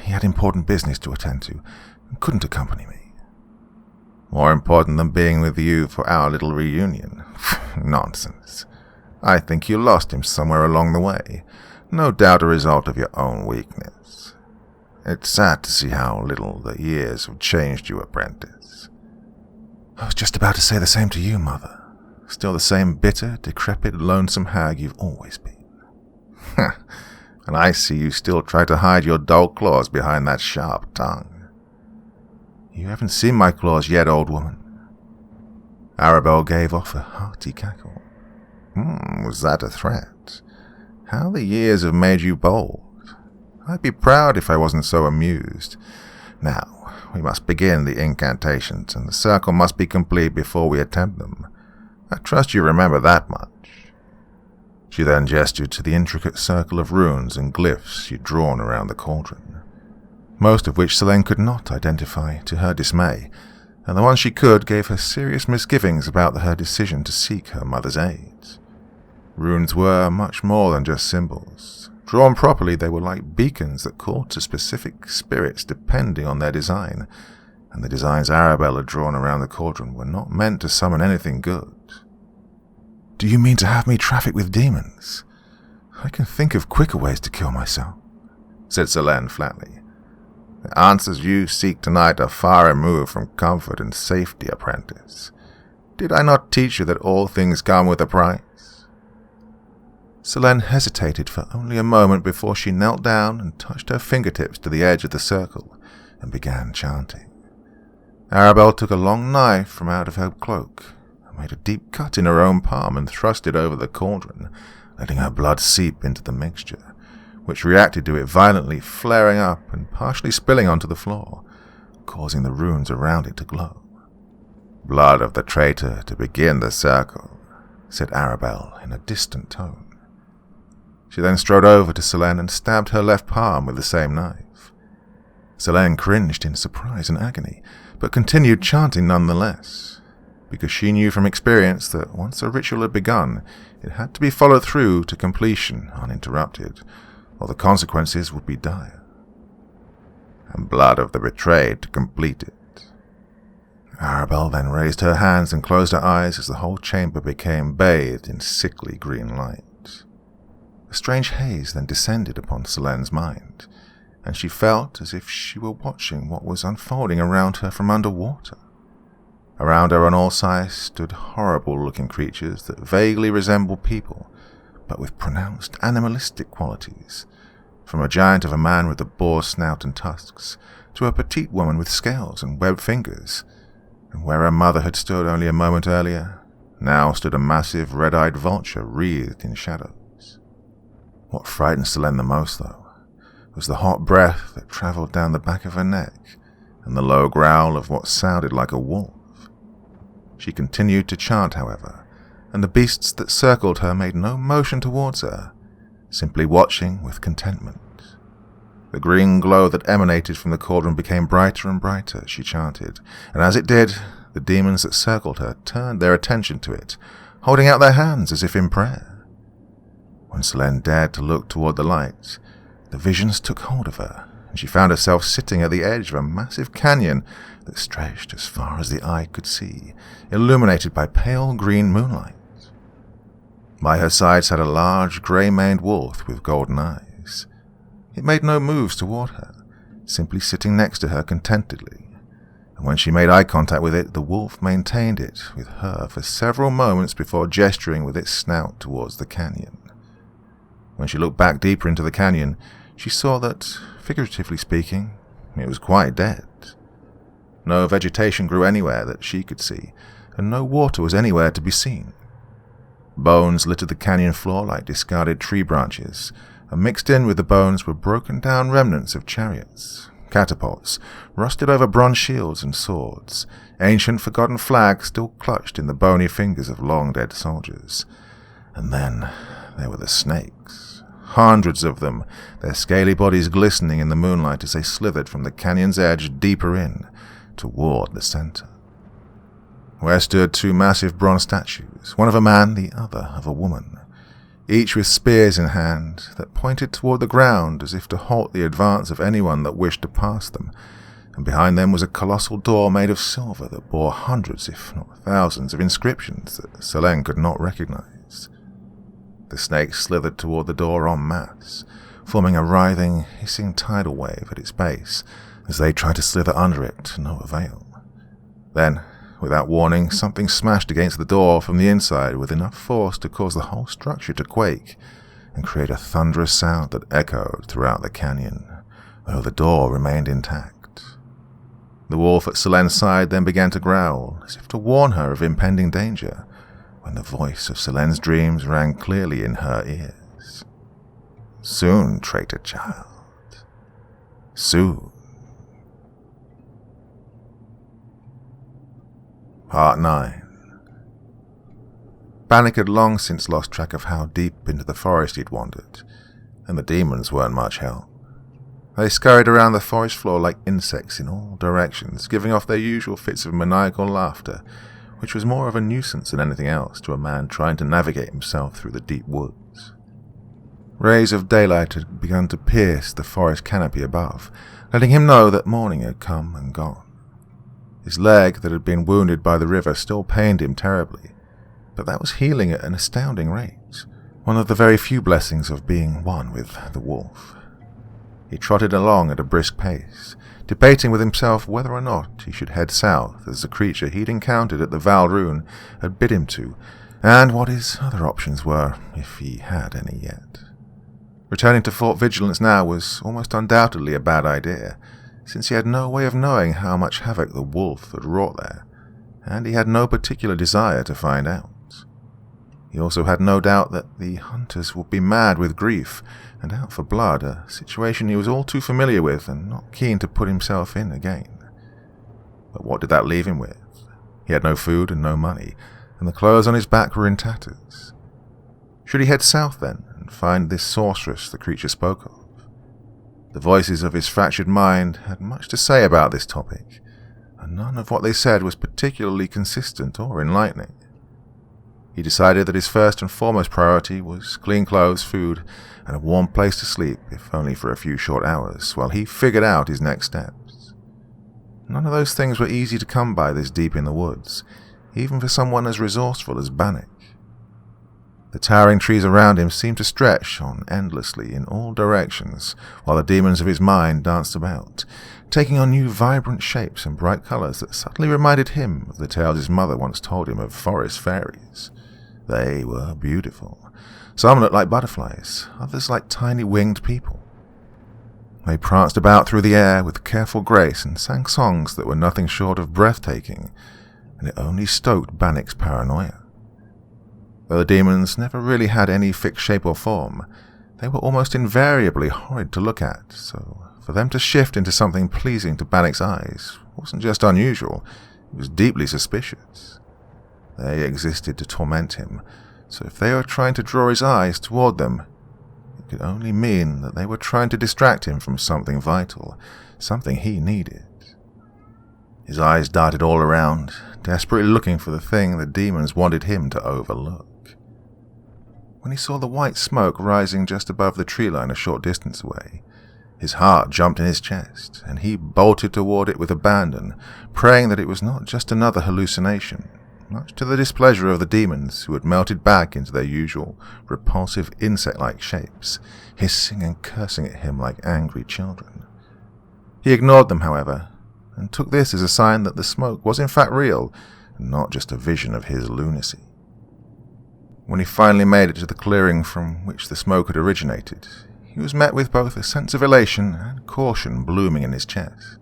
"He had important business to attend to and couldn't accompany me." "More important than being with you for our little reunion? Nonsense. I think you lost him somewhere along the way, no doubt a result of your own weakness. It's sad to see how little the years have changed you, apprentice." "I was just about to say the same to you, Mother. Still the same bitter, decrepit, lonesome hag you've always been." "And I see you still try to hide your dull claws behind that sharp tongue." "You haven't seen my claws yet, old woman." Arabelle gave off a hearty cackle. Was that a threat? How the years have made you bold. I'd be proud if I wasn't so amused. Now, we must begin the incantations, and the circle must be complete before we attempt them. I trust you remember that much." She then gestured to the intricate circle of runes and glyphs she'd drawn around the cauldron, most of which Selene could not identify to her dismay, and the ones she could gave her serious misgivings about her decision to seek her mother's aid. Runes were much more than just symbols. Drawn properly, they were like beacons that called to specific spirits depending on their design, and the designs Arabelle had drawn around the cauldron were not meant to summon anything good. "Do you mean to have me traffic with demons? I can think of quicker ways to kill myself," said Selene flatly. "The answers you seek tonight are far removed from comfort and safety, apprentice. Did I not teach you that all things come with a price?" Selene hesitated for only a moment before she knelt down and touched her fingertips to the edge of the circle and began chanting. Arabelle took a long knife from out of her cloak and made a deep cut in her own palm and thrust it over the cauldron, letting her blood seep into the mixture, which reacted to it violently, flaring up and partially spilling onto the floor, causing the runes around it to glow. "Blood of the traitor to begin the circle," said Arabelle in a distant tone. She then strode over to Selene and stabbed her left palm with the same knife. Selene cringed in surprise and agony, but continued chanting nonetheless, because she knew from experience that once a ritual had begun, it had to be followed through to completion uninterrupted, or the consequences would be dire. "And blood of the betrayed to complete it." Arabelle then raised her hands and closed her eyes as the whole chamber became bathed in sickly green light. A strange haze then descended upon Selene's mind, and she felt as if she were watching what was unfolding around her from underwater. Around her on all sides stood horrible-looking creatures that vaguely resembled people, but with pronounced animalistic qualities, from a giant of a man with a boar's snout and tusks, to a petite woman with scales and webbed fingers, and where her mother had stood only a moment earlier, now stood a massive red-eyed vulture wreathed in shadows. What frightened Selene the most, though, was the hot breath that travelled down the back of her neck and the low growl of what sounded like a wolf. She continued to chant, however, and the beasts that circled her made no motion towards her, simply watching with contentment. The green glow that emanated from the cauldron became brighter and brighter, she chanted, and as it did, the demons that circled her turned their attention to it, holding out their hands as if in prayer. When Selene dared to look toward the light, the visions took hold of her, and she found herself sitting at the edge of a massive canyon that stretched as far as the eye could see, illuminated by pale green moonlight. By her side sat a large, grey-maned wolf with golden eyes. It made no moves toward her, simply sitting next to her contentedly, and when she made eye contact with it, the wolf maintained it with her for several moments before gesturing with its snout towards the canyon. When she looked back deeper into the canyon, she saw that, figuratively speaking, it was quite dead. No vegetation grew anywhere that she could see, and no water was anywhere to be seen. Bones littered the canyon floor like discarded tree branches, and mixed in with the bones were broken-down remnants of chariots, catapults, rusted-over bronze shields and swords, ancient forgotten flags still clutched in the bony fingers of long-dead soldiers. And then there were the snakes. Hundreds of them, their scaly bodies glistening in the moonlight as they slithered from the canyon's edge deeper in, toward the center, where stood two massive bronze statues, one of a man, the other of a woman, each with spears in hand that pointed toward the ground as if to halt the advance of anyone that wished to pass them, and behind them was a colossal door made of silver that bore hundreds, if not thousands, of inscriptions that Selene could not recognize. The snakes slithered toward the door en masse, forming a writhing, hissing tidal wave at its base as they tried to slither under it to no avail. Then, without warning, something smashed against the door from the inside with enough force to cause the whole structure to quake and create a thunderous sound that echoed throughout the canyon, though the door remained intact. The wolf at Selene's side then began to growl, as if to warn her of impending danger, when the voice of Selene's dreams rang clearly in her ears. "Soon, traitor child. Soon." Part 9. Bannock had long since lost track of how deep into the forest he'd wandered, and the demons weren't much help. They scurried around the forest floor like insects in all directions, giving off their usual fits of maniacal laughter, which was more of a nuisance than anything else to a man trying to navigate himself through the deep woods. Rays of daylight had begun to pierce the forest canopy above, letting him know that morning had come and gone. His leg that had been wounded by the river still pained him terribly, but that was healing at an astounding rate, one of the very few blessings of being one with the wolf. He trotted along at a brisk pace, debating with himself whether or not he should head south as the creature he'd encountered at the Val Rune had bid him to, and what his other options were, if he had any yet. Returning to Fort Vigilance now was almost undoubtedly a bad idea, since he had no way of knowing how much havoc the wolf had wrought there, and he had no particular desire to find out. He also had no doubt that the hunters would be mad with grief and out for blood, a situation he was all too familiar with and not keen to put himself in again. But what did that leave him with? He had no food and no money, and the clothes on his back were in tatters. Should he head south then, and find this sorceress the creature spoke of? The voices of his fractured mind had much to say about this topic, and none of what they said was particularly consistent or enlightening. He decided that his first and foremost priority was clean clothes, food, and a warm place to sleep, if only for a few short hours, while he figured out his next steps. None of those things were easy to come by this deep in the woods, even for someone as resourceful as Bannock. The towering trees around him seemed to stretch on endlessly in all directions, while the demons of his mind danced about, taking on new vibrant shapes and bright colours that subtly reminded him of the tales his mother once told him of forest fairies. They were beautiful. Some looked like butterflies, others like tiny winged people. They pranced about through the air with careful grace and sang songs that were nothing short of breathtaking, and it only stoked Bannock's paranoia. Though the demons never really had any fixed shape or form, they were almost invariably horrid to look at, so for them to shift into something pleasing to Bannock's eyes wasn't just unusual, it was deeply suspicious. They existed to torment him, so if they were trying to draw his eyes toward them, it could only mean that they were trying to distract him from something vital, something he needed. His eyes darted all around, desperately looking for the thing the demons wanted him to overlook. When he saw the white smoke rising just above the tree line a short distance away, his heart jumped in his chest, and he bolted toward it with abandon, praying that it was not just another hallucination, much to the displeasure of the demons who had melted back into their usual repulsive insect-like shapes, hissing and cursing at him like angry children. He ignored them, however, and took this as a sign that the smoke was in fact real, and not just a vision of his lunacy. When he finally made it to the clearing from which the smoke had originated, he was met with both a sense of elation and caution blooming in his chest.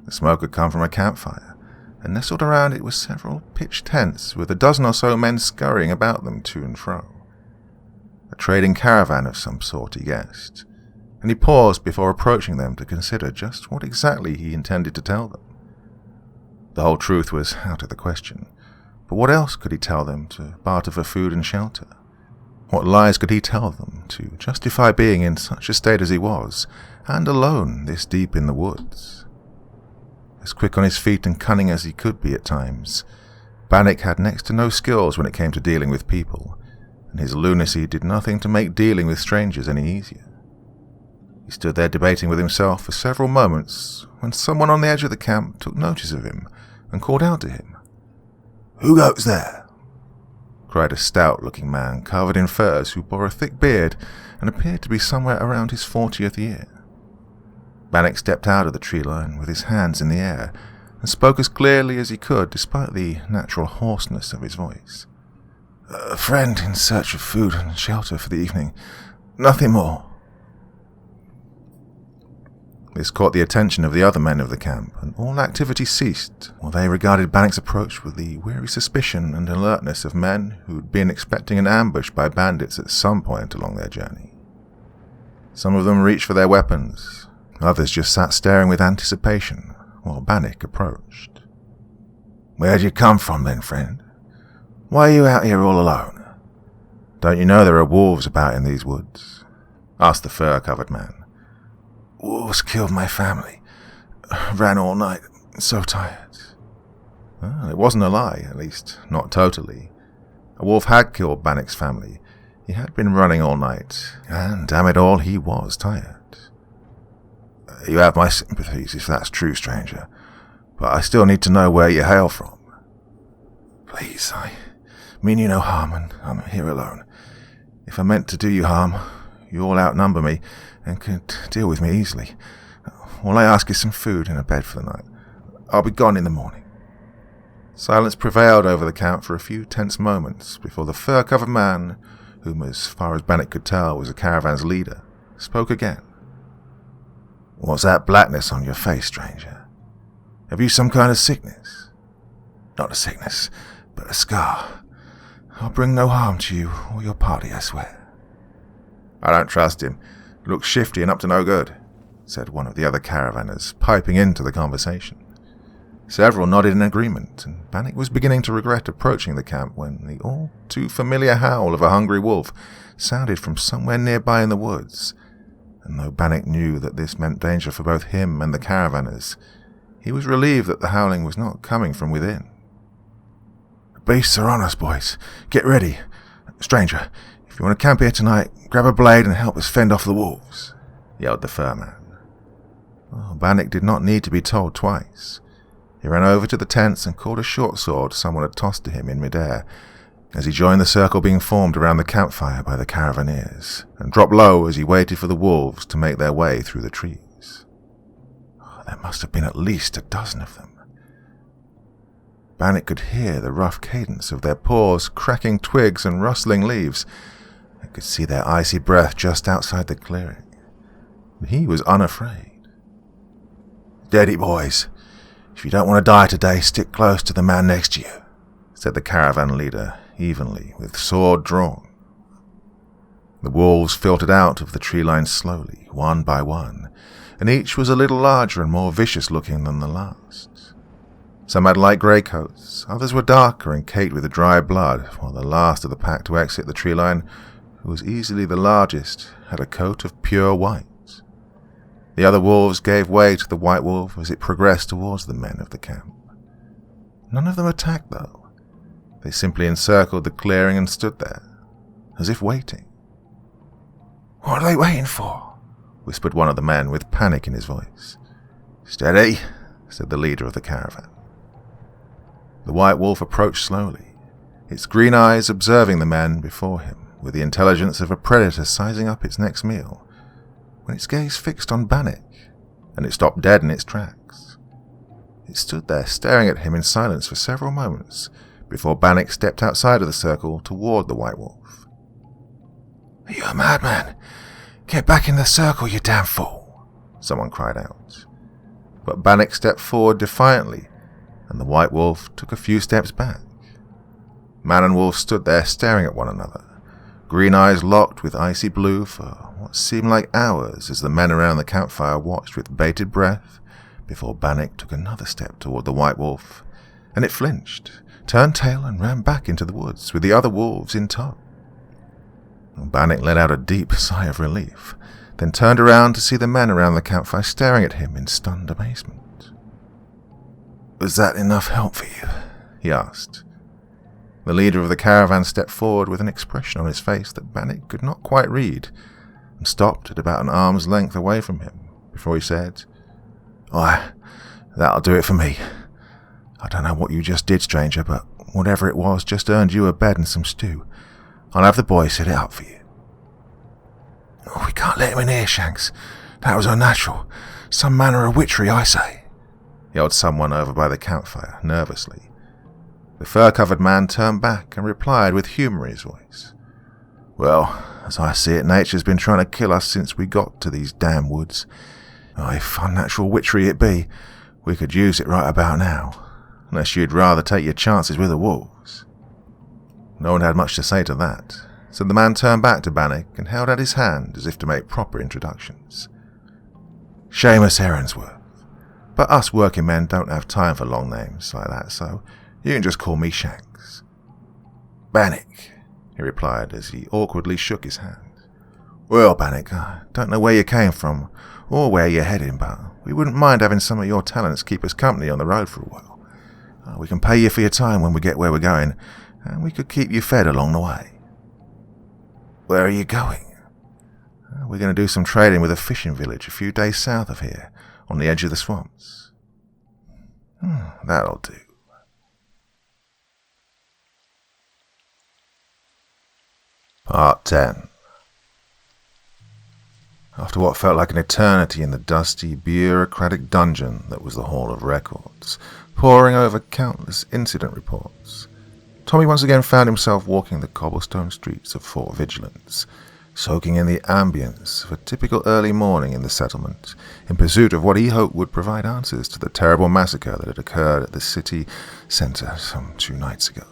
The smoke had come from a campfire, and nestled around it were several pitched tents with a dozen or so men scurrying about them to and fro. A trading caravan of some sort, he guessed, and he paused before approaching them to consider just what exactly he intended to tell them. The whole truth was out of the question, but what else could he tell them to barter for food and shelter? What lies could he tell them to justify being in such a state as he was, and alone this deep in the woods? As quick on his feet and cunning as he could be at times, Bannock had next to no skills when it came to dealing with people, and his lunacy did nothing to make dealing with strangers any easier. He stood there debating with himself for several moments when someone on the edge of the camp took notice of him and called out to him. "Who goes there?" cried a stout-looking man covered in furs who bore a thick beard and appeared to be somewhere around his 40th year. Bannock stepped out of the tree line with his hands in the air and spoke as clearly as he could despite the natural hoarseness of his voice. "A friend in search of food and shelter for the evening. Nothing more." This caught the attention of the other men of the camp, and all activity ceased, while they regarded Bannock's approach with the weary suspicion and alertness of men who had been expecting an ambush by bandits at some point along their journey. Some of them reached for their weapons, others just sat staring with anticipation while Bannock approached. "Where'd you come from then, friend? Why are you out here all alone? Don't you know there are wolves about in these woods?" asked the fur-covered man. "Wolves killed my family. Ran all night, so tired." Well, it wasn't a lie, at least not totally. A wolf had killed Bannock's family. He had been running all night, and damn it all, he was tired. You have my sympathies if that's true, stranger, but I still need to know where you hail from. Please, I mean you no harm, and I'm here alone. If I meant to do you harm, you all outnumber me and could deal with me easily. All I ask is some food and a bed for the night. I'll be gone in the morning. Silence prevailed over the camp for a few tense moments before the fur-covered man, whom as far as Bannock could tell was the caravan's leader, spoke again. What's that blackness on your face, stranger? Have you some kind of sickness? Not a sickness, but a scar. I'll bring no harm to you or your party, I swear. I don't trust him. He looks shifty and up to no good, said one of the other caravanners, piping into the conversation. Several nodded in agreement, and Bannock was beginning to regret approaching the camp when the all-too-familiar howl of a hungry wolf sounded from somewhere nearby in the woods, and though Bannock knew that this meant danger for both him and the caravanners, he was relieved that the howling was not coming from within. The beasts are on us, boys. Get ready. Stranger, if you want to camp here tonight, grab a blade and help us fend off the wolves, yelled the furman. Oh, Bannock did not need to be told twice. He ran over to the tents and caught a short sword someone had tossed to him in midair, as he joined the circle being formed around the campfire by the caravaneers, and dropped low as he waited for the wolves to make their way through the trees. Oh, there must have been at least a dozen of them. Bannock could hear the rough cadence of their paws cracking twigs and rustling leaves, and could see their icy breath just outside the clearing. But he was unafraid. Steady, boys. If you don't want to die today, stick close to the man next to you, said the caravan leader evenly, with sword drawn. The wolves filtered out of the tree line slowly, one by one, and each was a little larger and more vicious looking than the last. Some had light grey coats, others were darker and caked with dry blood, while the last of the pack to exit the tree line, who was easily the largest, had a coat of pure white. The other wolves gave way to the white wolf as it progressed towards the men of the camp. None of them attacked, though. They simply encircled the clearing and stood there, as if waiting. What are they waiting for? Whispered one of the men with panic in his voice. Steady, said the leader of the caravan. The white wolf approached slowly, its green eyes observing the men before him with the intelligence of a predator sizing up its next meal, when its gaze fixed on Bannock, and it stopped dead in its tracks. It stood there staring at him in silence for several moments before Bannock stepped outside of the circle toward the white wolf. Are you a madman? Get back in the circle, you damn fool, someone cried out. But Bannock stepped forward defiantly, and the white wolf took a few steps back. Man and wolf stood there staring at one another, green eyes locked with icy blue for what seemed like hours as the men around the campfire watched with bated breath before Bannock took another step toward the white wolf, and it flinched, turned tail and ran back into the woods with the other wolves in tow. Bannock let out a deep sigh of relief, then turned around to see the men around the campfire staring at him in stunned amazement. Was that enough help for you? He asked. The leader of the caravan stepped forward with an expression on his face that Bannock could not quite read, and stopped at about an arm's length away from him before he said, Why, that'll do it for me. I don't know what you just did, stranger, but whatever it was just earned you a bed and some stew. I'll have the boys set it up for you. Oh, we can't let him in here, Shanks. That was unnatural. Some manner of witchery, I say, yelled someone over by the campfire, nervously. The fur-covered man turned back and replied with humour in his voice. Well, as I see it, nature's been trying to kill us since we got to these damn woods. If unnatural witchery it be, we could use it right about now, unless you'd rather take your chances with the wolves. No one had much to say to that, so the man turned back to Bannock and held out his hand as if to make proper introductions. Seamus Heronsworth, but us working men don't have time for long names like that, so you can just call me Shanks. Bannock, he replied as he awkwardly shook his hand. Well, Bannock, I don't know where you came from or where you're heading, but we wouldn't mind having some of your talents keep us company on the road for a while. We can pay you for your time when we get where we're going, and we could keep you fed along the way." "Where are you going?" "We're going to do some trading with a fishing village a few days south of here, on the edge of the swamps." That'll do." Part 10. After what felt like an eternity in the dusty, bureaucratic dungeon that was the Hall of Records, poring over countless incident reports, Tommy once again found himself walking the cobblestone streets of Fort Vigilance, soaking in the ambience of a typical early morning in the settlement, in pursuit of what he hoped would provide answers to the terrible massacre that had occurred at the city centre some 2 nights ago.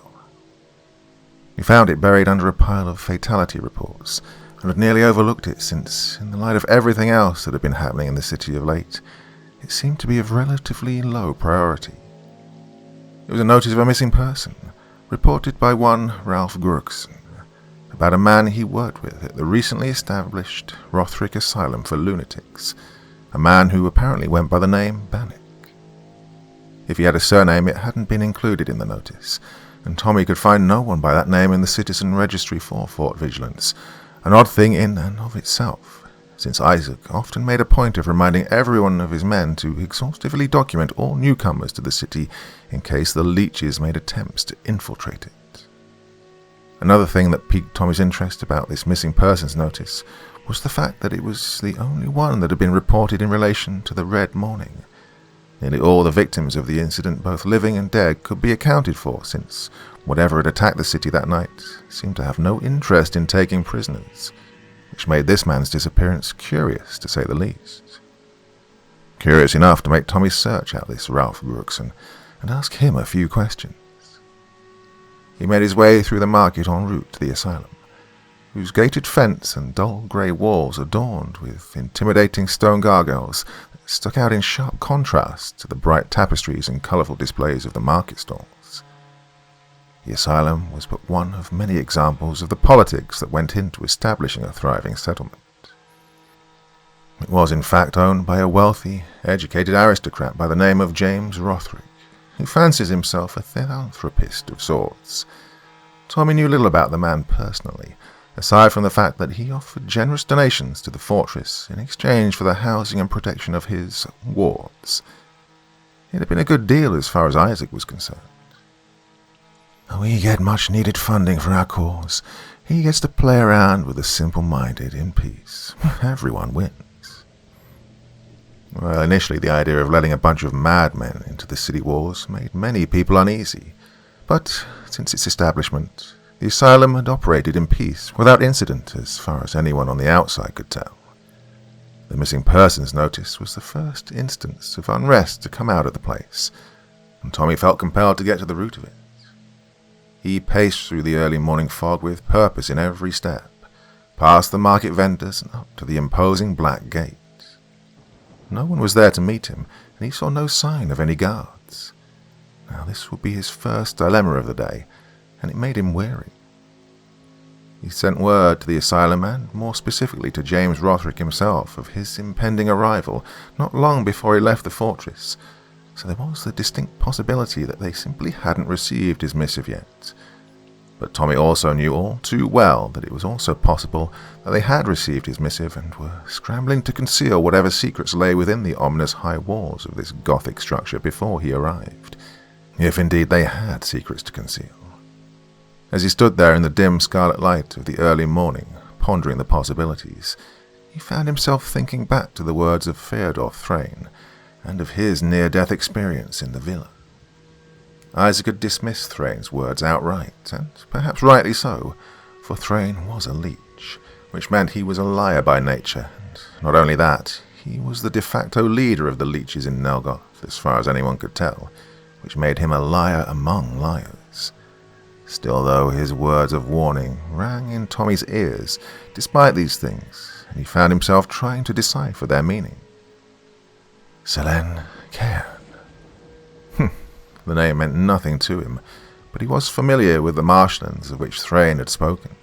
He found it buried under a pile of fatality reports, and had nearly overlooked it since, in the light of everything else that had been happening in the city of late, it seemed to be of relatively low priority. It was a notice of a missing person, reported by one Ralph Gurkson, about a man he worked with at the recently established Rothric Asylum for Lunatics, a man who apparently went by the name Bannock. If he had a surname, it hadn't been included in the notice, and Tommy could find no one by that name in the citizen registry for Fort Vigilance, an odd thing in and of itself, since Isaac often made a point of reminding every one of his men to exhaustively document all newcomers to the city in case the leeches made attempts to infiltrate it. Another thing that piqued Tommy's interest about this missing persons notice was the fact that it was the only one that had been reported in relation to the Red Morning. Nearly all the victims of the incident, both living and dead, could be accounted for, since whatever had attacked the city that night seemed to have no interest in taking prisoners, which made this man's disappearance curious, to say the least. Curious enough to make Tommy search out this Ralph Gurkson and ask him a few questions. He made his way through the market en route to the asylum, whose gated fence and dull grey walls adorned with intimidating stone gargoyles that stuck out in sharp contrast to the bright tapestries and colourful displays of the market stalls. The asylum was but one of many examples of the politics that went into establishing a thriving settlement. It was in fact owned by a wealthy, educated aristocrat by the name of James Rothric, who fancies himself a philanthropist of sorts. Tommy knew little about the man personally, aside from the fact that he offered generous donations to the fortress in exchange for the housing and protection of his wards. It had been a good deal as far as Isaac was concerned. We get much needed funding for our cause. He gets to play around with the simple-minded in peace. Everyone wins. Well, initially the idea of letting a bunch of madmen into the city walls made many people uneasy, but since its establishment, the asylum had operated in peace, without incident as far as anyone on the outside could tell. The missing persons notice was the first instance of unrest to come out of the place, and Tommy felt compelled to get to the root of it. He paced through the early morning fog with purpose in every step, past the market vendors and up to the imposing black gate. No one was there to meet him, and he saw no sign of any guards. Now this would be his first dilemma of the day, and it made him weary. He sent word to the asylum and, more specifically to James Rothric himself, of his impending arrival not long before he left the fortress, so there was the distinct possibility that they simply hadn't received his missive yet. But Tommy also knew all too well that it was also possible that they had received his missive and were scrambling to conceal whatever secrets lay within the ominous high walls of this Gothic structure before he arrived, if indeed they had secrets to conceal. As he stood there in the dim scarlet light of the early morning, pondering the possibilities, he found himself thinking back to the words of Theodore Thrain, and of his near-death experience in the villa. Isaac had dismissed Thrain's words outright, and perhaps rightly so, for Thrain was a leech, which meant he was a liar by nature, and not only that, he was the de facto leader of the leeches in Nelgoth, as far as anyone could tell, which made him a liar among liars. Still, though, his words of warning rang in Tommy's ears, despite these things, and he found himself trying to decipher their meaning. Selene Cairn. The name meant nothing to him, but he was familiar with the marshlands of which Thrain had spoken.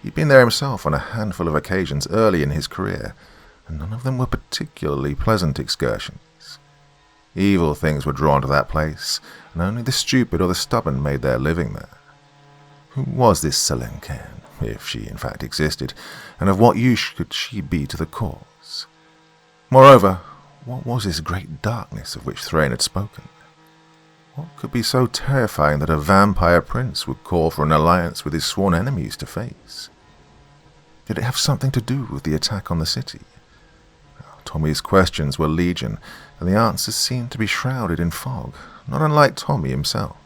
He'd been there himself on a handful of occasions early in his career, and none of them were particularly pleasant excursions. Evil things were drawn to that place, and only the stupid or the stubborn made their living there. Who was this Selencairn, if she in fact existed, and of what use could she be to the cause? Moreover, what was this great darkness of which Thrain had spoken? What could be so terrifying that a vampire prince would call for an alliance with his sworn enemies to face? Did it have something to do with the attack on the city? Tommy's questions were legion, and the answers seemed to be shrouded in fog, not unlike Tommy himself.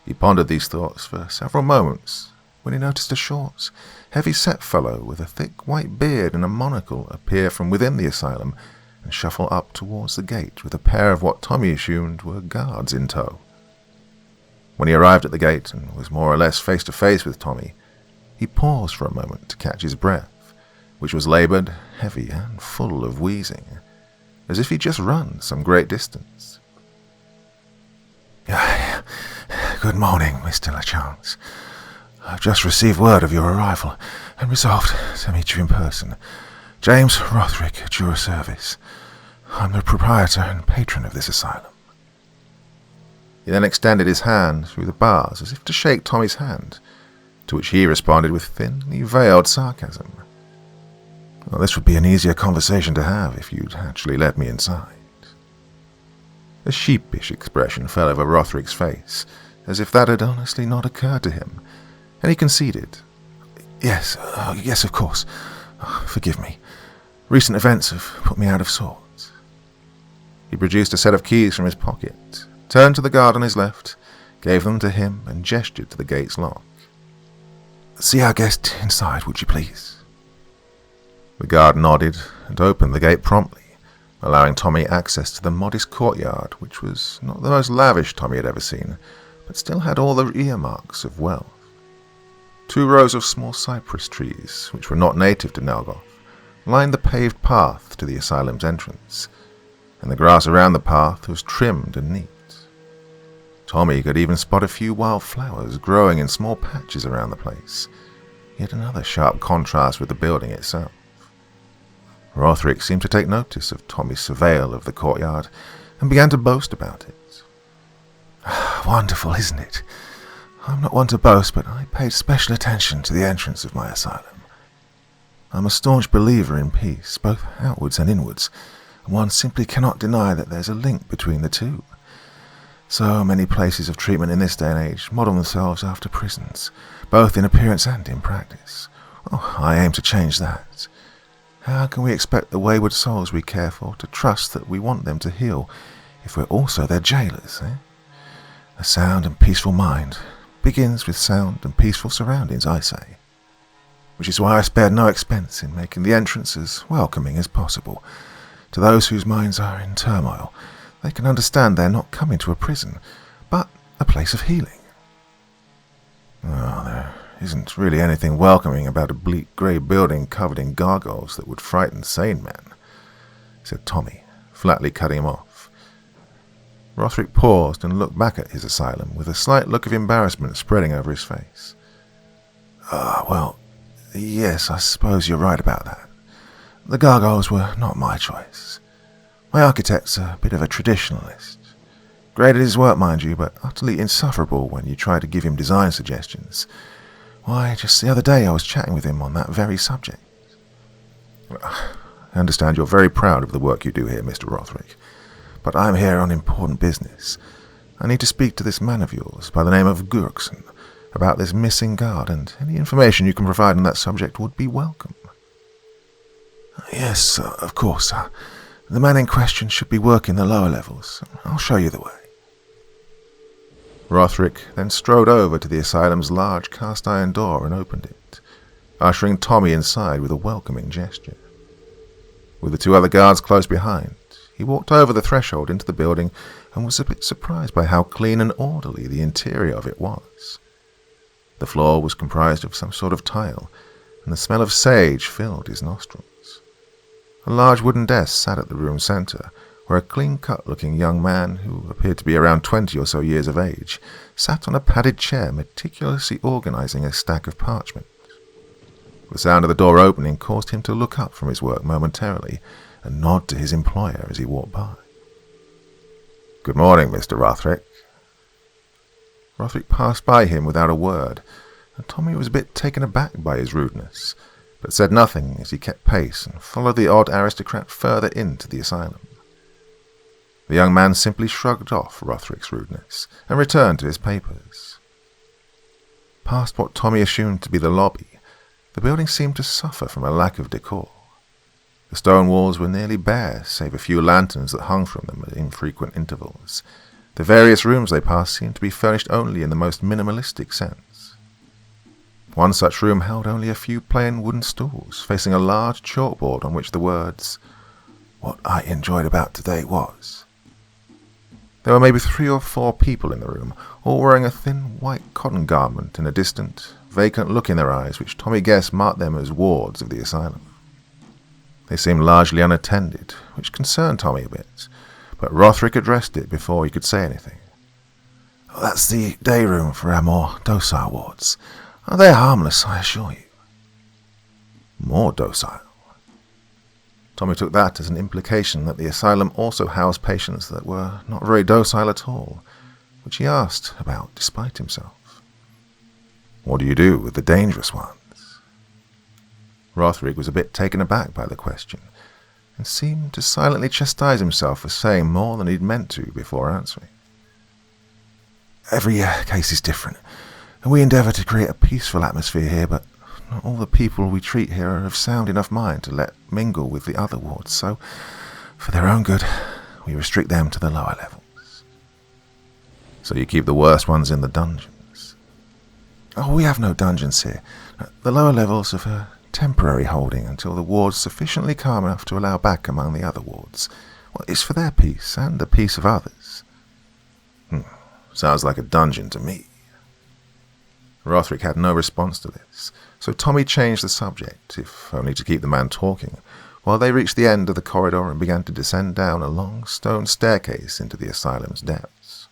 He pondered these thoughts for several moments, when he noticed a short, heavy-set fellow with a thick white beard and a monocle appear from within the asylum and shuffle up towards the gate with a pair of what Tommy assumed were guards in tow. When he arrived at the gate and was more or less face to face with Tommy, he paused for a moment to catch his breath, which was laboured, heavy, and full of wheezing, as if he'd just run some great distance. Good morning, Mr. LeChance. I've just received word of your arrival and resolved to meet you in person. James Rothrick, at your service. I'm the proprietor and patron of this asylum. He then extended his hand through the bars as if to shake Tommy's hand, to which he responded with thinly veiled sarcasm. Well, this would be an easier conversation to have if you'd actually let me inside. A sheepish expression fell over Rothrick's face, as if that had honestly not occurred to him, and he conceded. Yes, of course. Forgive me. Recent events have put me out of sorts. He produced a set of keys from his pocket, turned to the guard on his left, gave them to him, and gestured to the gate's lock. See our guest inside, would you please? The guard nodded and opened the gate promptly, allowing Tommy access to the modest courtyard, which was not the most lavish Tommy had ever seen, but still had all the earmarks of wealth. 2 rows of small cypress trees, which were not native to Nelgoth, lined the paved path to the asylum's entrance, and the grass around the path was trimmed and neat. Tommy could even spot a few wild flowers growing in small patches around the place, yet another sharp contrast with the building itself. Rothrick seemed to take notice of Tommy's surveil of the courtyard and began to boast about it. Wonderful, isn't it? I'm not one to boast, but I paid special attention to the entrance of my asylum. I'm a staunch believer in peace, both outwards and inwards, and one simply cannot deny that there's a link between the two. So many places of treatment in this day and age model themselves after prisons, both in appearance and in practice. I aim to change that. How can we expect the wayward souls we care for to trust that we want them to heal if we're also their jailers, eh? A sound and peaceful mind begins with sound and peaceful surroundings, I say. Which is why I spared no expense in making the entrance as welcoming as possible. To those whose minds are in turmoil, they can understand they're not coming to a prison, but a place of healing. There isn't really anything welcoming about a bleak grey building covered in gargoyles that would frighten sane men, said Tommy, flatly cutting him off. Rothrick paused and looked back at his asylum with a slight look of embarrassment spreading over his face. Well, yes, I suppose you're right about that. The gargoyles were not my choice. My architect's a bit of a traditionalist. Great at his work, mind you, but utterly insufferable when you try to give him design suggestions. Why, just the other day I was chatting with him on that very subject. I understand you're very proud of the work you do here, Mr. Rothrick, but I'm here on important business. I need to speak to this man of yours by the name of Gurkson about this missing guard, and any information you can provide on that subject would be welcome. Yes, of course. The man in question should be working the lower levels. I'll show you the way. Rothrick then strode over to the asylum's large cast-iron door and opened it, ushering Tommy inside with a welcoming gesture. With the 2 other guards close behind, he walked over the threshold into the building and was a bit surprised by how clean and orderly the interior of it was. The floor was comprised of some sort of tile, and the smell of sage filled his nostrils. A large wooden desk sat at the room's centre, where a clean-cut-looking young man, who appeared to be around 20 or so years of age, sat on a padded chair meticulously organising a stack of parchment. The sound of the door opening caused him to look up from his work momentarily and nod to his employer as he walked by. "Good morning, Mr. Rothrick." Rothrick passed by him without a word, and Tommy was a bit taken aback by his rudeness, but said nothing as he kept pace and followed the odd aristocrat further into the asylum. The young man simply shrugged off Rothrick's rudeness and returned to his papers. Past what Tommy assumed to be the lobby, the building seemed to suffer from a lack of decor. The stone walls were nearly bare, save a few lanterns that hung from them at infrequent intervals. The various rooms they passed seemed to be furnished only in the most minimalistic sense. One such room held only a few plain wooden stools, facing a large chalkboard on which the words, "What I enjoyed about today was." There were maybe 3 or 4 people in the room, all wearing a thin white cotton garment and a distant, vacant look in their eyes which Tommy guessed marked them as wards of the asylum. They seemed largely unattended, which concerned Tommy a bit, but Rothrick addressed it before he could say anything. "That's the day room for our more docile wards. They're harmless, I assure you." More docile? Tommy took that as an implication that the asylum also housed patients that were not very docile at all, which he asked about despite himself. "What do you do with the dangerous ones?" Rothrick was a bit taken aback by the question, and seemed to silently chastise himself for saying more than he'd meant to before answering. "Every case is different, and we endeavour to create a peaceful atmosphere here, but not all the people we treat here are of sound enough mind to let mingle with the other wards, so, for their own good, we restrict them to the lower levels." "So you keep the worst ones in the dungeons?" "Oh, we have no dungeons here. The lower levels have a temporary holding until the ward's sufficiently calm enough to allow back among the other wards. Well, it's for their peace and the peace of others." Sounds like a dungeon to me." Rothrick had no response to this, so Tommy changed the subject, if only to keep the man talking, while they reached the end of the corridor and began to descend down a long stone staircase into the asylum's depths.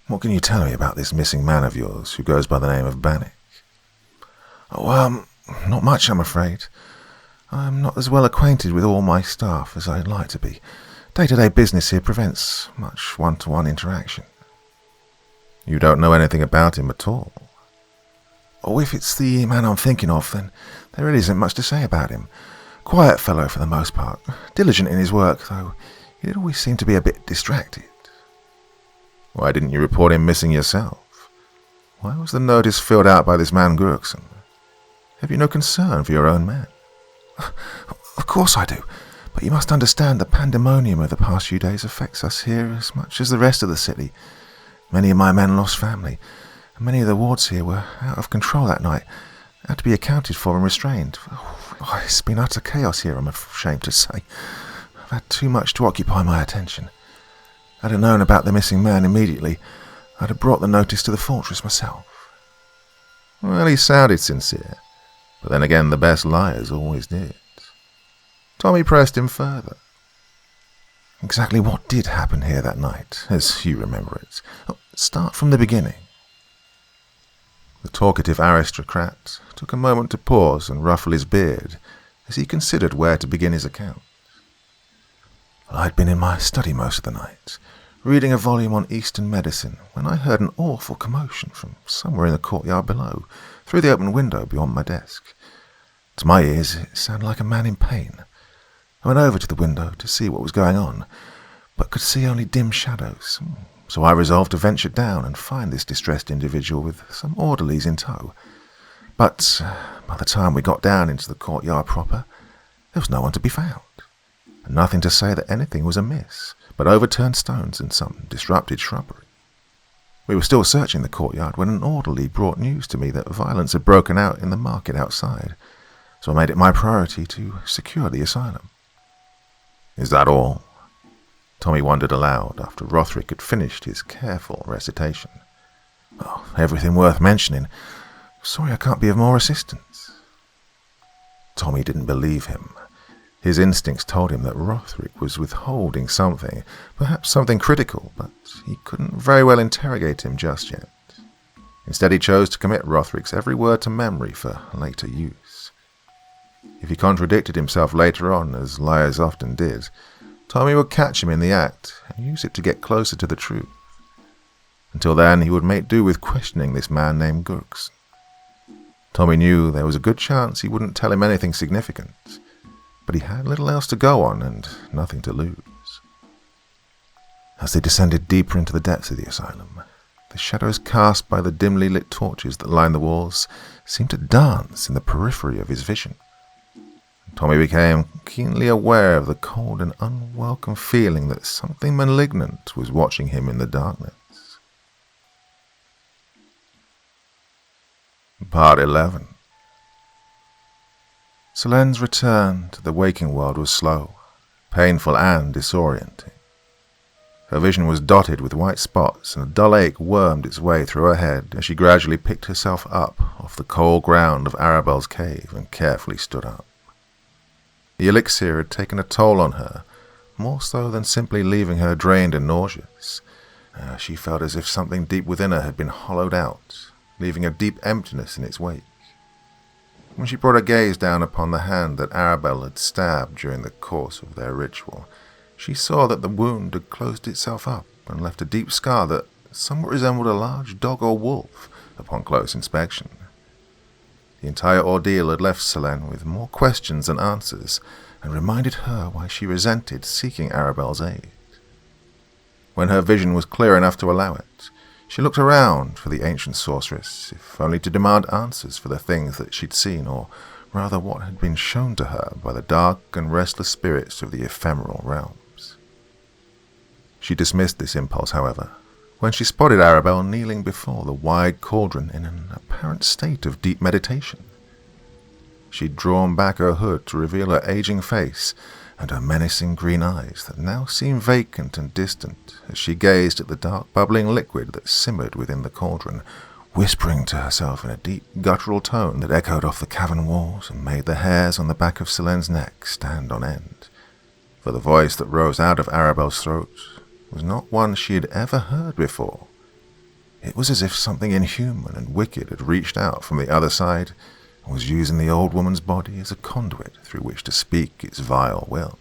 "What can you tell me about this missing man of yours who goes by the name of Bannock?" "Oh, not much, I'm afraid. I'm not as well acquainted with all my staff as I'd like to be. Day-to-day business here prevents much one-to-one interaction." "You don't know anything about him at all?" "Oh, if it's the man I'm thinking of, then there really isn't much to say about him. Quiet fellow for the most part. Diligent in his work, though he did always seem to be a bit distracted." "Why didn't you report him missing yourself? Why was the notice filled out by this man Gurkson? Have you no concern for your own men?" "Of course I do, but you must understand the pandemonium of the past few days affects us here as much as the rest of the city. Many of my men lost family, and many of the wards here were out of control that night, had to be accounted for and restrained. Oh, it's been utter chaos here, I'm ashamed to say. I've had too much to occupy my attention. Had I known about the missing man immediately, I'd have brought the notice to the fortress myself." Well, he sounded sincere, but then again the best liars always did. Tommy pressed him further. "Exactly what did happen here that night, as you remember it? Start from the beginning." The talkative aristocrat took a moment to pause and ruffle his beard as he considered where to begin his account. "I'd been in my study most of the night, reading a volume on Eastern medicine, when I heard an awful commotion from somewhere in the courtyard below, through the open window beyond my desk. To my ears, it sounded like a man in pain. I went over to the window to see what was going on, but could see only dim shadows, so I resolved to venture down and find this distressed individual with some orderlies in tow. But by the time we got down into the courtyard proper, there was no one to be found, and nothing to say that anything was amiss but overturned stones and some disrupted shrubbery. We were still searching the courtyard when an orderly brought news to me that violence had broken out in the market outside, so I made it my priority to secure the asylum." "Is that all?" Tommy wondered aloud after Rothrick had finished his careful recitation. "Oh, everything worth mentioning. Sorry I can't be of more assistance." Tommy didn't believe him. His instincts told him that Rothrick was withholding something, perhaps something critical, but he couldn't very well interrogate him just yet. Instead, he chose to commit Rothrick's every word to memory for later use. If he contradicted himself later on, as liars often did, Tommy would catch him in the act and use it to get closer to the truth. Until then, he would make do with questioning this man named Gurks. Tommy knew there was a good chance he wouldn't tell him anything significant, but he had little else to go on and nothing to lose. As they descended deeper into the depths of the asylum, the shadows cast by the dimly lit torches that lined the walls seemed to dance in the periphery of his vision. Tommy became keenly aware of the cold and unwelcome feeling that something malignant was watching him in the darkness. Part 11. Selene's return to the waking world was slow, painful and disorienting. Her vision was dotted with white spots, and a dull ache wormed its way through her head as she gradually picked herself up off the cold ground of Arabelle's cave and carefully stood up. The elixir had taken a toll on her, more so than simply leaving her drained and nauseous. She felt as if something deep within her had been hollowed out, leaving a deep emptiness in its wake. When she brought her gaze down upon the hand that Arabelle had stabbed during the course of their ritual, she saw that the wound had closed itself up and left a deep scar that somewhat resembled a large dog or wolf upon close inspection. The entire ordeal had left Selene with more questions than answers, and reminded her why she resented seeking Arabelle's aid. When her vision was clear enough to allow it, she looked around for the ancient sorceress, if only to demand answers for the things that she'd seen, or rather what had been shown to her by the dark and restless spirits of the ephemeral realms. She dismissed this impulse, however, when she spotted Arabelle kneeling before the wide cauldron in an apparent state of deep meditation. She'd drawn back her hood to reveal her aging face and her menacing green eyes that now seemed vacant and distant as she gazed at the dark bubbling liquid that simmered within the cauldron, whispering to herself in a deep guttural tone that echoed off the cavern walls and made the hairs on the back of Selene's neck stand on end. For the voice that rose out of Arabelle's throat was not one she had ever heard before. It was as if something inhuman and wicked had reached out from the other side and was using the old woman's body as a conduit through which to speak its vile will.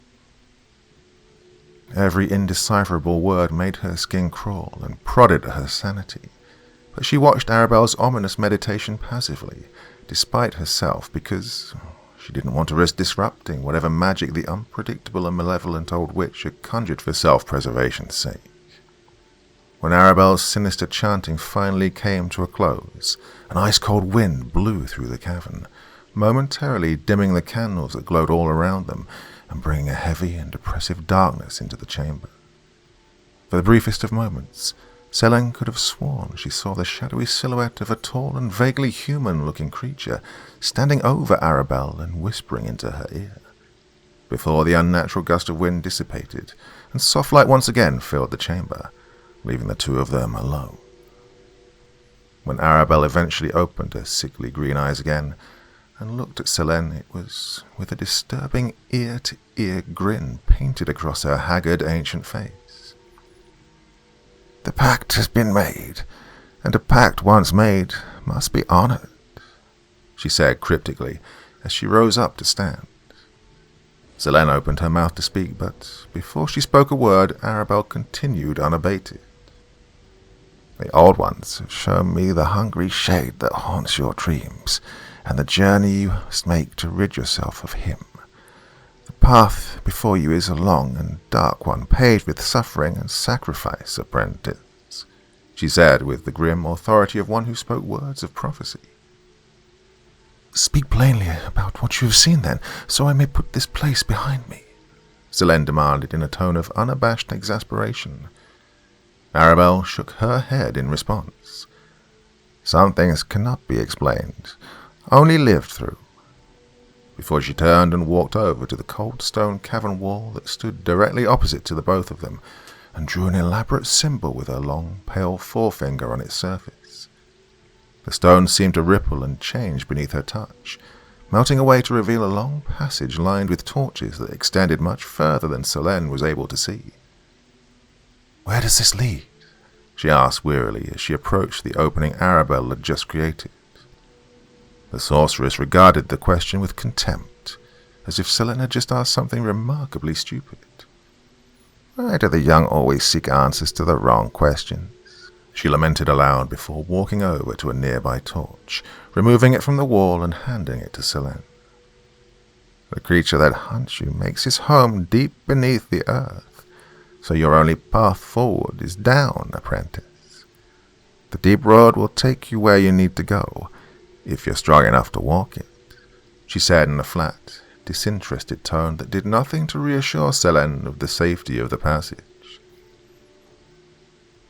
Every indecipherable word made her skin crawl and prodded at her sanity, but she watched Arabelle's ominous meditation passively, despite herself, because she didn't want to risk disrupting whatever magic the unpredictable and malevolent old witch had conjured for self-preservation's sake. When Arabelle's sinister chanting finally came to a close, an ice-cold wind blew through the cavern, momentarily dimming the candles that glowed all around them and bringing a heavy and oppressive darkness into the chamber. For the briefest of moments, Selene could have sworn she saw the shadowy silhouette of a tall and vaguely human-looking creature standing over Arabelle and whispering into her ear, before the unnatural gust of wind dissipated and soft light once again filled the chamber, leaving the two of them alone. When Arabelle eventually opened her sickly green eyes again and looked at Selene, it was with a disturbing ear-to-ear grin painted across her haggard ancient face. "The pact has been made, and a pact once made must be honored," she said cryptically as she rose up to stand. Selene opened her mouth to speak, but before she spoke a word, Arabelle continued unabated. "The Old Ones have shown me the hungry shade that haunts your dreams, and the journey you must make to rid yourself of him. The path before you is a long and dark one, paved with suffering and sacrifice, apprentice," she said with the grim authority of one who spoke words of prophecy. "Speak plainly about what you have seen, then, so I may put this place behind me," Selene demanded in a tone of unabashed exasperation. Arabelle shook her head in response. "Some things cannot be explained, only lived through," before she turned and walked over to the cold stone cavern wall that stood directly opposite to the both of them, and drew an elaborate symbol with her long, pale forefinger on its surface. The stone seemed to ripple and change beneath her touch, melting away to reveal a long passage lined with torches that extended much further than Selene was able to see. "Where does this lead?" she asked wearily as she approached the opening Arabelle had just created. The sorceress regarded the question with contempt, as if Selene had just asked something remarkably stupid. Why do the young always seek answers to the wrong questions? She lamented aloud before walking over to a nearby torch, removing it from the wall and handing it to Selene. The creature that hunts you makes his home deep beneath the earth, so your only path forward is down, apprentice. The deep road will take you where you need to go, if you're strong enough to walk it, she said in a flat, disinterested tone that did nothing to reassure Selene of the safety of the passage.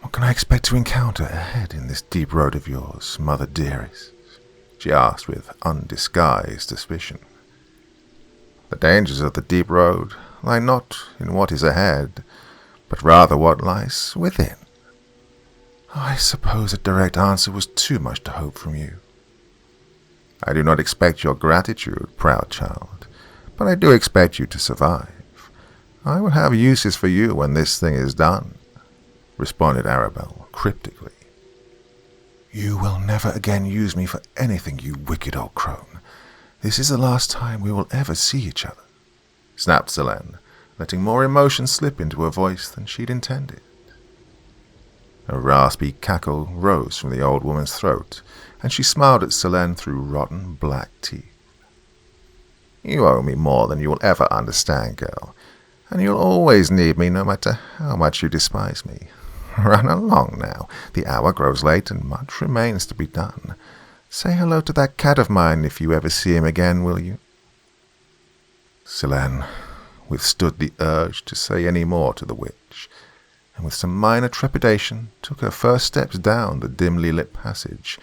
What can I expect to encounter ahead in this deep road of yours, mother dearest? She asked with undisguised suspicion. The dangers of the deep road lie not in what is ahead, but rather what lies within. I suppose a direct answer was too much to hope from you. I do not expect your gratitude, proud child, but I do expect you to survive. I will have uses for you when this thing is done, responded Arabelle cryptically. You will never again use me for anything, you wicked old crone. This is the last time we will ever see each other, snapped Selene, letting more emotion slip into her voice than she'd intended. A raspy cackle rose from the old woman's throat, and she smiled at Selene through rotten black teeth. You owe me more than you will ever understand, girl, and you'll always need me no matter how much you despise me. Run along now. The hour grows late and much remains to be done. Say hello to that cat of mine if you ever see him again, will you? Selene withstood the urge to say any more to the witch, and with some minor trepidation took her first steps down the dimly lit passage,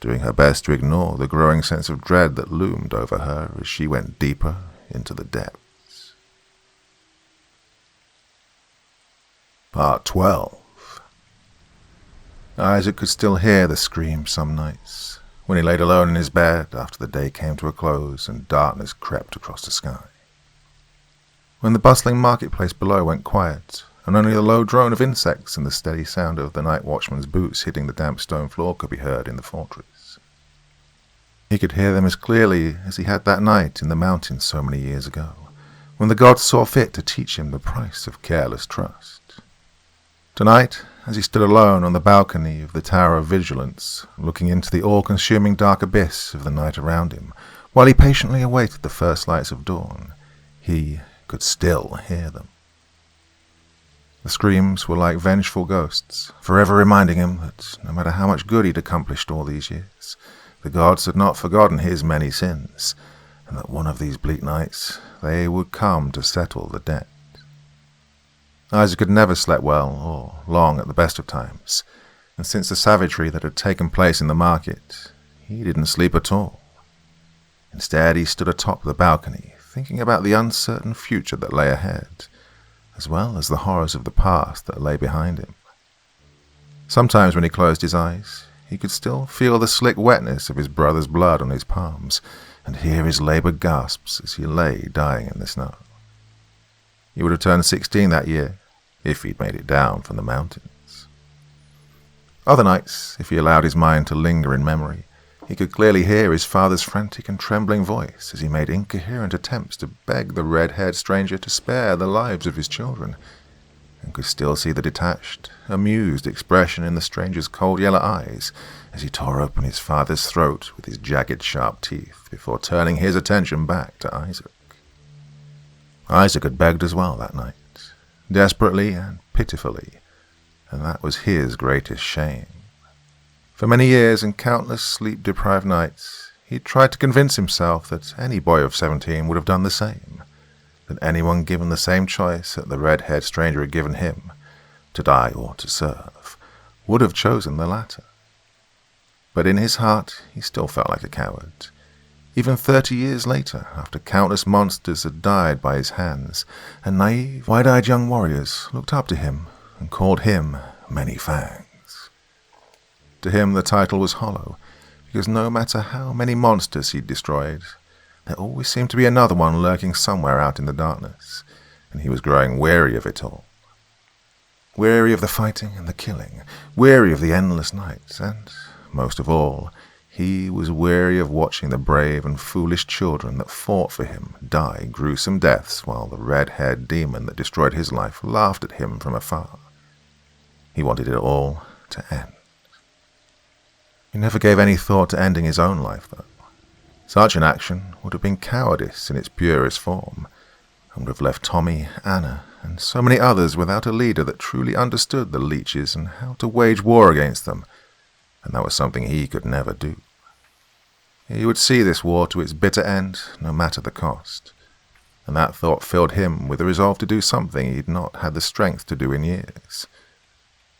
doing her best to ignore the growing sense of dread that loomed over her as she went deeper into the depths. Part 12. Isaac could still hear the screams some nights, when he laid alone in his bed after the day came to a close and darkness crept across the sky. When the bustling marketplace below went quiet, and only the low drone of insects and the steady sound of the night watchman's boots hitting the damp stone floor could be heard in the fortress. He could hear them as clearly as he had that night in the mountains so many years ago, when the gods saw fit to teach him the price of careless trust. Tonight, as he stood alone on the balcony of the Tower of Vigilance, looking into the all-consuming dark abyss of the night around him, while he patiently awaited the first lights of dawn, he could still hear them. The screams were like vengeful ghosts, forever reminding him that no matter how much good he'd accomplished all these years, the gods had not forgotten his many sins, and that one of these bleak nights they would come to settle the debt. Isaac had never slept well or long at the best of times, and since the savagery that had taken place in the market, he didn't sleep at all. Instead, he stood atop the balcony, thinking about the uncertain future that lay ahead, as well as the horrors of the past that lay behind him. Sometimes when he closed his eyes, he could still feel the slick wetness of his brother's blood on his palms, and hear his labored gasps as he lay dying in the snow. He would have turned 16 that year, if he'd made it down from the mountains. Other nights, if he allowed his mind to linger in memory, he could clearly hear his father's frantic and trembling voice as he made incoherent attempts to beg the red-haired stranger to spare the lives of his children, and could still see the detached, amused expression in the stranger's cold yellow eyes as he tore open his father's throat with his jagged, sharp teeth before turning his attention back to Isaac. Isaac had begged as well that night, desperately and pitifully, and that was his greatest shame. For many years and countless sleep-deprived nights, he tried to convince himself that any boy of 17 would have done the same, that anyone given the same choice that the red-haired stranger had given him, to die or to serve, would have chosen the latter. But in his heart, he still felt like a coward. Even 30 years later, after countless monsters had died by his hands, and naive, wide-eyed young warriors looked up to him and called him Many Fangs. To him the title was hollow, because no matter how many monsters he'd destroyed, there always seemed to be another one lurking somewhere out in the darkness, and he was growing weary of it all. Weary of the fighting and the killing, weary of the endless nights, and, most of all, He was weary of watching the brave and foolish children that fought for him die gruesome deaths while the red-haired demon that destroyed his life laughed at him from afar. He wanted it all to end. He never gave any thought to ending his own life, though. Such an action would have been cowardice in its purest form, and would have left Tommy, Anna, and so many others without a leader that truly understood the leeches and how to wage war against them, and that was something he could never do. He would see this war to its bitter end, no matter the cost, and that thought filled him with the resolve to do something he'd not had the strength to do in years.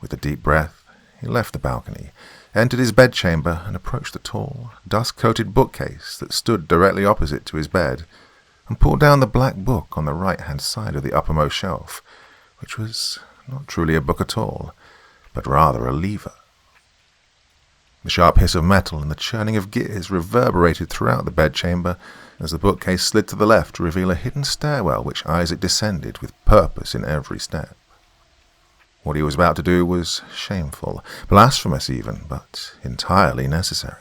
With a deep breath, he left the balcony, entered his bedchamber, and approached the tall, dust-coated bookcase that stood directly opposite to his bed, and pulled down the black book on the right-hand side of the uppermost shelf, which was not truly a book at all, but rather a lever. The sharp hiss of metal and the churning of gears reverberated throughout the bedchamber as the bookcase slid to the left to reveal a hidden stairwell which Isaac descended with purpose in every step. What he was about to do was shameful, blasphemous even, but entirely necessary.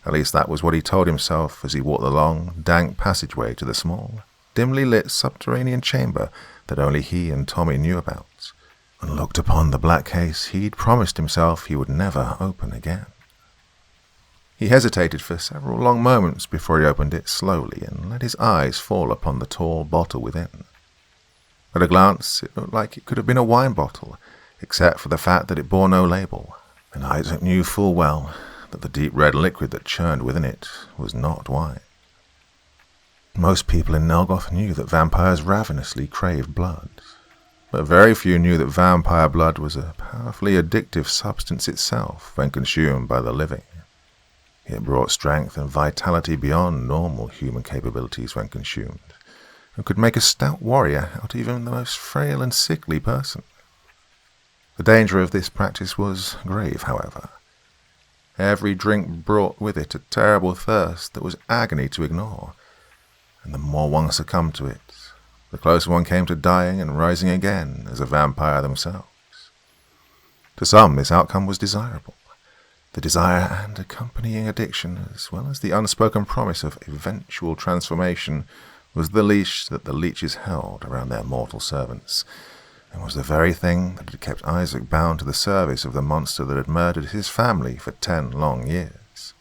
At least that was what he told himself as he walked the long, dank passageway to the small, dimly lit subterranean chamber that only he and Tommy knew about, and looked upon the black case he'd promised himself he would never open again. He hesitated for several long moments before he opened it slowly and let his eyes fall upon the tall bottle within. At a glance, it looked like it could have been a wine bottle, except for the fact that it bore no label, and Isaac knew full well that the deep red liquid that churned within it was not wine. Most people in Nelgoth knew that vampires ravenously craved blood, but very few knew that vampire blood was a powerfully addictive substance itself when consumed by the living. It brought strength and vitality beyond normal human capabilities when consumed, and could make a stout warrior out of even the most frail and sickly person. The danger of this practice was grave, however. Every drink brought with it a terrible thirst that was agony to ignore, and the more one succumbed to it, the closer one came to dying and rising again as a vampire themselves. To some, this outcome was desirable. The desire and accompanying addiction, as well as the unspoken promise of eventual transformation, was the leash that the leeches held around their mortal servants, and was the very thing that had kept Isaac bound to the service of the monster that had murdered his family for 10 long years.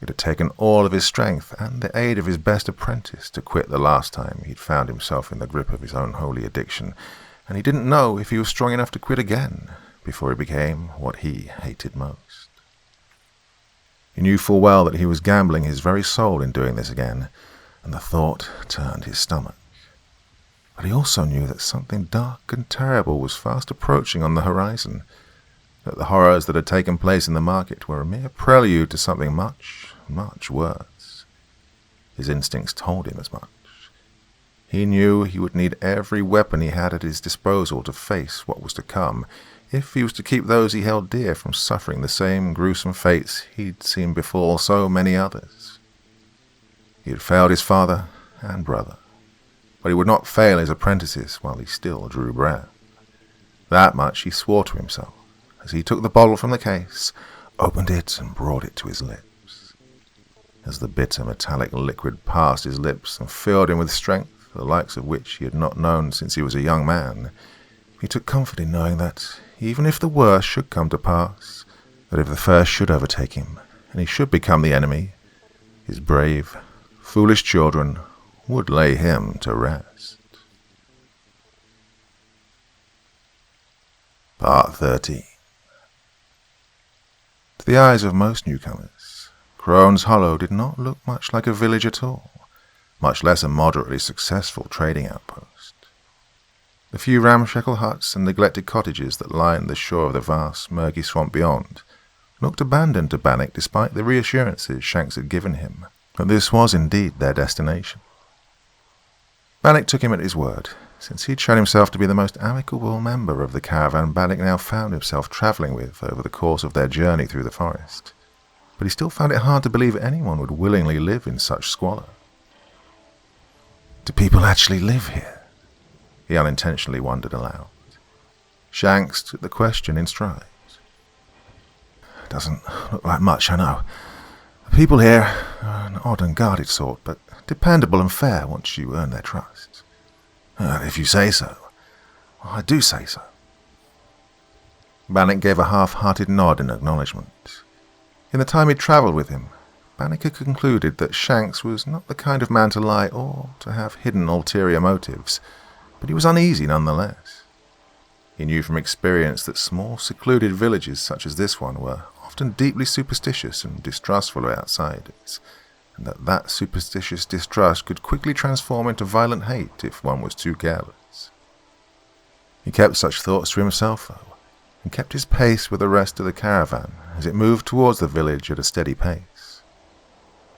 It had taken all of his strength and the aid of his best apprentice to quit the last time he'd found himself in the grip of his own holy addiction, and he didn't know if he was strong enough to quit again before he became what he hated most. He knew full well that he was gambling his very soul in doing this again, and the thought turned his stomach. But he also knew that something dark and terrible was fast approaching on the horizon, that the horrors that had taken place in the market were a mere prelude to something much, much worse. His instincts told him as much. He knew he would need every weapon he had at his disposal to face what was to come, if he was to keep those he held dear from suffering the same gruesome fates he'd seen befall so many others. He had failed his father and brother, but he would not fail his apprentices while he still drew breath. That much he swore to himself, as he took the bottle from the case, opened it, and brought it to his lips. As the bitter metallic liquid passed his lips and filled him with strength, the likes of which he had not known since he was a young man, he took comfort in knowing that, even if the worst should come to pass, that if the first should overtake him, and he should become the enemy, his brave, foolish children would lay him to rest. Part 13. To the eyes of most newcomers, Crone's Hollow did not look much like a village at all, much less a moderately successful trading outpost. The few ramshackle huts and neglected cottages that lined the shore of the vast, murky swamp beyond looked abandoned to Bannock despite the reassurances Shanks had given him that this was indeed their destination. Bannock took him at his word, since he'd shown himself to be the most amicable member of the caravan Bannock now found himself travelling with over the course of their journey through the forest. But he still found it hard to believe anyone would willingly live in such squalor. Do people actually live here? He unintentionally wondered aloud. Shanks took the question in stride. Doesn't look like much, I know. The people here are an odd and guarded sort, but dependable and fair once you earn their trust. If you say so. Well, I do say so. Bannock gave a half-hearted nod in acknowledgement. In the time he'd travelled with him, Bannock had concluded that Shanks was not the kind of man to lie or to have hidden ulterior motives, but he was uneasy nonetheless. He knew from experience that small, secluded villages such as this one were often deeply superstitious and distrustful of outsiders, and that superstitious distrust could quickly transform into violent hate if one was too careless. He kept such thoughts to himself, though, and kept his pace with the rest of the caravan as it moved towards the village at a steady pace.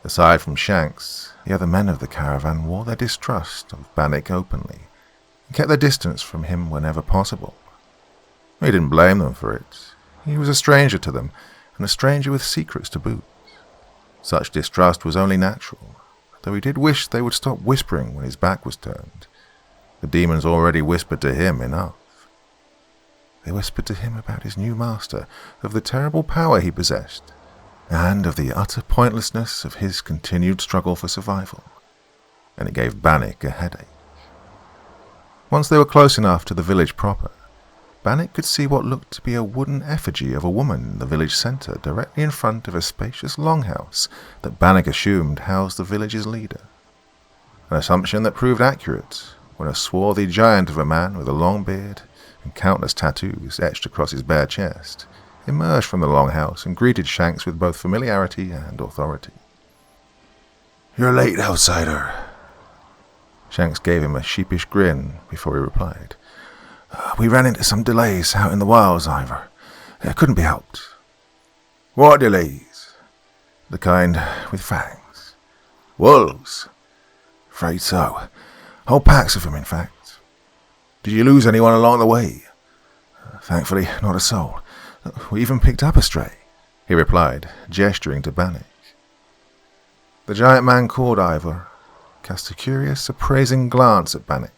Aside from Shanks, the other men of the caravan wore their distrust of Bannock openly, and kept their distance from him whenever possible. He didn't blame them for it. He was a stranger to them, and a stranger with secrets to boot. Such distrust was only natural, though he did wish they would stop whispering when his back was turned. The demons already whispered to him enough. They whispered to him about his new master, of the terrible power he possessed, and of the utter pointlessness of his continued struggle for survival, and it gave Bannock a headache. Once they were close enough to the village proper, Bannock could see what looked to be a wooden effigy of a woman in the village centre, directly in front of a spacious longhouse that Bannock assumed housed the village's leader. An assumption that proved accurate when a swarthy giant of a man with a long beard and countless tattoos etched across his bare chest emerged from the longhouse and greeted Shanks with both familiarity and authority. "You're late, outsider." Shanks gave him a sheepish grin before he replied. "We ran into some delays out in the wilds, Ivor. It couldn't be helped." "What delays?" "The kind with fangs." "Wolves?" "Afraid so. Whole packs of them, in fact." "Did you lose anyone along the way?" "Thankfully, not a soul. We even picked up a stray," he replied, gesturing to Bannock. The giant man called Ivor, cast a curious, appraising glance at Bannock,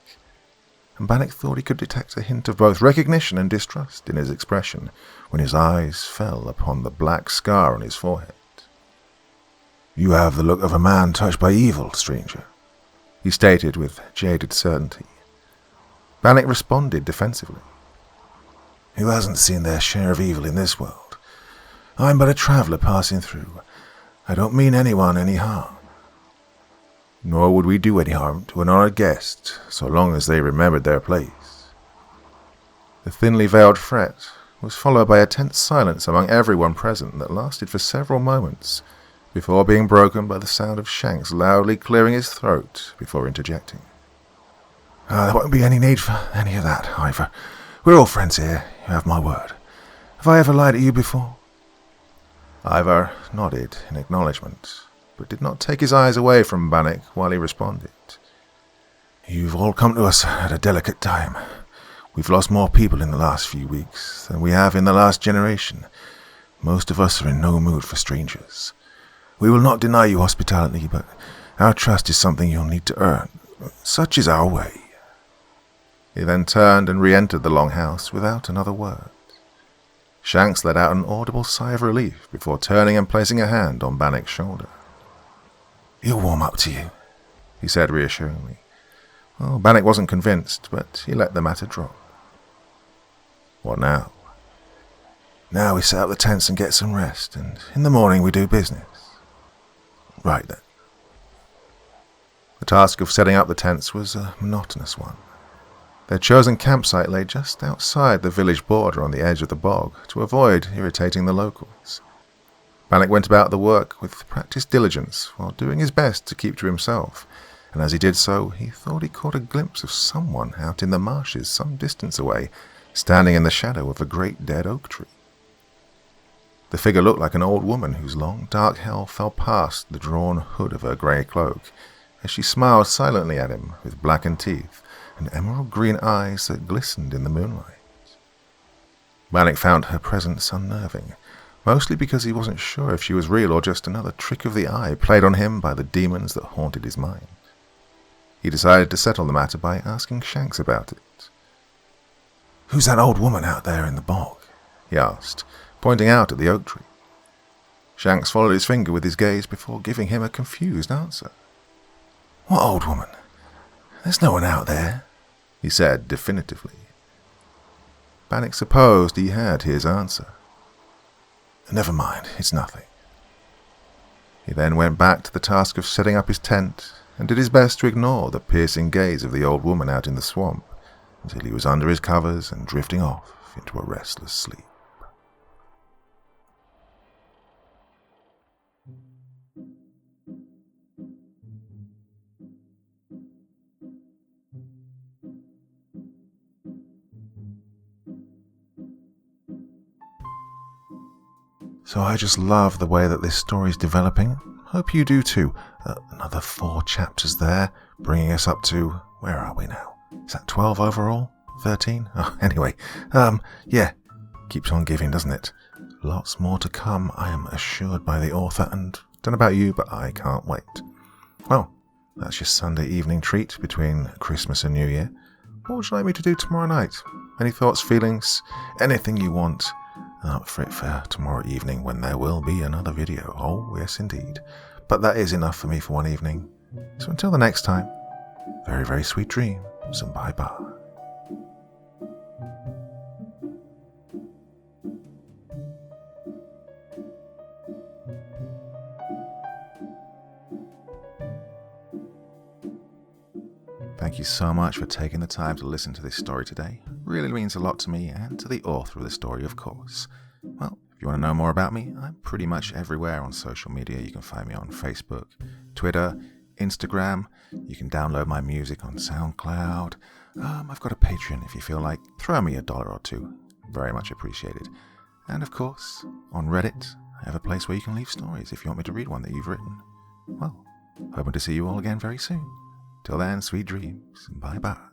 and Bannock thought he could detect a hint of both recognition and distrust in his expression when his eyes fell upon the black scar on his forehead. "You have the look of a man touched by evil, stranger," he stated with jaded certainty. Bannock responded defensively. "Who hasn't seen their share of evil in this world? I'm but a traveller passing through. I don't mean anyone any harm." "Nor would we do any harm to an honoured guest, so long as they remembered their place." The thinly veiled threat was followed by a tense silence among everyone present that lasted for several moments, before being broken by the sound of Shanks loudly clearing his throat before interjecting. "There won't be any need for any of that, Ivor. We're all friends here, you have my word. Have I ever lied to you before?" Ivor nodded in acknowledgement, but did not take his eyes away from Bannock while he responded. "You've all come to us at a delicate time. We've lost more people in the last few weeks than we have in the last generation. Most of us are in no mood for strangers. We will not deny you hospitality, but our trust is something you'll need to earn. Such is our way." He then turned and re-entered the longhouse without another word. Shanks let out an audible sigh of relief before turning and placing a hand on Bannock's shoulder. "He'll warm up to you," he said reassuringly. Well, Bannock wasn't convinced, but he let the matter drop. "What now?" "Now we set up the tents and get some rest, and in the morning we do business." "Right then." The task of setting up the tents was a monotonous one. Their chosen campsite lay just outside the village border on the edge of the bog to avoid irritating the locals. Bannock went about the work with practiced diligence while doing his best to keep to himself, and as he did so, he thought he caught a glimpse of someone out in the marshes some distance away, standing in the shadow of a great dead oak tree. The figure looked like an old woman whose long dark hair fell past the drawn hood of her grey cloak, as she smiled silently at him with blackened teeth and emerald-green eyes that glistened in the moonlight. Bannock found her presence unnerving, mostly because he wasn't sure if she was real or just another trick of the eye played on him by the demons that haunted his mind. He decided to settle the matter by asking Shanks about it. "Who's that old woman out there in the bog?" he asked, pointing out at the oak tree. Shanks followed his finger with his gaze before giving him a confused answer. What old woman? There's no one out there, he said definitively. Bannock supposed he had his answer. Never mind, it's nothing. He then went back to the task of setting up his tent and did his best to ignore the piercing gaze of the old woman out in the swamp until he was under his covers and drifting off into a restless sleep. So I just love the way that this story is developing. Hope you do too. Another 4 chapters there, bringing us up to, where are we now? Is that 12 overall? 13? Oh, anyway, yeah, keeps on giving, doesn't it? Lots more to come, I am assured by the author, and don't know about you, but I can't wait. Well, that's your Sunday evening treat between Christmas and New Year. What would you like me to do tomorrow night? Any thoughts, feelings, anything you want? I'm up for it for tomorrow evening when there will be another video. Oh, yes indeed. But that is enough for me for one evening. So until the next time, very, very sweet dreams and bye-bye. Thank you so much for taking the time to listen to this story today. It really means a lot to me and to the author of the story, of course. Well, if you want to know more about me, I'm pretty much everywhere on social media. You can find me on Facebook, Twitter, Instagram. You can download my music on SoundCloud. I've got a Patreon if you feel like. Throw me $1 or $2. Very much appreciated. And of course, on Reddit, I have a place where you can leave stories if you want me to read one that you've written. Well, hoping to see you all again very soon. Till then, sweet dreams, and bye-bye.